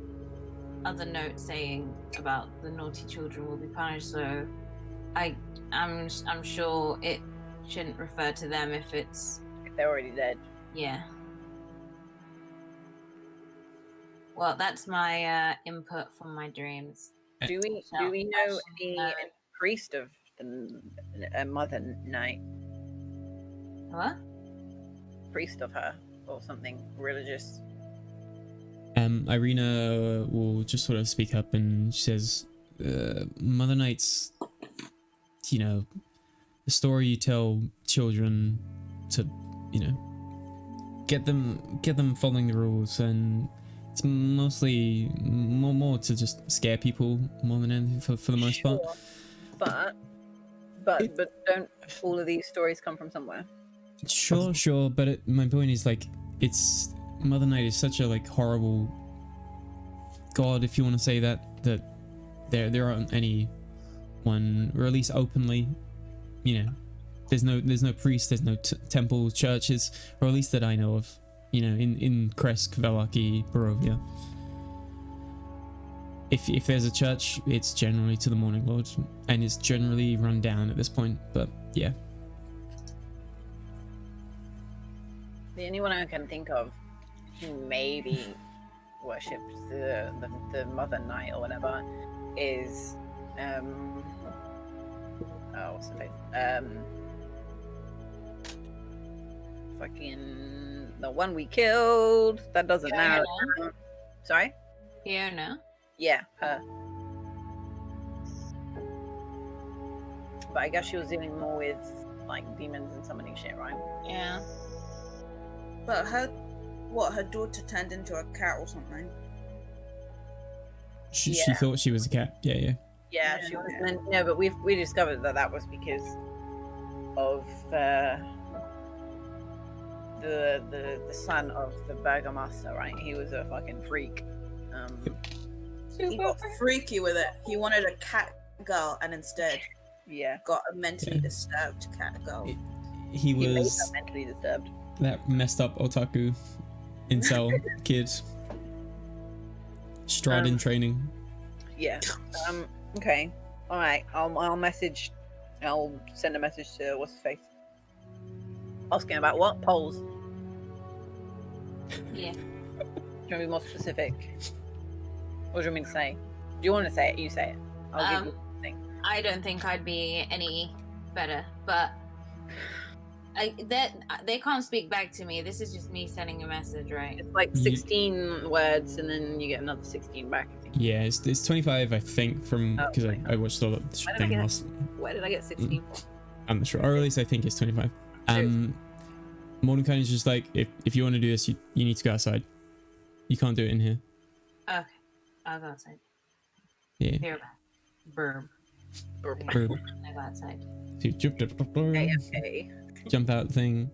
other note saying about the naughty children will be punished, so I'm sure it shouldn't refer to them if it's If they're already dead. yeah. Well, that's my input from my dreams. Do we So, know actually, any priest of the Mother Night? What? Priest of her or something religious? Irina will just sort of speak up and she says, Mother Night's, you know, the story you tell children to, you know, get them following the rules, and it's mostly more to just scare people more than anything for the most part. But don't all of these stories come from somewhere? Sure, but my point is, like, it's Mother Night is such a like horrible god, if you want to say that there aren't any one, or at least openly, you know, there's no priest, there's no temples, churches, or at least that I know of, you know, in Kresk, Velaki, Barovia. If there's a church, it's generally to the Morning Lord, and it's generally run down at this point, but yeah. The only one I can think of who maybe worships the Mother Night or whatever is what's the name? Fucking the one we killed. That doesn't matter. Sorry? Fiona. Yeah, her. But I guess she was dealing more with like demons and summoning shit, right? Yeah. But her daughter turned into a cat or something. She Yeah. thought she was a cat. Yeah. Yeah, she was. No, but we discovered that was because of the son of the burgomaster, right? He was a fucking freak. He got freaky with it. He wanted a cat girl and instead Yeah, got a mentally disturbed cat girl. He he made was her mentally disturbed. that messed up otaku incel kid. Strahd in training. Yeah. Okay. All right. I'll message. I'll send a message to what's his face. Asking about what polls. Yeah. Do you want to be more specific? What do you want me to say? Do you want to say it? You say it. I'll give you the thing. I don't think I'd be any better, but they can't speak back to me. This is just me sending a message, right? It's like 16 words, and then you get another 16 back. I think. Yeah, it's 25, I think, from Oh, because 25. I watched all the Why did I thing get- last. Where did I get 16 from? I'm not sure, or at least I think it's 25. Mordenkainen is just like, if you want to do this, you need to go outside. You can't do it in here. Okay. I'll go outside. Yeah. Here, burb. Brr. I go outside. So you Okay. jump out thing.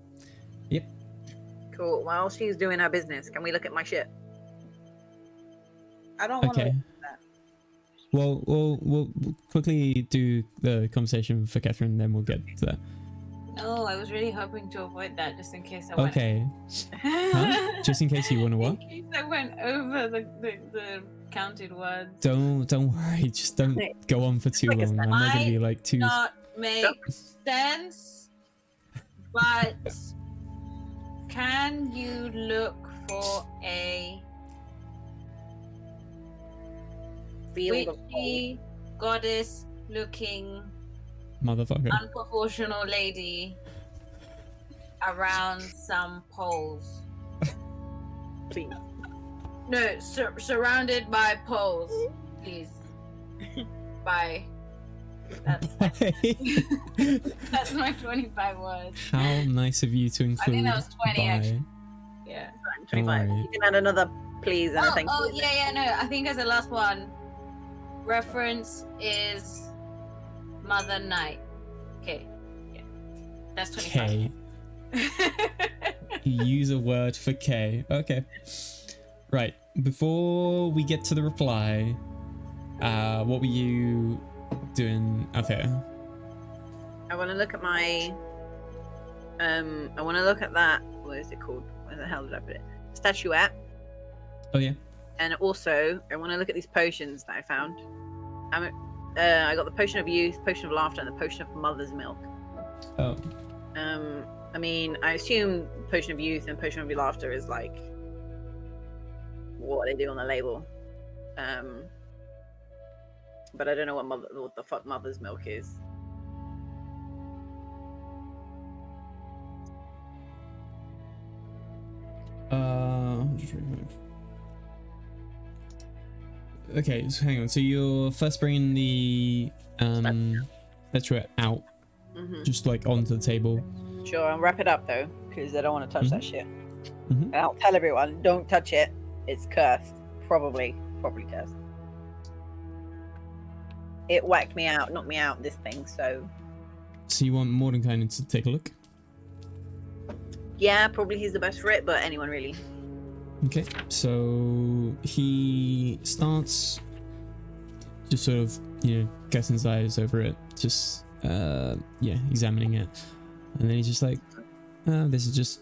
Cool. While she's doing her business, can we look at my shit? I don't want to. Okay. Well, we'll quickly do the conversation for Catherine, then we'll get to that. No, I was really hoping to avoid that just in case I went. Okay. Huh? Just in case you want to what? In case I went over the counted words. Don't worry. Just don't go on for too Like a long. I'm not gonna be like too. Not make sense, but can you look for a Field of witchy goddess looking Motherfucker. unproportional lady around some poles? please. No, surrounded by poles, please. By that's my 25 words. How nice of you to include. I think that was 20 by. actually. Yeah. 25. worry. You can add another please and a thank you. Yeah, no. I think as the last one, reference is Mother Night. Okay. Yeah. That's 25. K. Use a word for K. Okay. Right. Before we get to the reply, what were you doing up here? I want to look at my. I want to look at that. What is it called? Where the hell did I put it? Statuette. Oh yeah. And also, I want to look at these potions that I found. I got the potion of youth, potion of laughter, and the potion of mother's milk. Oh. I mean, I assume potion of youth and potion of laughter is like what they do on the label. But I don't know what the fuck mother's milk is. Okay, so hang on. So you're first bringing the statuette out, just like onto the table. Sure, I'll wrap it up though, because I don't want to touch that shit. Mhm. And I'll tell everyone, don't touch it. It's cursed. Probably cursed. It whacked me out, knocked me out, this thing, so... So you want Mordenkainen to take a look? Yeah, probably he's the best for it, but anyone really. Okay, so he starts just sort of, getting his eyes over it, just, examining it. And then he's just like, this is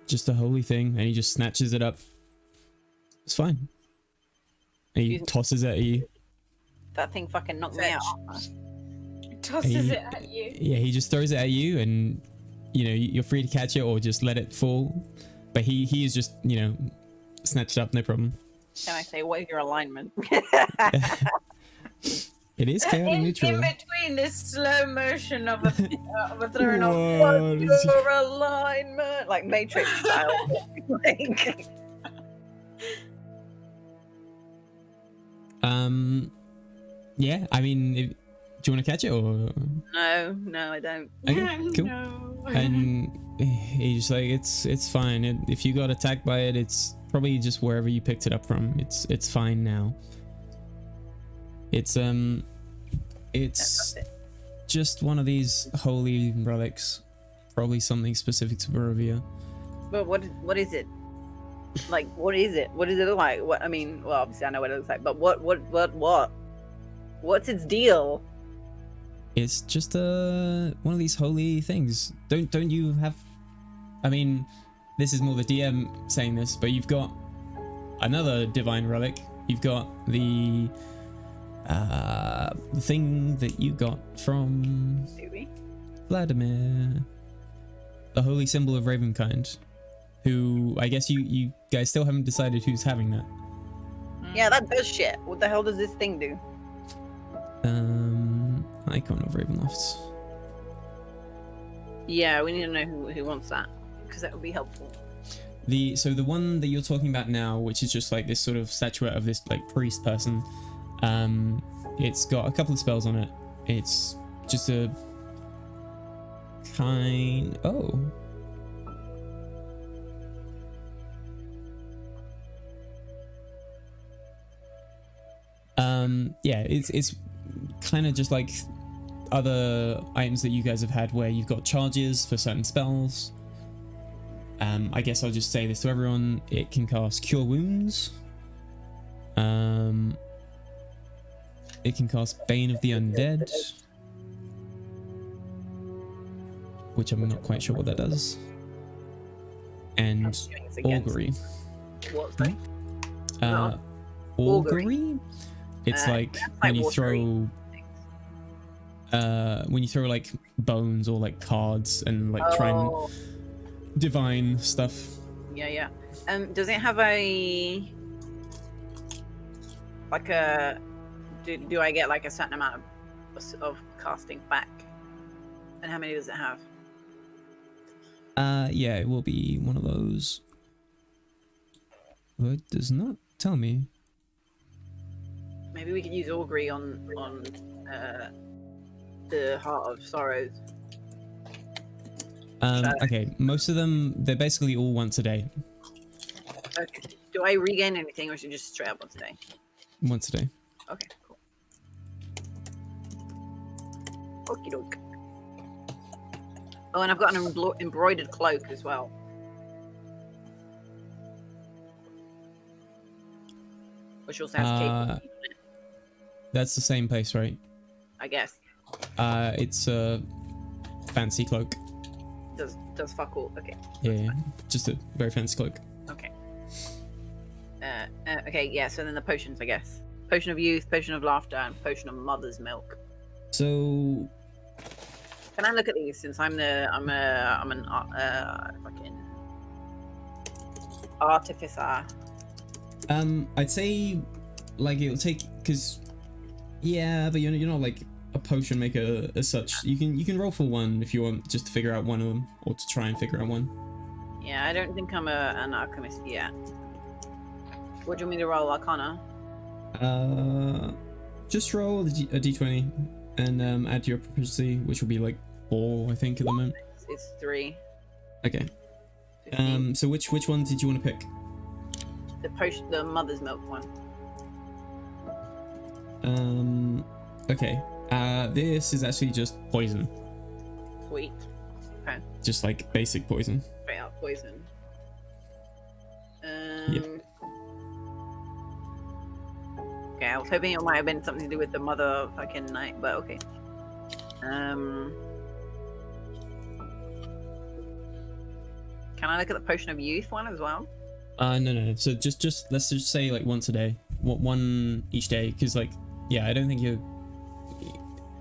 just a holy thing. And he just snatches it up. It's fine. And he tosses it at you. That thing fucking knocked me out. Tosses it at you. Yeah, he just throws it at you, and you're free to catch it or just let it fall. But he is just snatched up, no problem. Can I say, what is your alignment? It is chaotic neutral. In between this slow motion of a throwing off. What? What's your alignment? Like Matrix style. Like... Yeah, I mean, do you want to catch it or? No, I don't. Okay, cool. No. And he's just like, it's fine. If you got attacked by it, it's probably just wherever you picked it up from. It's fine now. It's just one of these holy relics, probably something specific to Barovia. But what is it? Like, what is it? What does it look like? What I mean, well, obviously I know what it looks like, but what? What's its deal? It's just one of these holy things. Don't you have? I mean, this is more the DM saying this, but you've got another divine relic. You've got the thing that you got from Vladimir, the holy symbol of Ravenkind, who I guess you guys still haven't decided who's having that. Yeah, that does shit. What the hell does this thing do? Icon of Ravenloft. Yeah, we need to know who wants that, because that would be helpful. So the one that you're talking about now, which is just like this sort of statuette of this like priest person, it's got a couple of spells on it. It's just a kind. Oh. Yeah, it's kind of just like other items that you guys have had where you've got charges for certain spells. I guess I'll just say this to everyone. It can cast Cure Wounds. It can cast Bane of the Undead, which I'm not quite sure what that does. And Augury. What's that? Augury? It's like when you throw like bones or like cards and like try and divine stuff. Yeah. Does it have a do I get like a certain amount of casting back? And how many does it have? Yeah, it will be one of those. Well, it does not tell me. Maybe we could use Augury on the Heart of Sorrows. Okay, most of them, they're basically all once a day. Okay. Do I regain anything, or is it just straight up once a day? Once a day. Okay, cool. Okie doke. Oh, and I've got an embroidered cloak as well. Which also has cape, That's the same place, right? I guess. It's a fancy cloak. Does fuck all. Okay. Yeah, just a very fancy cloak. Okay. Okay, yeah, so then the potions, I guess. Potion of youth, potion of laughter, and potion of mother's milk. So Can I look at these since I'm an fucking artificer? I'd say like it'll take because yeah, but you're not like a potion maker as such. You can roll for one if you want, just to figure out one of them or to try and figure out one. Yeah, I don't think I'm an alchemist yet. What do you want me to roll, Arcana? Just roll a d20 and add your proficiency, which will be like 4, I think, at the moment. It's 3. Okay. 15. So which one did you want to pick? The mother's milk one. Okay. This is actually just poison. Sweet. Okay. Just like basic poison. Straight up poison. Yep. Okay, I was hoping it might have been something to do with the mother fucking night, but okay. Can I look at the potion of youth one as well? No. So just let's just say like once a day, one each day, because like yeah, I don't think you're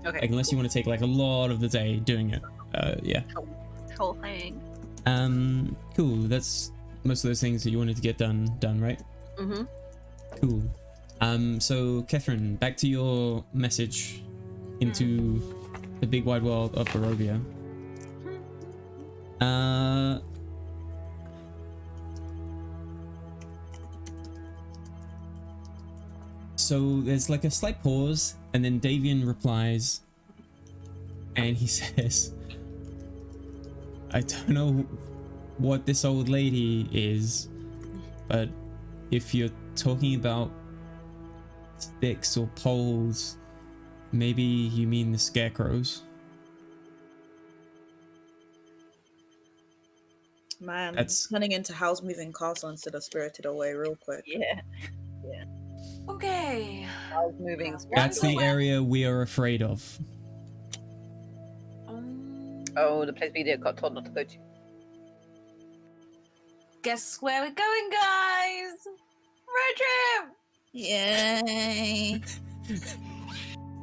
Okay. like, unless you want to take like a lot of the day doing it. Yeah. Whole thing. Cool. That's most of those things that you wanted to get done, right? Mm-hmm. Cool. So Catherine, back to your message into the big wide world of Barovia. So there's like a slight pause, and then Davian replies, and he says, I don't know what this old lady is, but if you're talking about sticks or poles, maybe you mean the scarecrows. Man, That's- turning into Howl's Moving Castle instead of Spirited Away real quick. Yeah. Okay. I was moving. That's the area we are afraid of. Oh, the place we got told not to go to. Guess where we're going, guys? Road trip! Yay!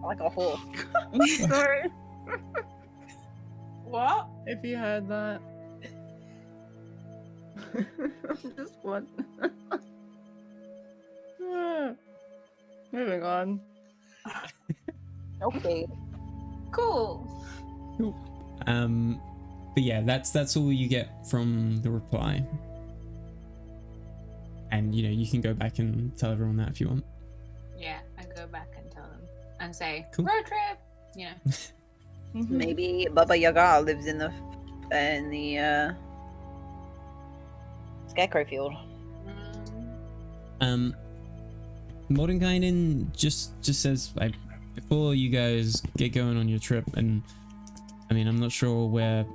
Like a horse. Sorry. What? If you heard that. Just one. Moving on. Okay. Cool. But yeah, that's all you get from the reply. And you know, you can go back and tell everyone that if you want. Yeah, I go back and tell them and say Cool. road trip. You know. Maybe Baba Yaga lives in the scarecrow field. Mordenkainen just says like, before you guys get going on your trip, and I mean, I'm not sure where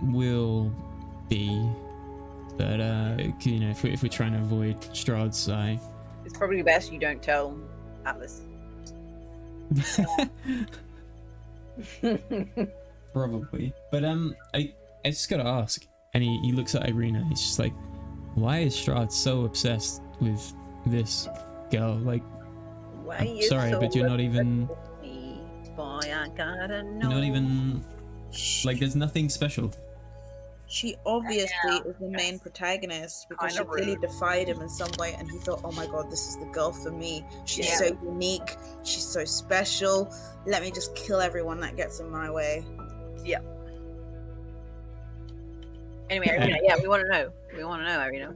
we'll be, but you know, if we're trying to avoid Strahd's eye. It's probably best you don't tell Atlas. Probably. But I just gotta ask. And he looks at Irina. He's just like, why is Strahd so obsessed with this girl? Like, Why I'm you sorry, so but you're not even. obsessed with me? Boy, I gotta know. You're not even like. There's nothing special. She obviously is the main protagonist because she Kinda clearly rude. defied him in some way, and he thought, "Oh my god, this is the girl for me. She's Yeah. so unique. She's so special. Let me just kill everyone that gets in my way." Anyway, Irina, yeah, we want to know. We want to know, Irina.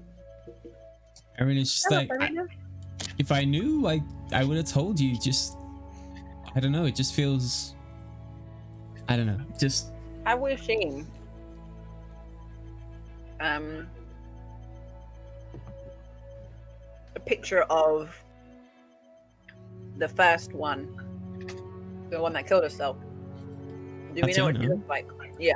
Irina's just Shut like, up, Irina. if I knew, I would have told you. Just, I don't know. It just feels. I don't know. Just. Have we seen a picture of the first one, the one that killed herself? Do we know what she Tatiana? looks like? Yeah.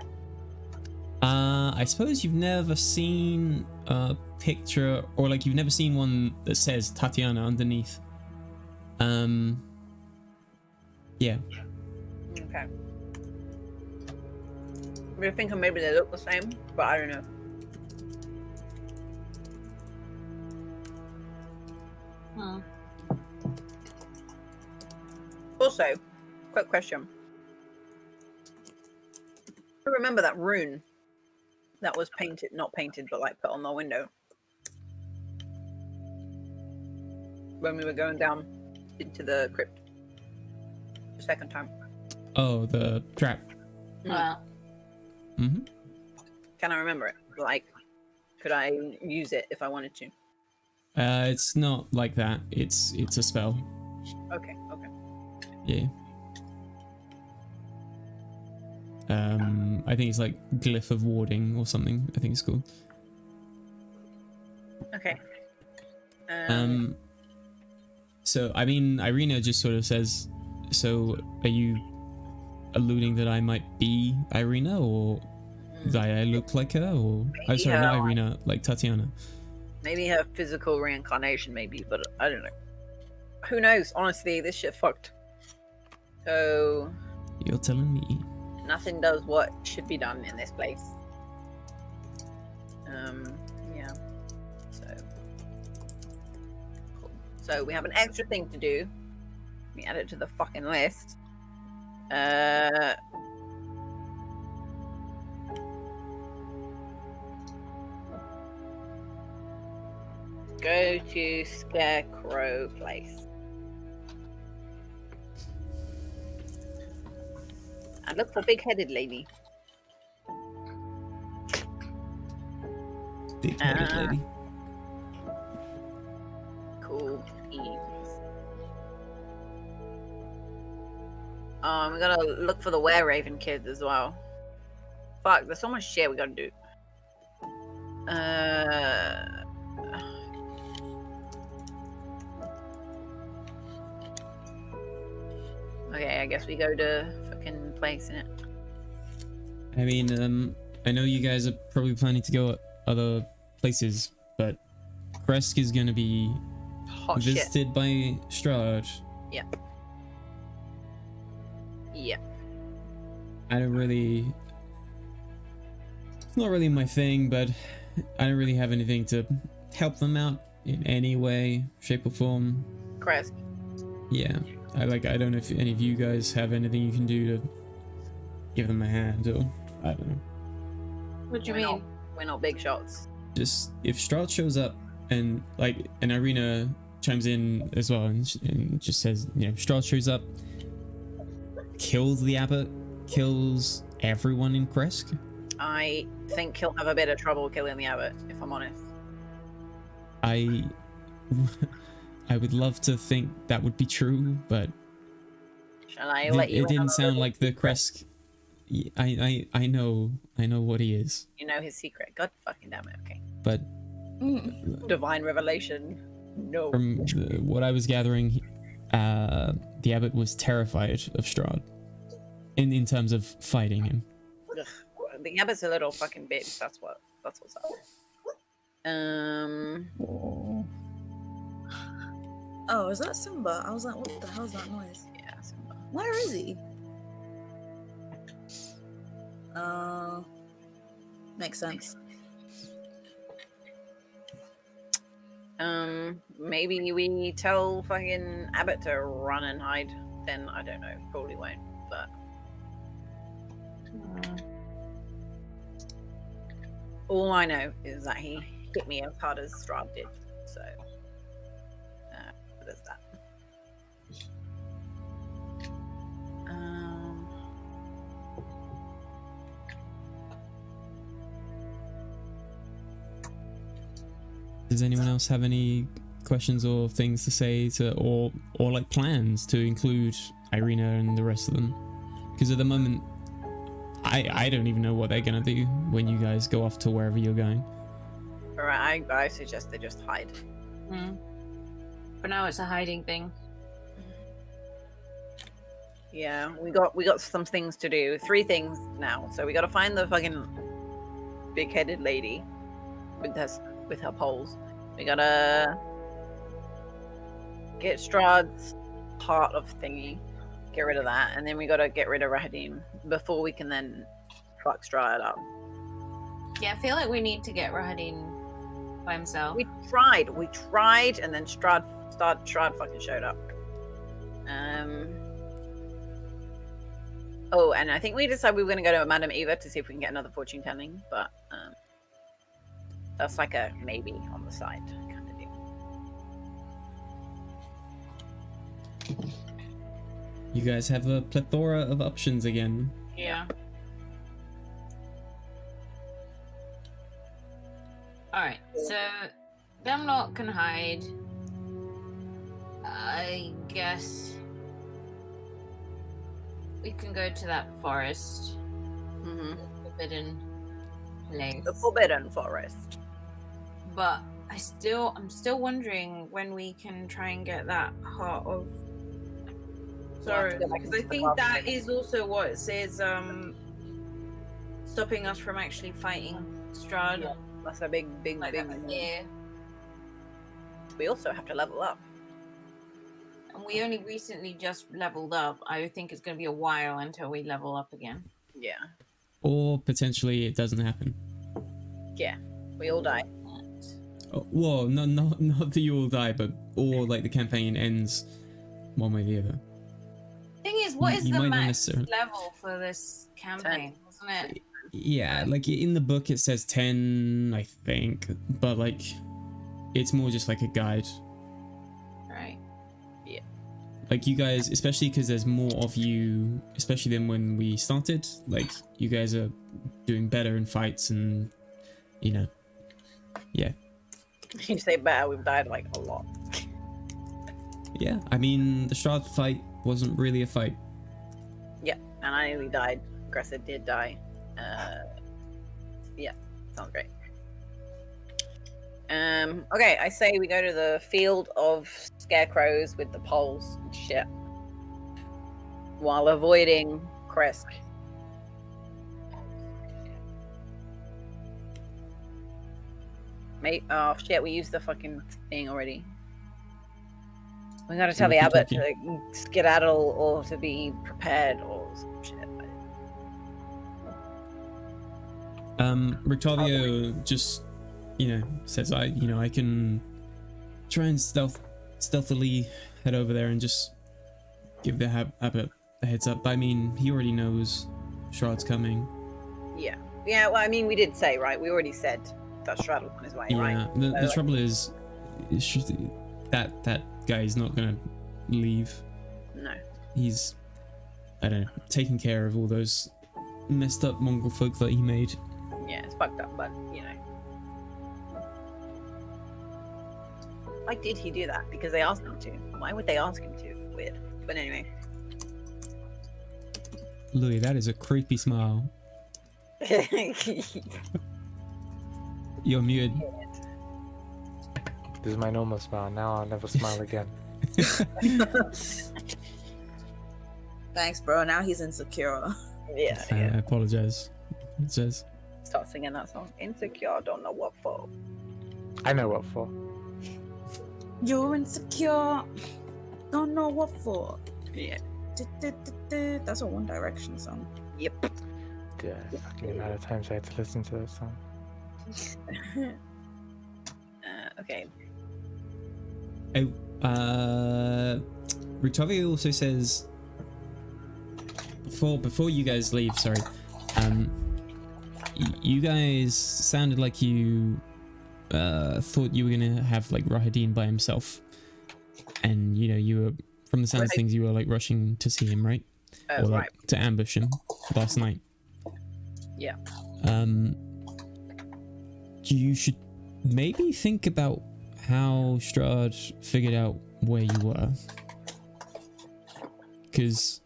I suppose you've never seen a picture, or like you've never seen one that says Tatiana underneath. Yeah. Okay. We're thinking maybe they look the same, but I don't know. Hmm. Also, quick question. I remember that rune that was painted, not painted, but like put on the window when we were going down into the crypt the second time. Oh, the trap. Well, Mm-hmm. Can I remember it? Like, could I use it if I wanted to? It's not like that. It's a spell. Okay, okay. Yeah. I think it's like glyph of warding or something. I think it's called. Okay. So I mean, Irina just sort of says, "So are you alluding that I might be Irina, or that I look like her, or I'm sorry, not Irina, like Tatiana?" Maybe her physical reincarnation, maybe, but I don't know. Who knows? Honestly, this shit fucked. So You're telling me. nothing does what should be done in this place. Yeah. So cool. So we have an extra thing to do. Let me add it to the fucking list. Go to Scarecrow Place. And look for big-headed lady. Big-headed lady. Cool. We gotta look for the Were-Raven kids as well. Fuck, there's so much shit we gotta do. Okay, I guess we go to fucking place in it. I mean, I know you guys are probably planning to go other places, but Kresk is gonna be Hot shit. visited by Strahd. Yep. Yep. I don't really... It's not really my thing, but I don't really have anything to help them out in any way, shape or form. Kresk. Yeah. I don't know if any of you guys have anything you can do to give them a hand, or I don't know. what do you We're mean? not- We're not big shots. Just if Strahd shows up and Irina chimes in as well and just says, you know, Strahd shows up, kills the abbot, kills everyone in Kresk. I think he'll have a bit of trouble killing the abbot, if I'm honest. I would love to think that would be true, but Shall I let you it in on didn't a sound little like the secret? Kresk. I know what he is, You know his secret. God fucking damn it. Okay. but Divine revelation. No. from what I was gathering, the abbot was terrified of Strahd in terms of fighting him. Ugh. The abbot's a little fucking bitch. That's what's up. Oh, is that Simba? I was like, what the hell is that noise? Yeah. Simba. Where is he? Makes sense. Maybe we tell fucking Abbott to run and hide. Then I don't know. Probably won't. But all I know is that he hit me as hard as Strahd did. So there's that. Does anyone else have any questions or things to say or like plans to include Irina and the rest of them? Because at the moment, I don't even know what they're gonna do when you guys go off to wherever you're going. Alright, I suggest they just hide. For now, it's a hiding thing. Yeah, we got some things to do. 3 things now. So we got to find the fucking big-headed lady with her poles. We gotta get Strahd's part of thingy, get rid of that, and then we gotta get rid of Rahadin before we can then fuck Strahd up. Yeah, I feel like we need to get Rahadin by himself. We tried, and then Strahd fucking showed up. Oh, and I think we decided we were gonna go to Madame Eva to see if we can get another fortune telling, but that's like a maybe on the side kind of deal. You guys have a plethora of options again. Yeah. Alright, so Demlock can hide. I guess we can go to that forest. Mm-hmm. Forbidden place. The Forbidden Forest. But I'm still wondering when we can try and get that heart of sorrow. go back Because I into the think club. that is also what it says stopping us from actually fighting Strahd. Yeah. That's a big Like that fear. We also have to level up. And we only recently just leveled up. I think it's going to be a while until we level up again. Yeah. Or potentially it doesn't happen. Yeah. We all die. Oh, well, not that you all die, but or like the campaign ends one way or the other. Thing is, what is You the might not max necessarily- level for this campaign, isn't it? Yeah, like in the book it says 10, I think, but like it's more just like a guide. Right. Like you guys, especially because there's more of you, especially than when we started, like you guys are doing better in fights and, you know, yeah. You say better, we've died like a lot. Yeah, I mean, the Strahd fight wasn't really a fight. Yeah, and I nearly died. Gressa did die. Yeah, sounds great. Okay, I say we go to the field of scarecrows with the poles and shit. While avoiding Kresk. Mate, oh shit, we used the fucking thing already. We gotta tell the keep abbot talking. to skedaddle or to be prepared or some shit. Rictavio just, you know, says I can try and stealthily head over there and just give the abbot a heads up. I mean, he already knows Strahd's coming. Yeah. Yeah, well, I mean, we did say, right? We already said that Strahd was on his way, Yeah, right? the So, trouble is it's just that guy is not gonna leave. No. He's, I don't know, taking care of all those messed up mongrel folk that he made. Yeah, it's fucked up, but, you know. Why did he do that? Because they asked him to. Why would they ask him to? Weird. But anyway. Louis, that is a creepy smile. You're muted. This is my normal smile. Now I'll never smile again. Thanks, bro. Now he's insecure. Yeah, I yeah. apologize. It says. Start singing that song. Insecure, don't know what for. I know what for. You're insecure. Don't know what for. Yeah. That's a One Direction song. Yep. Yeah, fucking amount of times I had to listen to that song. Okay. Rictavio also says before you guys leave, sorry, you guys sounded like you thought you were gonna have like Rahadin by himself, and you know you were, from the sounds of things, you were like rushing to see him, right? Oh, Or like right. to ambush him last night. Yeah. You should maybe think about how Strahd figured out where you were, because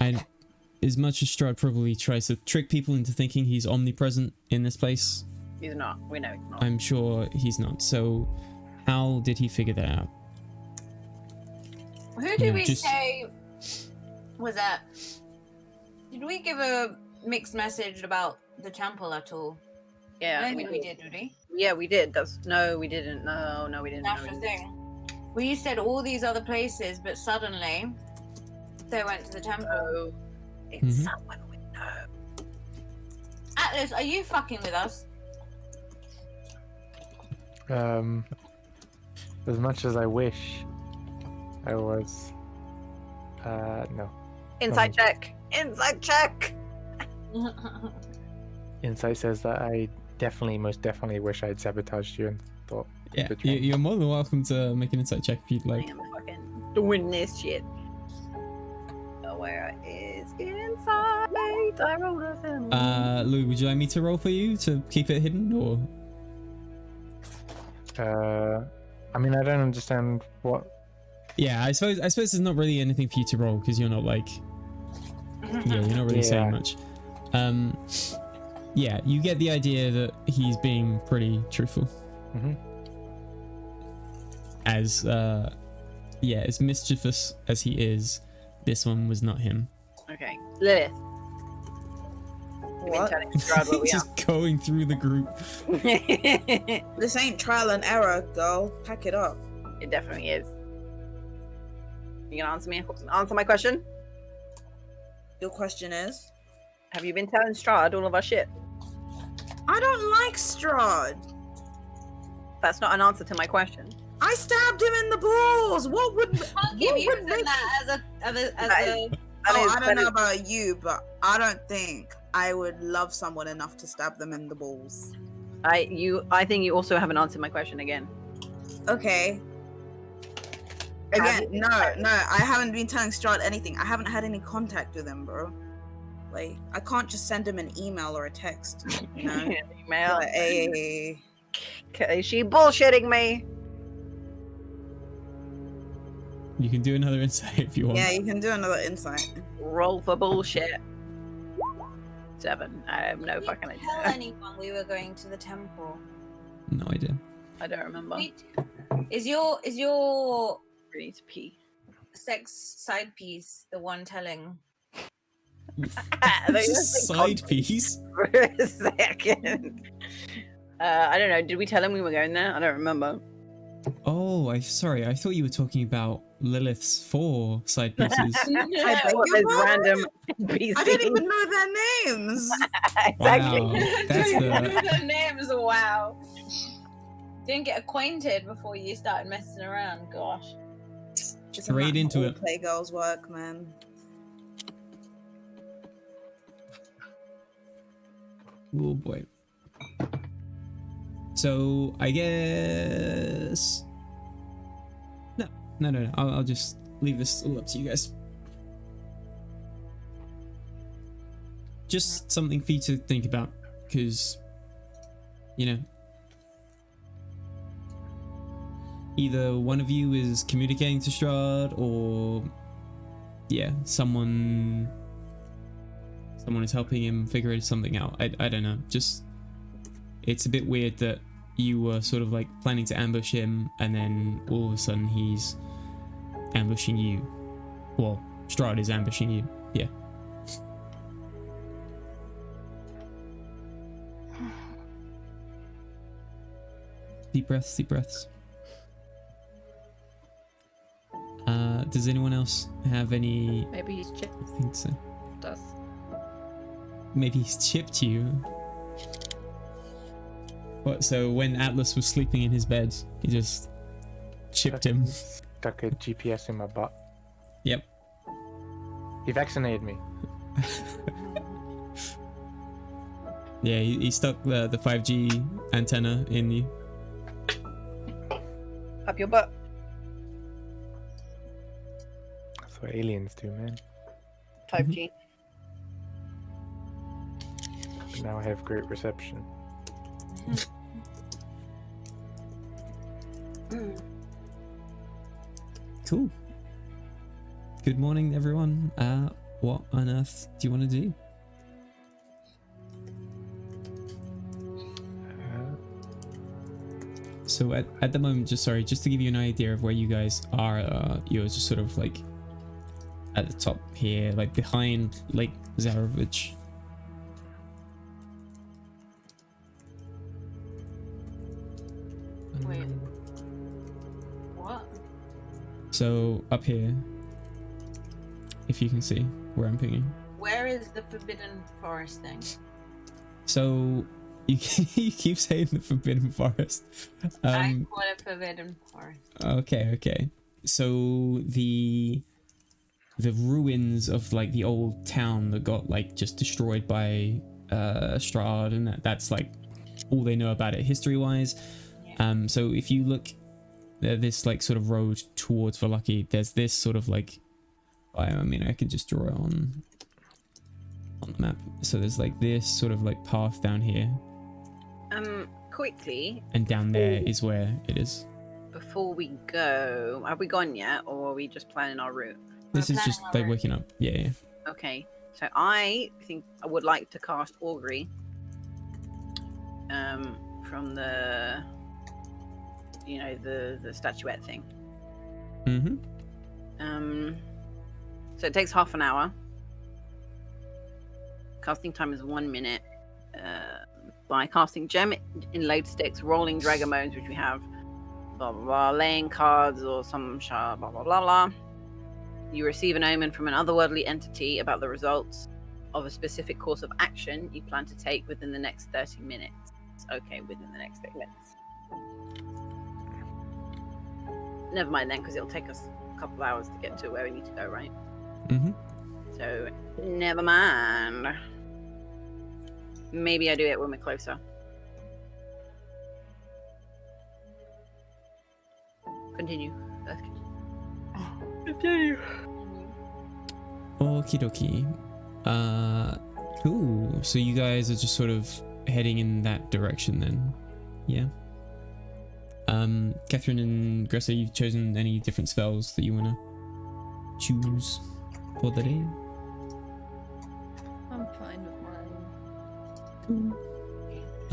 as much as Strahd probably tries to trick people into thinking he's omnipresent in this place, He's not. We know he's not. I'm sure he's not. So how did he figure that out? Who Yeah, did we just- say was that? Did we give a mixed message about the temple at all? Yeah, I don't think we did, we? Yeah, we did. No, we didn't. No, we didn't. That's No, we the didn't. thing. We said all these other places, but suddenly they went to the temple. Oh, it's Mhm. someone we know. Atlas, are you fucking with us? As much as I wish I was. No. Inside check. Inside check. Insight says that I most definitely wish I'd sabotaged you and thought. Yeah, Good job. you're more than welcome to make an insight check if you'd I like. am fucking doing this shit. Oh, where is inside? I rolled a film. Louis, would you like me to roll for you to keep it hidden, or? I mean, I don't understand what. Yeah, I suppose there's not really anything for you to roll because you're not like. Yeah, you're not really Yeah. saying much. Yeah, you get the idea that he's being pretty truthful. Mhm. As as mischievous as he is, this one was not him. Okay, Lilith. What? Just going through the group. It This ain't trial and error, girl. Pack it up. definitely is. You gonna answer my question? Your question is? Have you been telling Strahd all of our shit? I don't like Strahd. That's not an answer to my question. I stabbed him in the balls. What would? I'll give what you would make- that as a Oh, I don't know about you, but I don't think I would love someone enough to stab them in the balls. I think you also haven't answered my question again. Okay. Again, no, I haven't been telling Strahd anything. I haven't had any contact with him, bro. Like, I can't just send him an email or a text, you know? Email. Like, hey. Is she bullshitting me? You can do another insight if you want. Yeah, you can do another insight. Roll for bullshit. 7. I have no We fucking didn't tell idea. anyone we were going to the temple. No idea. I don't remember. Wait, is your I need to pee. sex side piece the one telling? Side piece. For a second. I don't know. Did we tell him we were going there? I don't remember. Oh, sorry. I thought you were talking about Lilith's 4 side pieces. I beg What, your those pardon? random NPCs. I didn't even know their names. Exactly. Wow, that's the the names. Wow. Didn't get acquainted before you started messing around. Gosh. Isn't Straight that into how it. Playgirls work, man. Oh boy. So I guess no. I'll just leave this all up to you guys. Just something for you to think about, because you know, either one of you is communicating to Strahd, or someone is helping him figure something out. I don't know. Just, it's a bit weird that you were sort of like planning to ambush him, and then all of a sudden he's ambushing you. Well, Strahd is ambushing you. Yeah. Deep breaths, deep breaths. Does anyone else have any Maybe he's chipped thing to say? us. Maybe he's chipped you. What? So when Atlas was sleeping in his bed, he just chipped him. Stuck a GPS in my butt. Yep. He vaccinated me. Yeah, he stuck the 5G antenna in you. Up your butt. That's what aliens do, man. 5G. But now I have great reception. Cool. Good morning, everyone. What on earth do you want to do? So at the moment, just to give you an idea of where you guys are, you're just sort of like at the top here, like behind Lake Zarovich. Wait. What? So up here, if you can see where I'm pinging. Where is the Forbidden Forest thing? So you keep saying the Forbidden Forest. I call it Forbidden Forest. Okay. So the ruins of like the old town that got like just destroyed by Strahd, and that's like all they know about it history wise. Yeah. So if you look at this like sort of road towards Valaki, there's this sort of like, I mean I could just draw it on the map. So there's like this sort of like path down here, Quickly, and down there is where it is. before we go, have we gone yet, or are we just planning our route? This is planning just our like route. waking up. Yeah. Okay, so I think I would like to cast Augury from the, you know, the statuette thing. So it takes half an hour. Casting time is 1 minute. By casting gem inlaid sticks, rolling dragon bones, which we have, blah blah blah, laying cards or some blah blah blah blah. You receive an omen from an otherworldly entity about the results of a specific course of action you plan to take within the next 30 minutes. Okay, within the next 30 minutes. Never mind then, because it'll take us a couple hours to get to where we need to go, right? So, never mind. Maybe I do it when we're closer. Continue. Continue. Okie dokie. Cool. So you guys are just sort of heading in that direction then. Yeah. Catherine and Gressa, you've chosen any different spells that you want to choose for the day? I'm fine with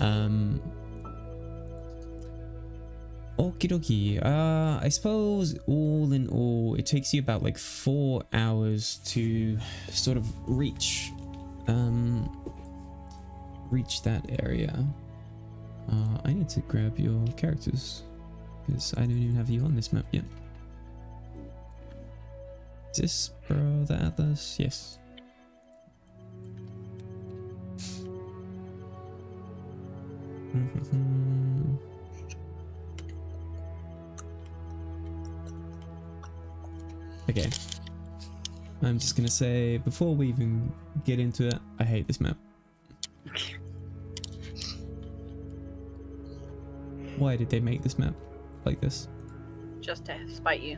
mine. Okie dokie. I suppose all in all, it takes you about like 4 hours to sort of reach that area. I need to grab your characters because I don't even have you on this map yet. Is this bro the Atlas? Yes. Okay. I'm just gonna say, before we even get into it, I hate this map. Why did they make this map like this? Just to spite you.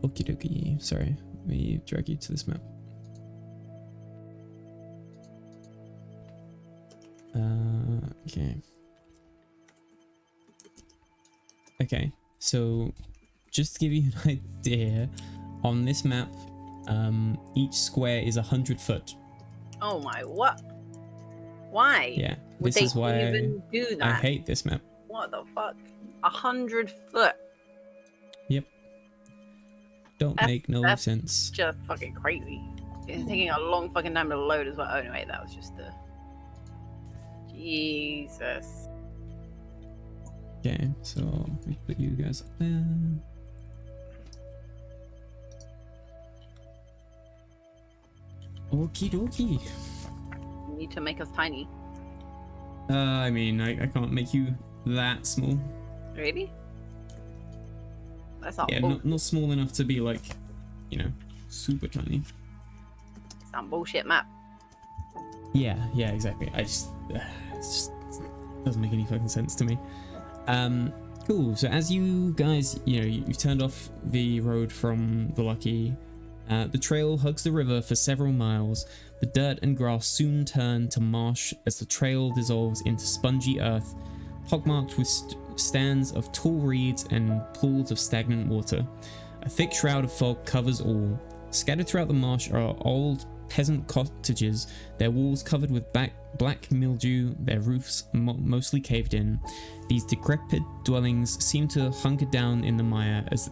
Okie dokie. Sorry, let me drag you to this map. Okay, so just to give you an idea, on this map, each square is 100 foot. Oh my, what? Why? Yeah, Would this they is why even do that? I hate this map. What the fuck? 100 foot. Yep. Don't make no that's sense. Just fucking crazy. It's taking a long fucking time to load as well. Oh no, wait, that was just the. Jesus. Okay, so we put you guys up there. Okie dokie. You need to make us tiny. I mean, I can't make you that small. Really? That's not Yeah, not small enough to be like, you know, super tiny. some bullshit map. Yeah, exactly. It just doesn't make any fucking sense to me. Cool. So as you guys, you've turned off the road from Valaki. The trail hugs the river for several miles. The dirt and grass soon turn to marsh as the trail dissolves into spongy earth, pockmarked with stands of tall reeds and pools of stagnant water. A thick shroud of fog covers all. Scattered throughout the marsh are old peasant cottages, their walls covered with black mildew, their roofs mostly caved in. These decrepit dwellings seem to hunker down in the mire as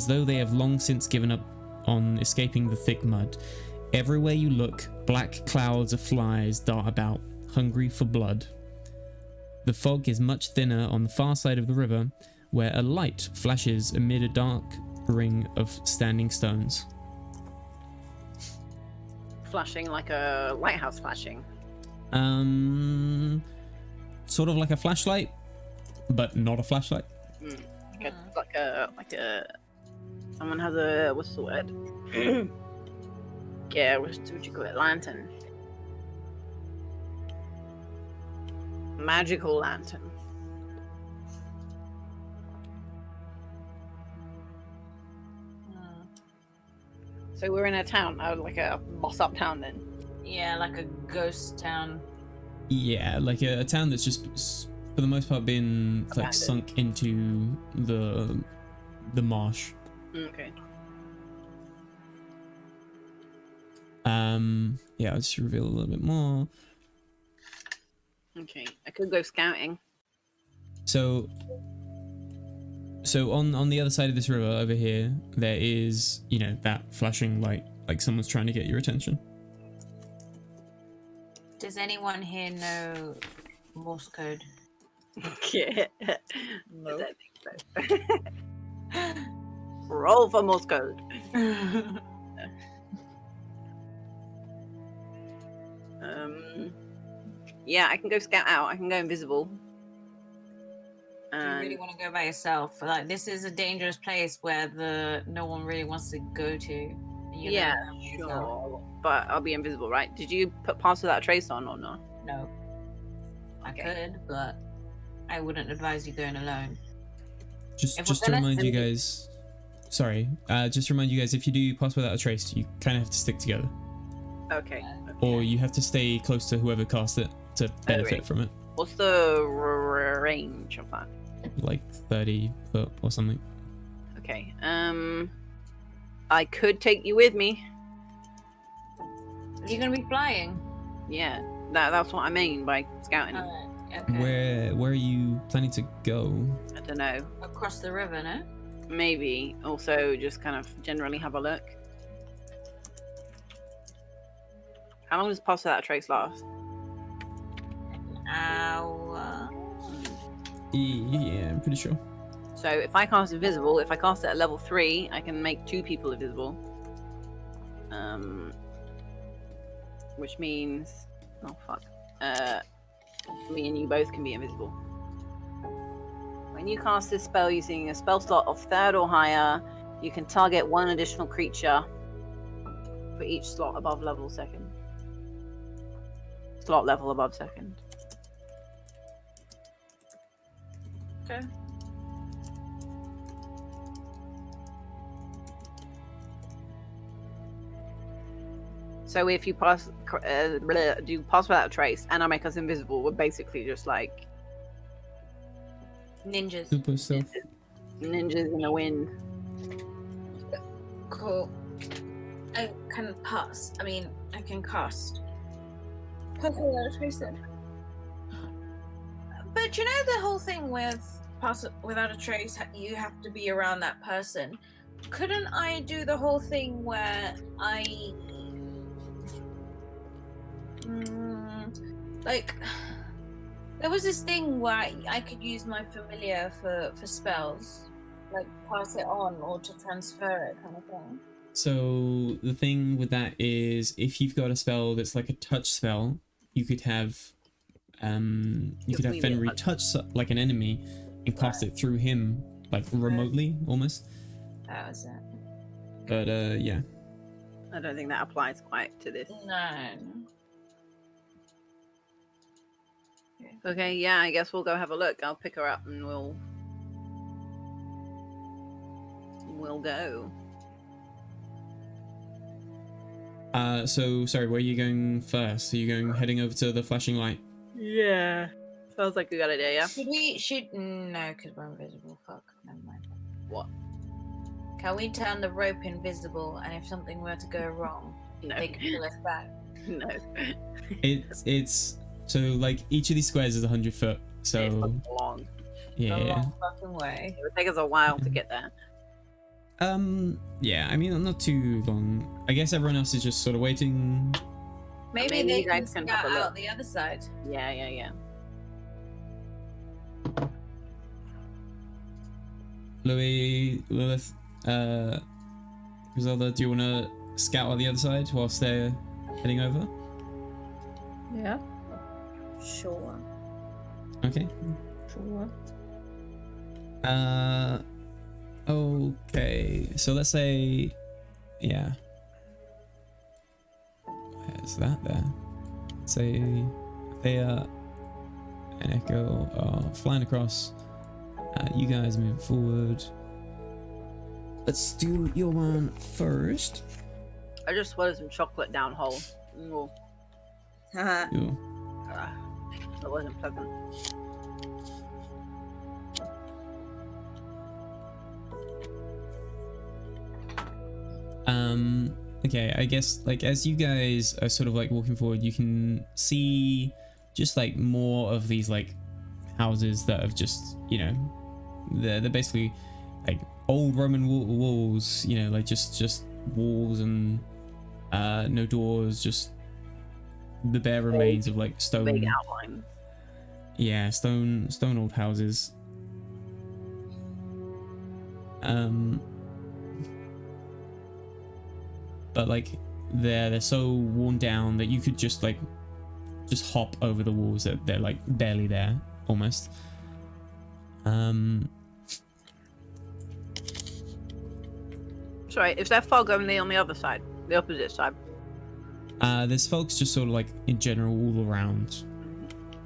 though they have long since given up on escaping the thick mud. Everywhere you look, black clouds of flies dart about, hungry for blood. The fog is much thinner on the far side of the river, where a light flashes amid a dark ring of standing stones. Flashing like a lighthouse flashing. Sort of like a flashlight, but not a flashlight. Like a someone has a, what's the word? Yeah, what would you call it? Lantern. Magical lantern. So we're in a town, like a boss-up town then. Yeah, like a ghost town. Yeah, like a town that's just, for the most part, been like Abandoned. sunk into the marsh. Okay. Yeah, I'll just reveal a little bit more. Okay. I could go scouting. So on the other side of this river over here, there is, you know, that flashing light, like someone's trying to get your attention. Does anyone here know Morse code? Yeah. No. I don't think so. Roll for Morse code. Yeah, I can go scout out. I can go invisible. Do you really want to go by yourself? Like, this is a dangerous place where no one really wants to go to. and you're Yeah, gonna go by yourself. sure. But I'll be invisible, right? Did you put Pass Without a Trace on or not? No. I Okay. could, but I wouldn't advise you going alone. Just If to we're gonna remind you send it- guys, sorry, just to remind you guys, if you do Pass Without a Trace, you kind of have to stick together, Okay. or you have to stay close to whoever cast it to benefit right. from it, What's the range of that? like 30 foot or something. Okay. I could take you with me. Are you gonna be flying? Yeah. That's what I mean by scouting. Okay. Where are you planning to go? I don't know. Across the river, no? Maybe also just kind of generally have a look. How long does Pass Without a Trace last? An hour. Yeah, I'm pretty sure. So if I cast invisible, if I cast it at level 3, I can make 2 people invisible. Which means, oh fuck, me and you both can be invisible. When you cast this spell using a spell slot of 3rd or higher, you can target 1 additional creature for each slot above level 2nd. Slot level above 2nd. Okay. So if you do Pass Without a Trace and I make us invisible, we're basically just like Ninjas. Super stealth. ninjas in the wind. Cool. I can pass. I mean, I can cast. Pass Without a Trace then. But you know the whole thing with Pass Without a Trace, you have to be around that person. Couldn't I do the whole thing where I... like... There was this thing where I could use my familiar for spells. Like, pass it on or to transfer it kind of thing. So the thing with that is, if you've got a spell that's like a touch spell, you could have Fenrir touch like an enemy and cast it through him, like remotely almost. That was it. But yeah. I don't think that applies quite to this. No. Okay, yeah, I guess we'll go have a look. I'll pick her up and we'll go. So sorry, where are you going first? Are you heading over to the flashing light? Yeah. Sounds like a good idea, yeah? Should we shoot? No, because we're invisible. Fuck. Never mind. What? Can we turn the rope invisible, and if something were to go wrong, No. they can pull us back? No. It's so like each of these squares is 100 foot. It's So long. yeah. A long fucking way. It would take us a while to get there. Yeah, I mean, not too long. I guess everyone else is just sort of waiting. Maybe Maybe they you can guys can scout have a look. out the other side. Yeah. Louis, Lilith, Griselda, do you want to scout out the other side whilst they're heading over? Yeah. Sure. Okay. Sure. Okay. So let's say, yeah. Where's that there? Let's say Thea and Echo are flying across. You guys move forward. Let's do your one first. I just swallowed some chocolate down hole. Ooh, Haha. Ooh. that wasn't pleasant. Okay, I guess like as you guys are sort of like walking forward, you can see just like more of these like houses that have just, you know, they're basically like old Roman walls, you know, like just walls and no doors, just the bare remains of like Big stone. outline. Yeah, stone old houses. But like they're so worn down that you could just hop over the walls. That they're like barely there almost. Sorry, is there fog only on the other side? The opposite side? There's folks just sort of like in general all around.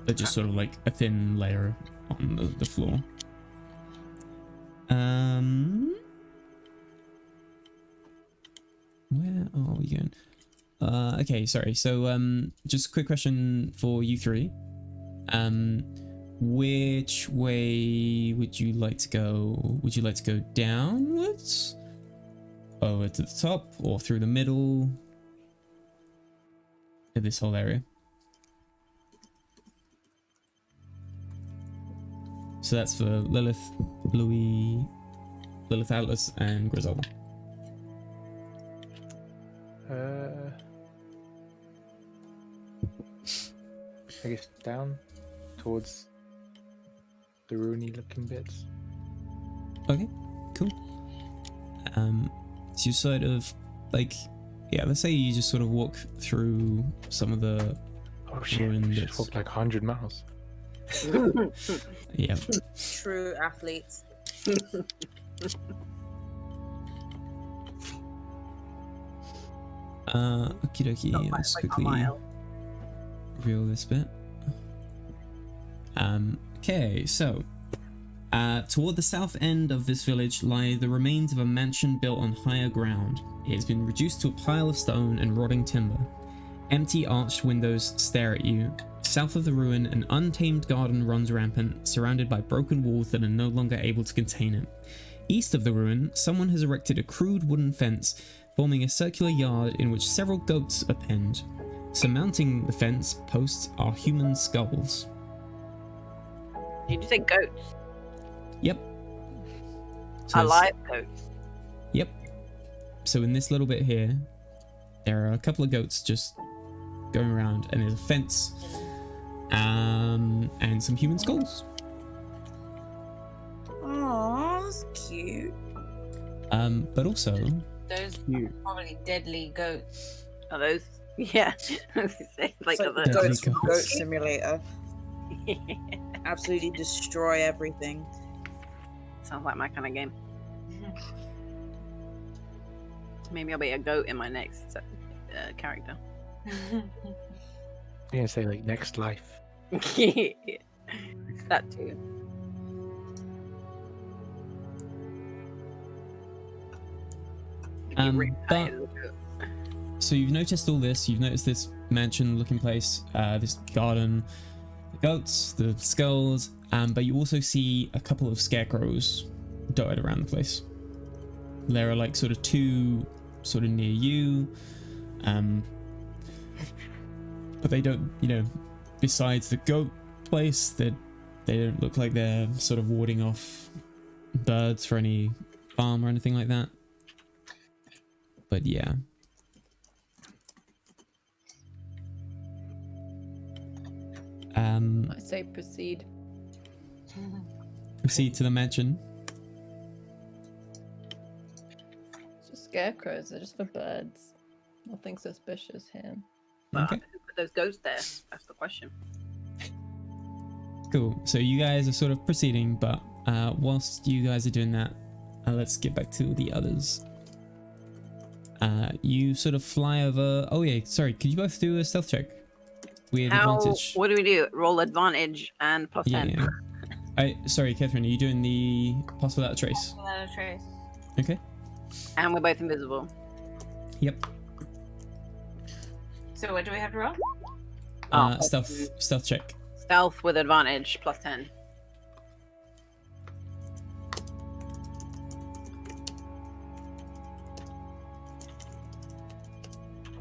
They're just sort of like a thin layer on the floor. Where are we going? Okay, sorry. So just a quick question for you three. Which way would you like to go? Would you like to go downwards? Over to the top or through the middle? Of this whole area. So that's for Lilith, Louis, Lilith Atlas, and Griselda. I guess down towards the ruiny looking bits. Okay, cool. So you sort of like, yeah, let's say you just sort of walk through some of the Oh shit, ruined we just bits. walked like 100 miles. Yeah. True athletes. Okie dokie, let's Like a quickly mile. reveal this bit. Okay, so toward the south end of this village lie the remains of a mansion built on higher ground. It has been reduced to a pile of stone and rotting timber. Empty arched windows stare at you. South of the ruin, an untamed garden runs rampant, surrounded by broken walls that are no longer able to contain it. East of the ruin, someone has erected a crude wooden fence, forming a circular yard in which several goats are penned. Surmounting the fence posts are human skulls. Did you say goats? Yep. So there's- Alive goats. Yep. So in this little bit here, there are a couple of goats just going around, and there's a fence, and some human skulls. Oh, that's cute. But also, Those You. are probably deadly goats. Are those? Yeah. I was gonna say, like, It's are like those? Goats from Goats. Goat Simulator. Absolutely destroy everything. Sounds like my kind of game. Maybe I'll be a goat in my next character. You're gonna say like next life. That too. but so you've noticed all this. You've noticed this mansion-looking place, this garden, the goats, the skulls, but you also see a couple of scarecrows dotted around the place. there are like sort of two sort of near you, but they don't, you know, besides the goat place, they don't look like they're sort of warding off birds for any farm or anything like that. But yeah. I say proceed. Proceed to the mansion. It's just scarecrows. They're just for birds. Nothing suspicious here. Okay. Who put those ghosts there? That's the question. Cool. So you guys are sort of proceeding, but whilst you guys are doing that, let's get back to the others. You sort of fly over. Oh yeah, sorry. Could you both do a stealth check? With advantage. What do we do? Roll advantage and plus 10. Yeah. Sorry, Catherine. Are you doing the pass without a trace? Without a trace. Okay. And we're both invisible. Yep. So what do we have to roll? Stealth check. Stealth with advantage plus 10.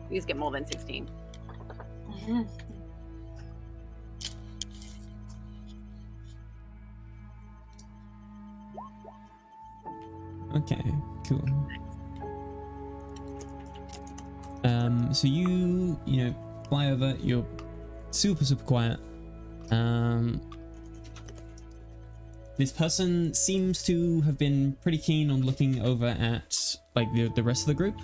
Please get more than 16. Okay, cool. So you know, fly over, you're super quiet. This person seems to have been pretty keen on looking over at like the rest of the group.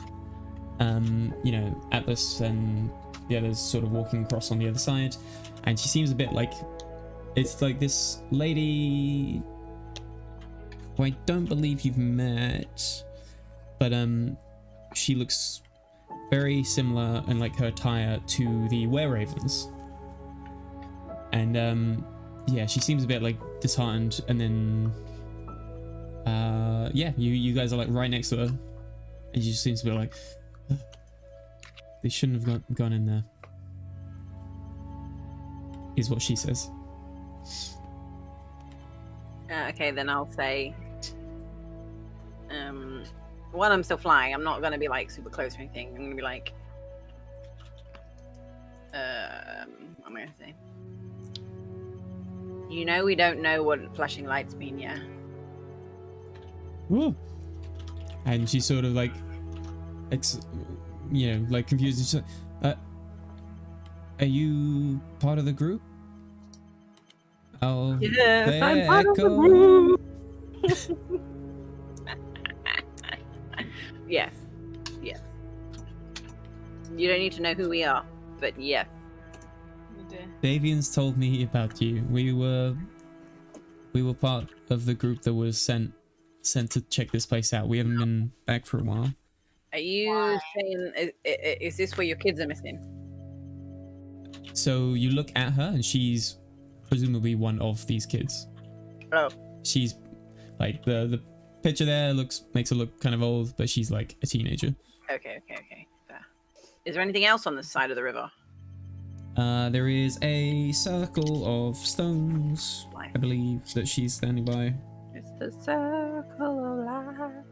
You know, Atlas and the others sort of walking across on the other side, and she seems a bit like, it's like this lady who I don't believe you've met, but she looks very similar in like her attire to the Were-Ravens, and yeah, she seems a bit like disheartened, and then yeah, you guys are like right next to her, and she just seems to be like, they shouldn't have gone in there, is what she says. Okay, then I'll say, while I'm still flying, I'm not going to be like super close or anything. I'm going to be like, what am I going to say? You know, we don't know what flashing lights mean, yeah? Woo. And she sort of like, you know, like confused. She's like, are you part of the group? Oh, yes, I'm part of the group. Yes, yes. You don't need to know who we are, but yes. Davian's told me about you. We were part of the group that was sent to check this place out. We haven't been back for a while. Are you saying, is this where your kids are missing? So you look at her and she's presumably one of these kids. Oh. She's like, the picture there makes her look kind of old, but she's like a teenager. Okay. Fair. Is there anything else on this side of the river? There is a circle of stones, I believe, that she's standing by. It's the circle of life.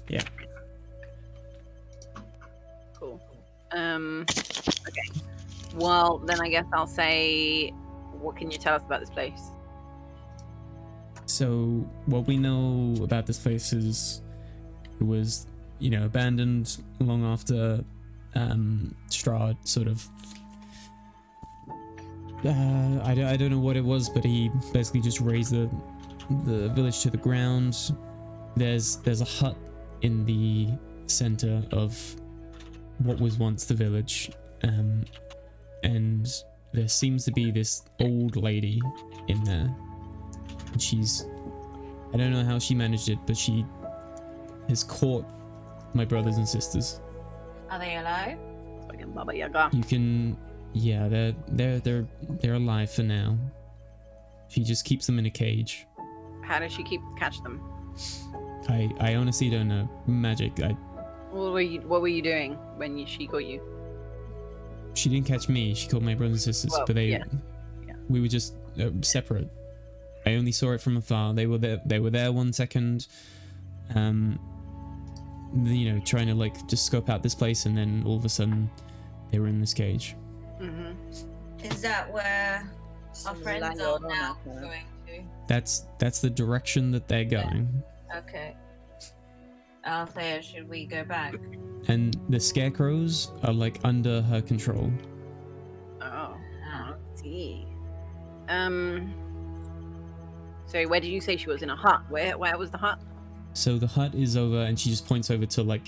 Yeah. Cool. Okay. Well, then I guess I'll say, what can you tell us about this place? So what we know about this place is it was, you know, abandoned long after Strahd sort of I don't know what it was, but he basically just razed the village to the ground. There's a hut in the center of what was once the village, and there seems to be this old lady in there, and I don't know how she managed it, but she has caught my brothers and sisters. Are they alive? Fucking Baba Yaga. You can, yeah, they're alive for now. She just keeps them in a cage. How does she catch them? I honestly don't know. Magic. What were you doing when she caught you? She didn't catch me. She caught my brothers and sisters, Well, but yeah. we were just separate. I only saw it from afar. They were there. They were there 1 second. You know, trying to like just scope out this place, and then all of a sudden, they were in this cage. Mm-hmm. Is that where our friends are now going to? That's the direction that they're going. Okay. Althea, should we go back? And the scarecrows are like under her control. Oh, I see. So where did you say she was? In a hut? Where was the hut? So the hut is over, and she just points over to like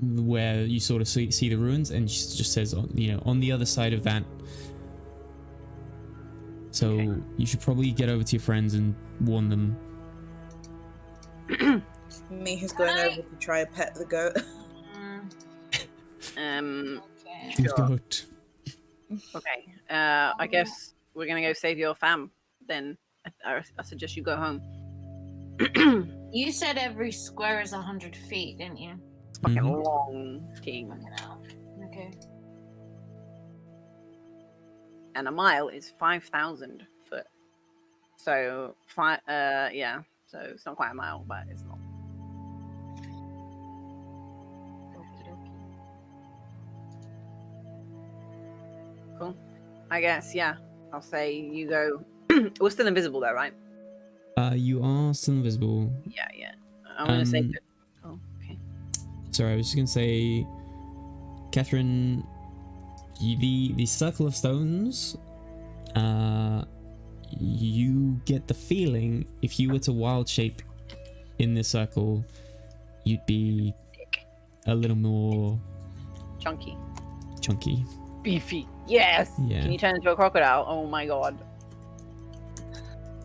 where you sort of see the ruins, and she just says, you know, on the other side of that. So Okay. you should probably get over to your friends and warn them. Me who's going Hi. over to try and pet the goat. Okay. Good Sure. goat. Okay. I guess we're gonna go save your fam. Then I suggest you go home. You said every square is 100 feet, didn't you? It's fucking Mhm. long team, Okay. and a mile is 5,000 foot. So yeah. So it's not quite a mile, but it's not. Cool. I guess yeah. I'll say you go. We're still invisible though, right? You are still invisible. Yeah, yeah. I'm gonna say. Um, Oh, okay. Sorry, I was just gonna say, Catherine, the circle of stones. You get the feeling if you were to wild shape in this circle, you'd be a little more Chunky, chunky. beefy. Yes. Yeah. Can you turn into a crocodile? Oh my god.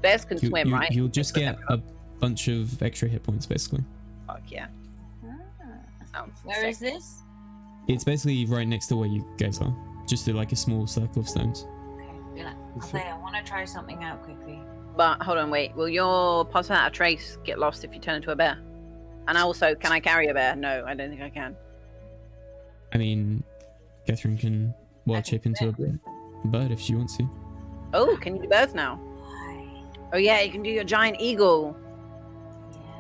Bears can swim, right? You'll just get a bunch of extra hit points, basically. Fuck yeah. Sounds Where sick. is this? It's basically right next to where you guys are, just like a small circle of stones. Okay. Be like, Althea, I want to try something out quickly. But hold on, wait. Will your puzzle out of trace get lost if you turn into a bear? And also, can I carry a bear? No, I don't think I can. I mean, Catherine can wild shape into a bird if she wants to. Oh, can you do birds now? Oh yeah, you can do your giant eagle.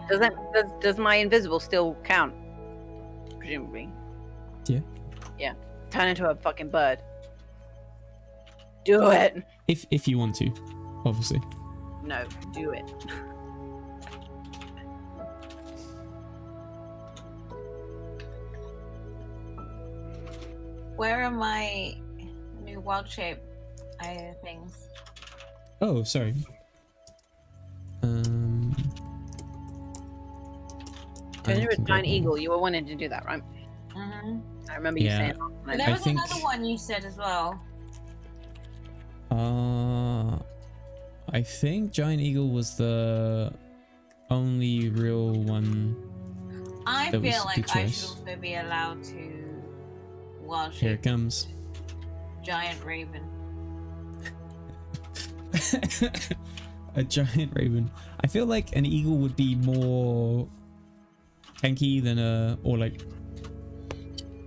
Does my invisible still count? Presumably. Yeah. Yeah. Turn into a fucking bird. Do it. If you want to, obviously. No, do it. Where are my new wild shape things? Oh, sorry. Turn into a can giant grab eagle. one. You were wanting to do that, right? Mm-hmm. I remember you Yeah. saying But that. there I was think- another one you said as well. I think Giant Eagle was the only real one. I That was feel a like good I choice. should also be allowed to wild Here shape it comes. giant raven. A giant raven. I feel like an eagle would be more tanky than or like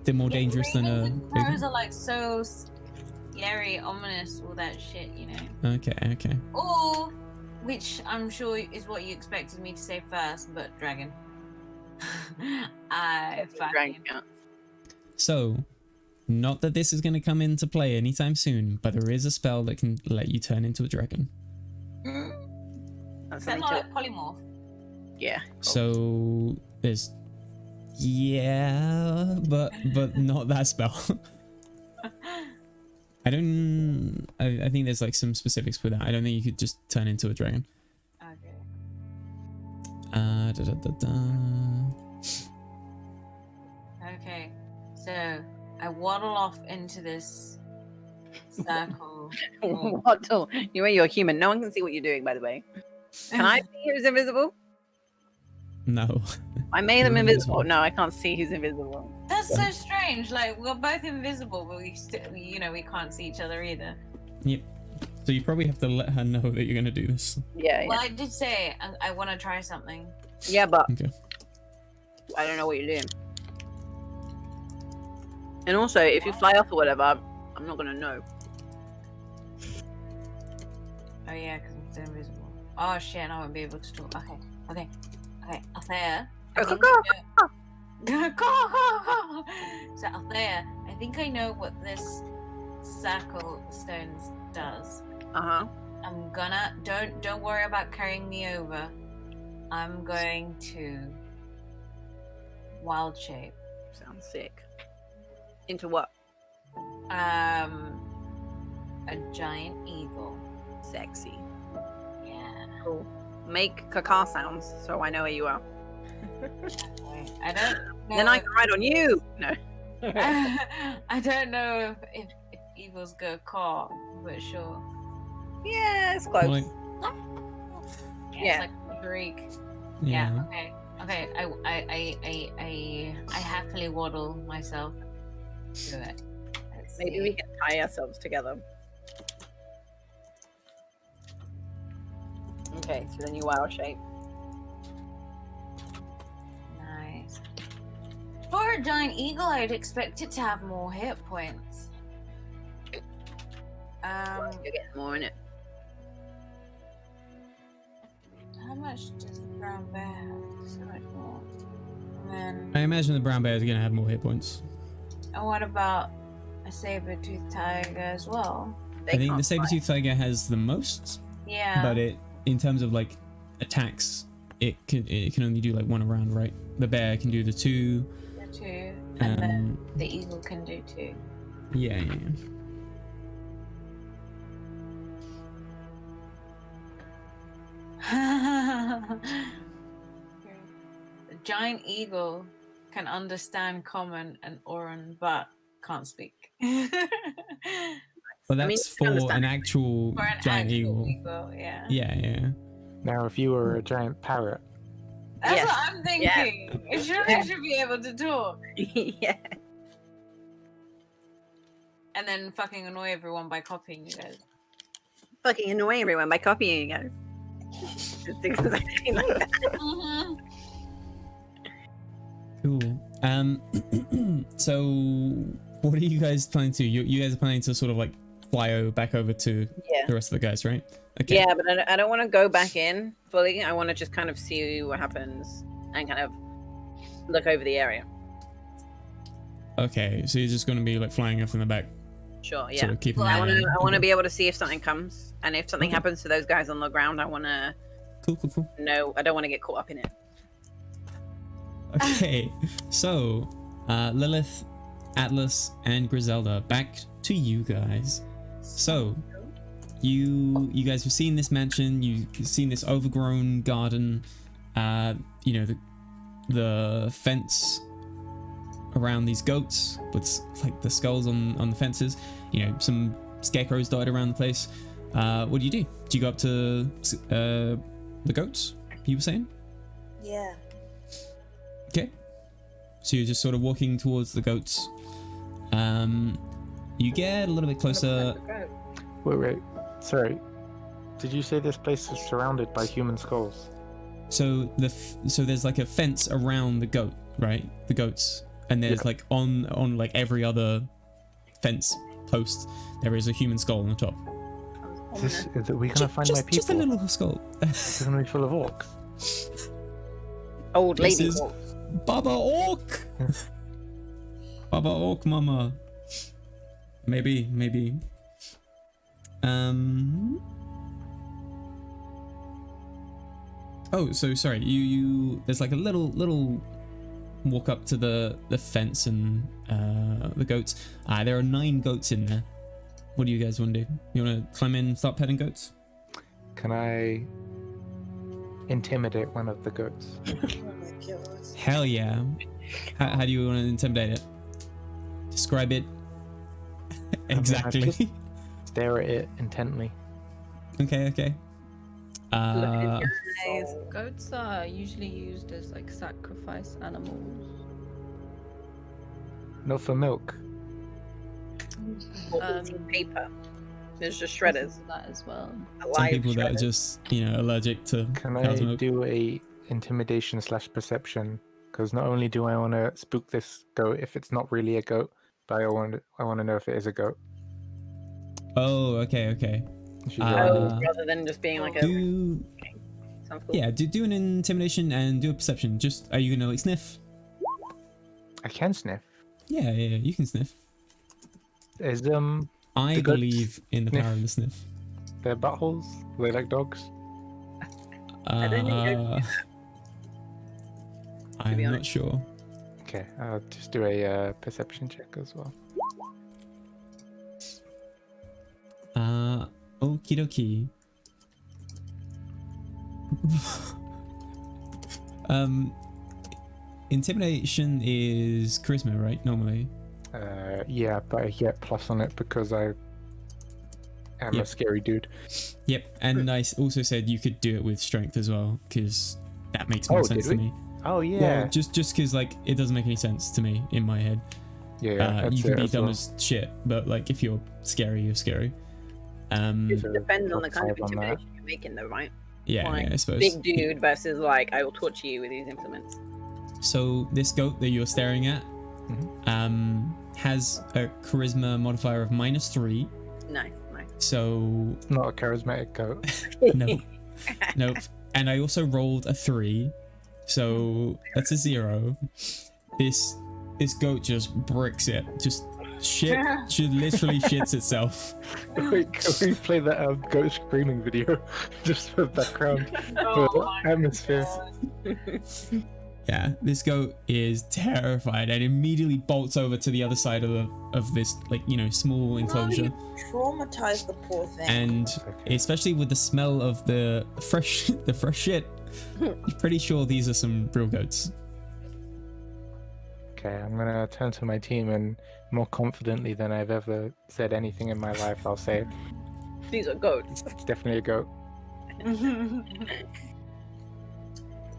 they're more dangerous than a Ravens and crows raven. are like so scary, ominous, all that shit, you know. Okay. Or, which I'm sure is what you expected me to say first, but dragon. I fucking. Dragon count. So, not that this is going to come into play anytime soon, but there is a spell that can let you turn into a dragon. That's Is that something not to... like polymorph? Yeah. Cool. So there's but not that spell. I think there's like some specifics with that. I don't think you could just turn into a dragon. Okay. Okay. So I waddle off into this circle. Waddle. You're a human. No one can see what you're doing, by the way. Can I see who's invisible? No. I made them You're invisible. invisible. No, I can't see who's invisible. That's so strange. Like we're both invisible, but we still, we can't see each other either. Yep. So you probably have to let her know that you're gonna do this. Yeah, Well, yeah. I did say I want to try something. Yeah, but Okay. I don't know what you're doing. And also, if you fly off or whatever, I'm not gonna know. Oh yeah, because I'm still invisible. Oh shit, I won't be able to talk. Okay. Althea. I Go, think go, I know- So Althea, I think I know what this circle stones does. Uh-huh. I'm gonna don't worry about carrying me over. I'm going to wild shape. Sounds sick. Into what? A giant eagle. Sexy. Yeah. Cool. Make caca sounds so I know where you are. Okay. I don't know. Then I can ride on you. No. I don't know if eagles go caw, but sure. Yeah, it's close. Like, Yeah. It's like Greek. yeah. Yeah. Okay. I happily waddle myself to it. Let's Maybe see. we can tie ourselves together. Okay, so then you wild shape. Nice. For a giant eagle, I'd expect it to have more hit points. You're getting more in it. How much does the brown bear have? So much more. And I then, imagine the brown bear is gonna have more hit points. and what about a saber-toothed tiger as well? They I think can't the saber-toothed tiger has the most, Yeah. but it, in terms of like attacks, it can only do like one around, right? The bear can do the two. The two, and then Um, the eagle can do two. yeah. The giant eagle can understand common and Oran, but can't speak. But I mean, that's you can for an understand actual For an giant actual eagle. yeah. Yeah. Now, if you were a giant parrot, That's Yes. what I'm thinking. It should be able to talk. yeah. And then fucking annoy everyone by copying you guys. Fucking annoy everyone by copying you guys. It's exactly like that. Mhm. Cool. So what are you guys planning to do? You guys are planning to sort of like fly back over to Yeah. the rest of the guys, right? Okay. Yeah, but I don't want to go back in fully. I want to just kind of see what happens and kind of look over the area. Okay, so you're just going to be like flying up in the back, Sure, yeah. sort of keeping Well, an I eye want to. on. I want to Okay. be able to see if something comes, and if something Okay. happens to those guys on the ground, I want to Cool. know. I don't want to get caught up in it. Okay, so Lilith, Atlas, and Griselda, back to you guys. So you guys have seen this mansion. You've seen this overgrown garden. You know, the fence around these goats with like the skulls on the fences. You know, some scarecrows dotted around the place. What do? Do you go up to the goats? You were saying? Yeah. Okay. So you're just sort of walking towards the goats. You get a little bit closer. wait, sorry. Did you say this place is surrounded by human skulls? So so there's like a fence around the goat, right? The goats, and there's like on like every other fence post, there is a human skull on the top. Is we gonna find my people? Just a little skull. It's gonna be full of orcs. Old This lady. is Baba Orc. Baba Orc, Mama. Maybe. Oh, so sorry. You there's like a little walk up to the fence and the goats. There are 9 goats in there. What do you guys want to do? You want to climb in and start petting goats? Can I intimidate one of the goats? Oh my god. Hell yeah. How do you want to intimidate it? Describe it. Exactly. just- Stare at it intently. Okay. Uh, Goats are usually used as like sacrifice animals. Not for milk. Or Um, eating paper. There's just Process shredders. of that as well. Some Alive people that are shredders. just, allergic to Can cow's I milk. do a intimidation / perception? Because not only do I want to spook this goat if it's not really a goat, but I want to know if it is a goat. Oh, okay. If you Uh, go Oh, rather than just being like a. Do Sounds cool. yeah, do an intimidation and do a perception. Just are you gonna like sniff? I can sniff. Yeah, you can sniff. Is I The goats believe in the sniff. power of the sniff. their buttholes? Are they like dogs? I don't think I'm be not honest. sure. Okay, I'll just do a perception check as well. Okie dokie. Intimidation is charisma, right? Normally. Yeah, but I get plus on it because I am a Yep. scary dude. Yep, and I also said you could do it with strength as well, because that makes more Oh, sense did to we? me. Oh yeah. Well, just because like it doesn't make any sense to me in my head. yeah, that's You can it be as dumb well. as shit, but like if you're scary, you're scary. It So depends on the kind of +5 on that. intimidation you're making, though, right? Yeah, Like, I suppose. Big dude versus like I will torture you with these implements. So this goat that you're staring at has a charisma modifier of -3. Nice. So Not a charismatic goat. no, nope. And I also rolled a 3, so that's a 0. This goat just bricks it. Just literally shits itself. Wait, can we play that goat screaming video just for background Oh for my atmosphere? Yeah, this goat is terrified and immediately bolts over to the other side of this small enclosure. Traumatize the poor thing. And Okay. especially with the smell of the fresh shit, you're pretty sure these are some real goats. Okay, I'm gonna turn to my team and more confidently than I've ever said anything in my life, I'll say These are goats. it's definitely a goat.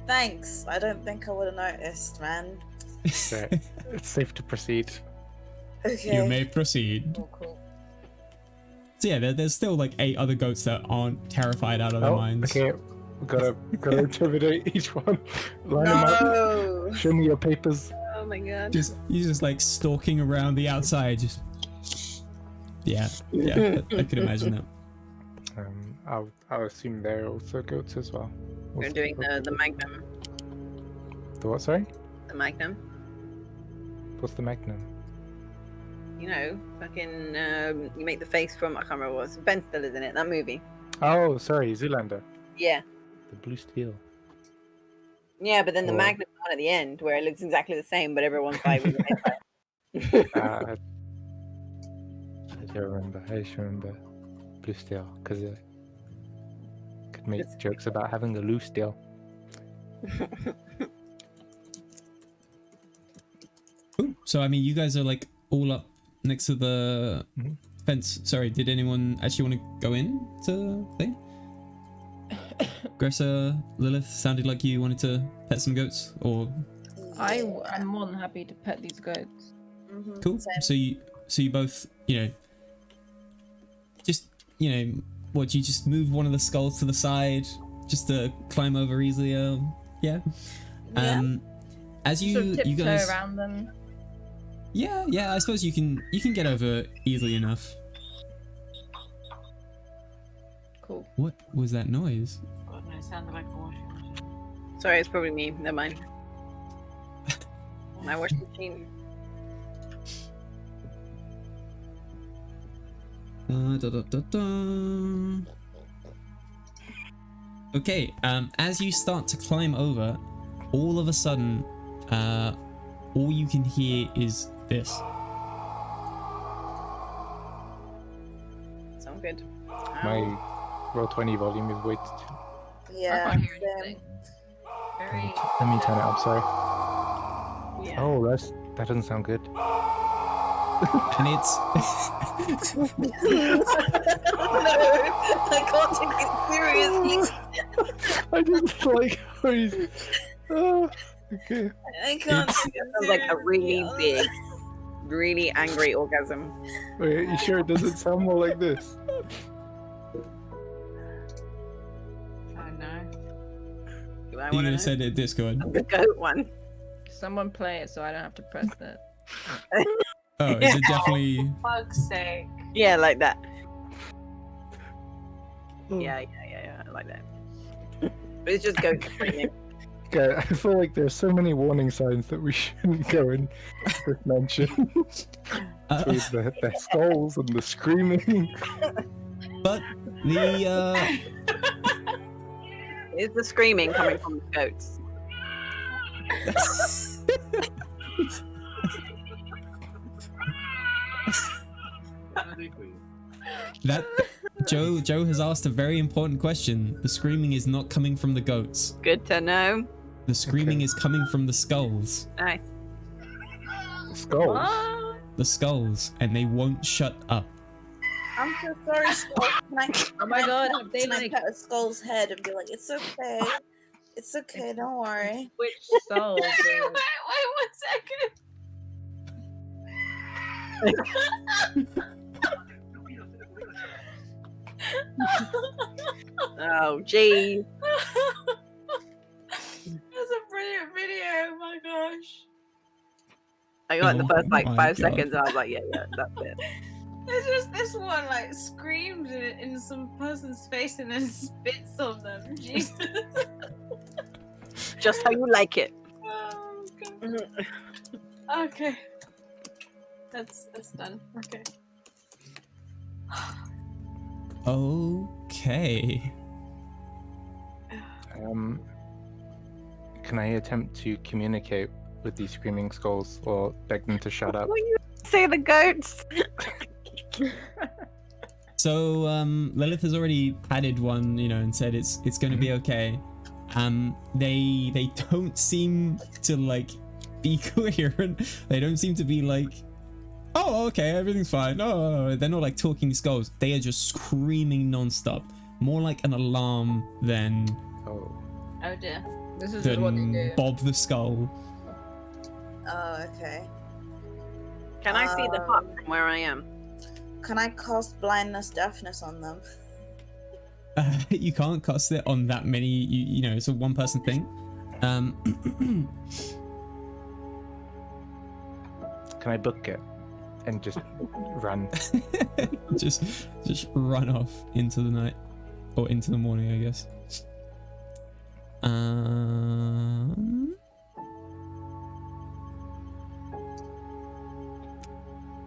Thanks. I don't think I would have noticed, man. Okay, it's safe to proceed. Okay. You may proceed. Cool. So yeah, there's still like 8 other goats that aren't terrified out of their minds. Okay, we gotta intimidate each one. Line them up. No. Show me your papers. Oh my god. You're just like stalking around the outside. Just yeah, I could imagine that. I'll assume they're also goats as well. We're doing the magnum. The what? Sorry. The magnum. What's the magnum? You know, fucking. You make the face from I can't remember what it was. Ben Stiller's in it. That movie. Oh, sorry, Zoolander. Yeah. The blue steel. Yeah, but then the Oh. magnum one at the end where it looks exactly the same, but everyone's like. I don't remember. I just remember blue steel because I could make jokes about having a loose steel. Cool. So I mean, you guys are like all up next to the fence. Sorry, did anyone actually want to go in to thing? Gressa, Lilith, sounded like you wanted to pet some goats, or I'm more than happy to pet these goats. Mhm, cool. same. So you both, just what? You just move one of the skulls to the side, just to climb over easily. Yeah. Yeah. As Sort of you tiptoe guys, around them. yeah. I suppose you can get over easily enough. Cool. What was that noise? God, no, it sounded like a washing machine. Sorry, it's probably me. Never mind. My washing machine. Okay, as you start to climb over, all of a sudden, all you can hear is this. Sound good. My Roll20 volume is way too. I Yeah. can't hear same. anything. Very. Let me turn it up. Sorry. Yeah. Oh, that doesn't sound good. And it's No, I can't take it seriously. I just like how he's. Oh, okay. I can't. It sounds like a really big really angry orgasm. Wait, are you sure it doesn't sound more like this? Oh no. Do I You're want gonna to send it Discord. the goat one? Someone play it so I don't have to press it. Oh, is it definitely? Fuck's sake. Yeah, like that. Oh. Yeah, I like that. But it's just goat screaming. Okay, I feel like there's so many warning signs that we shouldn't go in this mention. With the skulls and the screaming. But the Is the screaming coming from the goats? that Joe has asked a very important question. The screaming is not coming from the goats. Good to know. The screaming Okay. is coming from the skulls. Nice. Skulls? What? The skulls, and they won't shut up. I'm so sorry, Skull. Can I, Oh my god, have they can I like pet a Skull's head and be like, it's okay. It's okay, don't worry. which souls? Wait, dude? one second. Oh, gee. That's a brilliant video. Oh my gosh. I got in the Oh first like my 5 God. seconds. And I was like, yeah, that's it. It's just this one like screams in some person's face and then spits on them. Jesus. Just how you like it. Oh, God. Mhm. Okay. That's done. Okay. Okay. Can I attempt to communicate with these screaming skulls or beg them to shut up? Will you say the goats? So Lilith has already padded one, and said it's going to be okay. They don't seem to like be coherent. They don't seem to be like, oh, okay, everything's fine. No, they're not like talking skulls. They are just screaming non-stop, more like an alarm than Oh. Oh dear. This is just what they do. Bob the Skull. Oh, okay. Can I see the hut from where I am? Can I cast blindness, deafness on them? You can't cast it on that many. You know, it's a one-person thing. Can I book it and just run? just run off into the night or into the morning, I guess.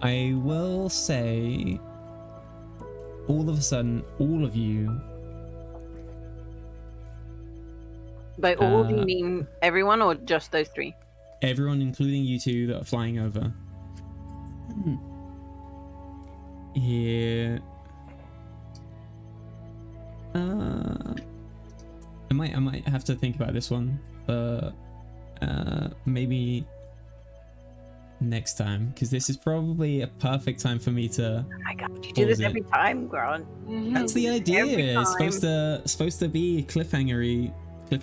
I will say, all of a sudden, all of you. By all, do you mean everyone or just those 3? Everyone, including you two that are flying over. Here. I might have to think about this one, but maybe next time, because this is probably a perfect time for me to. Oh my god, you do this Pause it. every time, Grant. That's the idea. Every It's time. supposed to be cliffhangery. We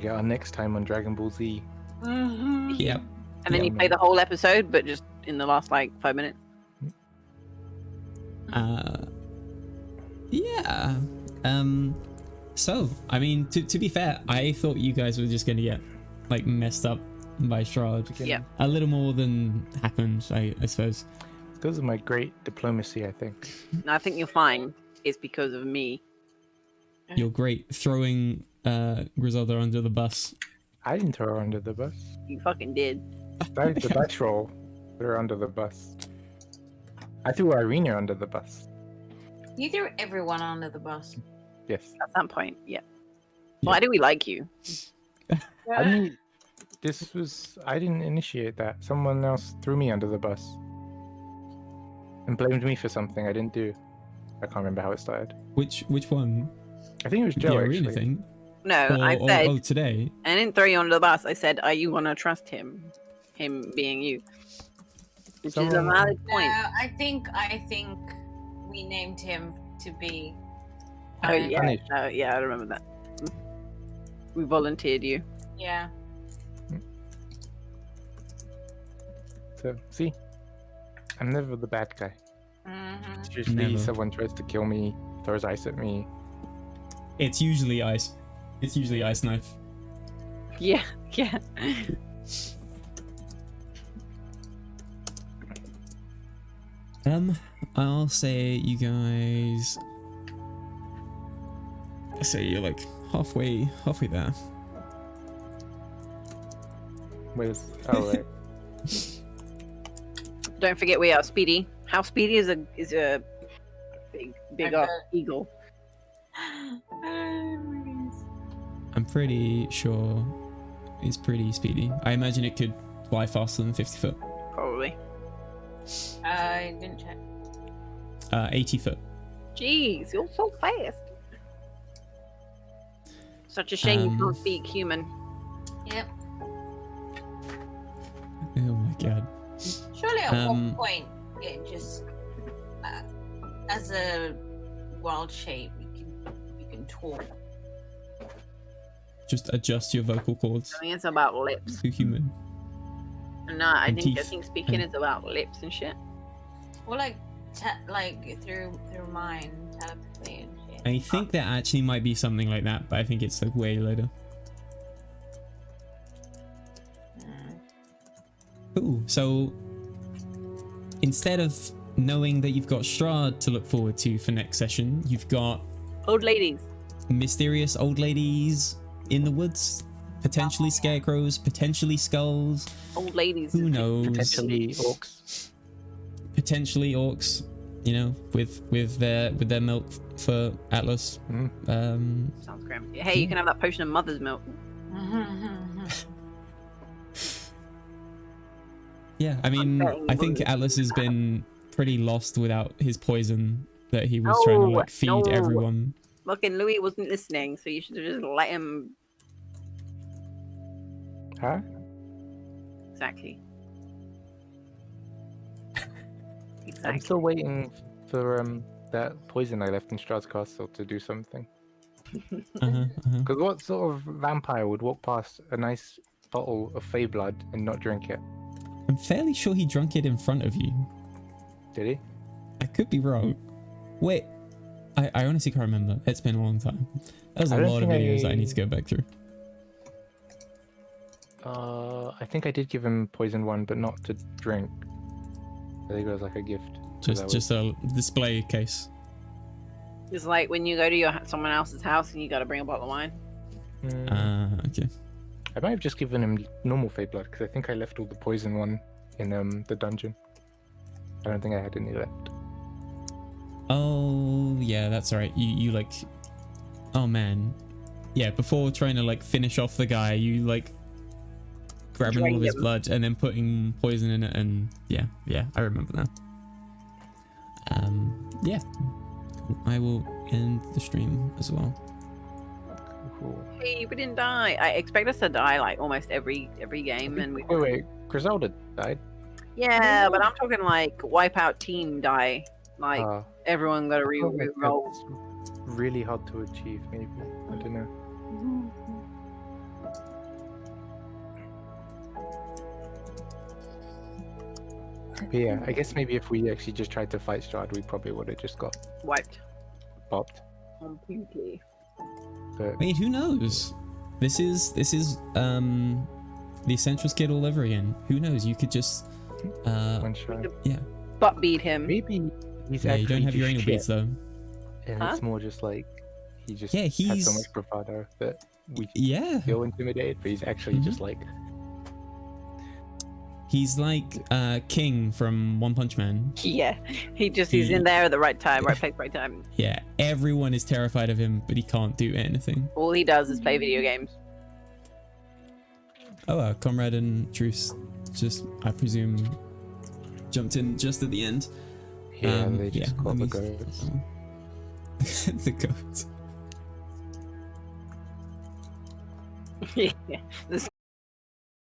get our next time on Dragon Ball Z. Mm-hmm. Yep. And then Yeah, you play the whole episode, but just in the last like 5 minutes. Yeah. So I mean, to be fair, I thought you guys were just gonna get like messed up by Strahd. Yeah. A little more than happened, I suppose. Because of my great diplomacy, I think. And I think you'll find it's because of me. You're great throwing Griselda under the bus. I didn't throw her under the bus. You fucking did. That was the dice roll. Threw her under the bus. I threw Irina under the bus. You threw everyone under the bus. Yes. At some point, yeah. Yeah. Why do we like you? I mean, I didn't initiate that. Someone else threw me under the bus. And blamed me for something I didn't do. I can't remember how it started. Which one? I think it was The Joe, arena actually. thing. No, Or, I or- said, oh, today. I didn't throw you under the bus. I said, are you gonna trust him? Him being you. Which is a Someone- valid No, point. I think we named him to be. Oh yeah, Punished. yeah, I remember that. We volunteered you. Yeah. So see, I'm never the bad guy. Mhm. It's usually Never. someone tries to kill me, throws ice at me. It's usually ice. It's usually ice knife. Yeah, yeah. I'll say you guys. I say you're like halfway there. Where's right. Don't forget we are speedy. How speedy is a bigger Okay. eagle? I'm pretty sure it's pretty speedy. I imagine it could fly faster than 50 foot. Probably. I didn't check. 80 foot. Jeez, you're so fast. Such a shame you Um, can't speak human. Yep. Oh my god. Surely at one Um, point it just, as a wild shape, you can talk. Just adjust your vocal cords I think it's about lips. to human. No, I And think teeth. speaking And- is about lips and shit. Or like through mind telepathy and shit. I think there actually might be something like that, but I think it's like way later. Cool. So instead of knowing that you've got Strahd to look forward to for next session, you've got Old ladies. mysterious old ladies in the woods, potentially scarecrows, potentially skulls. Old ladies. Who knows? Potentially orcs. Potentially orcs. You know, with their milk for Atlas. Mm. Sounds grim. Hey, you can have that potion of mother's milk. Yeah, I mean, betting I think bullet. Atlas has been pretty lost without his poison that he was trying to No, like feed no. everyone. Look, and Louis wasn't listening, so you should have just let him. Huh? Exactly. I'm Exactly. still waiting for that poison I left in Strahd's castle to do something. Because what sort of vampire would walk past a nice bottle of Fey blood and not drink it? I'm fairly sure he drank it in front of you. Did he? I could be wrong. Wait, I honestly can't remember. It's been a long time. There's I a don't lot of think videos that I I- need to go back through. I think I did give him poison one, but not to drink. I think it was like a gift. 'cause I was- Just a display case. It's like when you go to someone else's house and you got to bring a bottle of wine. Okay. I might have just given him normal Fey blood because I think I left all the poison one in the dungeon. I don't think I had any left. Oh yeah, that's alright. You like, oh man, yeah. Before trying to like finish off the guy, you like grabbing all of Drained his him. blood and then putting poison in it, and yeah, I remember now. Yeah, I will end the stream as well. Cool. Hey, we didn't die. I expect us to die like almost every game, and we. Wait, Griselda died. Yeah, but I'm talking like wipe out team die. Like Ah, everyone got to I feel like re-roll. that's really hard to achieve. Maybe I don't know. But yeah, I guess maybe if we actually just tried to fight Strahd, we probably would have just got Wiped popped. completely. But I mean, who knows? This is the Essentials kid all over again. Who knows? You could just one shot. yeah. Butt beat him. Maybe he's Yeah, actually you don't have your just anal shit, beads though. and Huh? it's more just like he just Yeah, has so he's- much bravado that we Yeah. feel intimidated, but he's actually Mhm. just like He's like King from One Punch Man. Yeah, he's in there at the right time, right place, right time. Yeah, everyone is terrified of him, but he can't do anything. All he does is play video games. Oh, Comrade and Truce just, I presume, jumped in just at the end. yeah, they just let got the me- goats. The goats. Yeah, this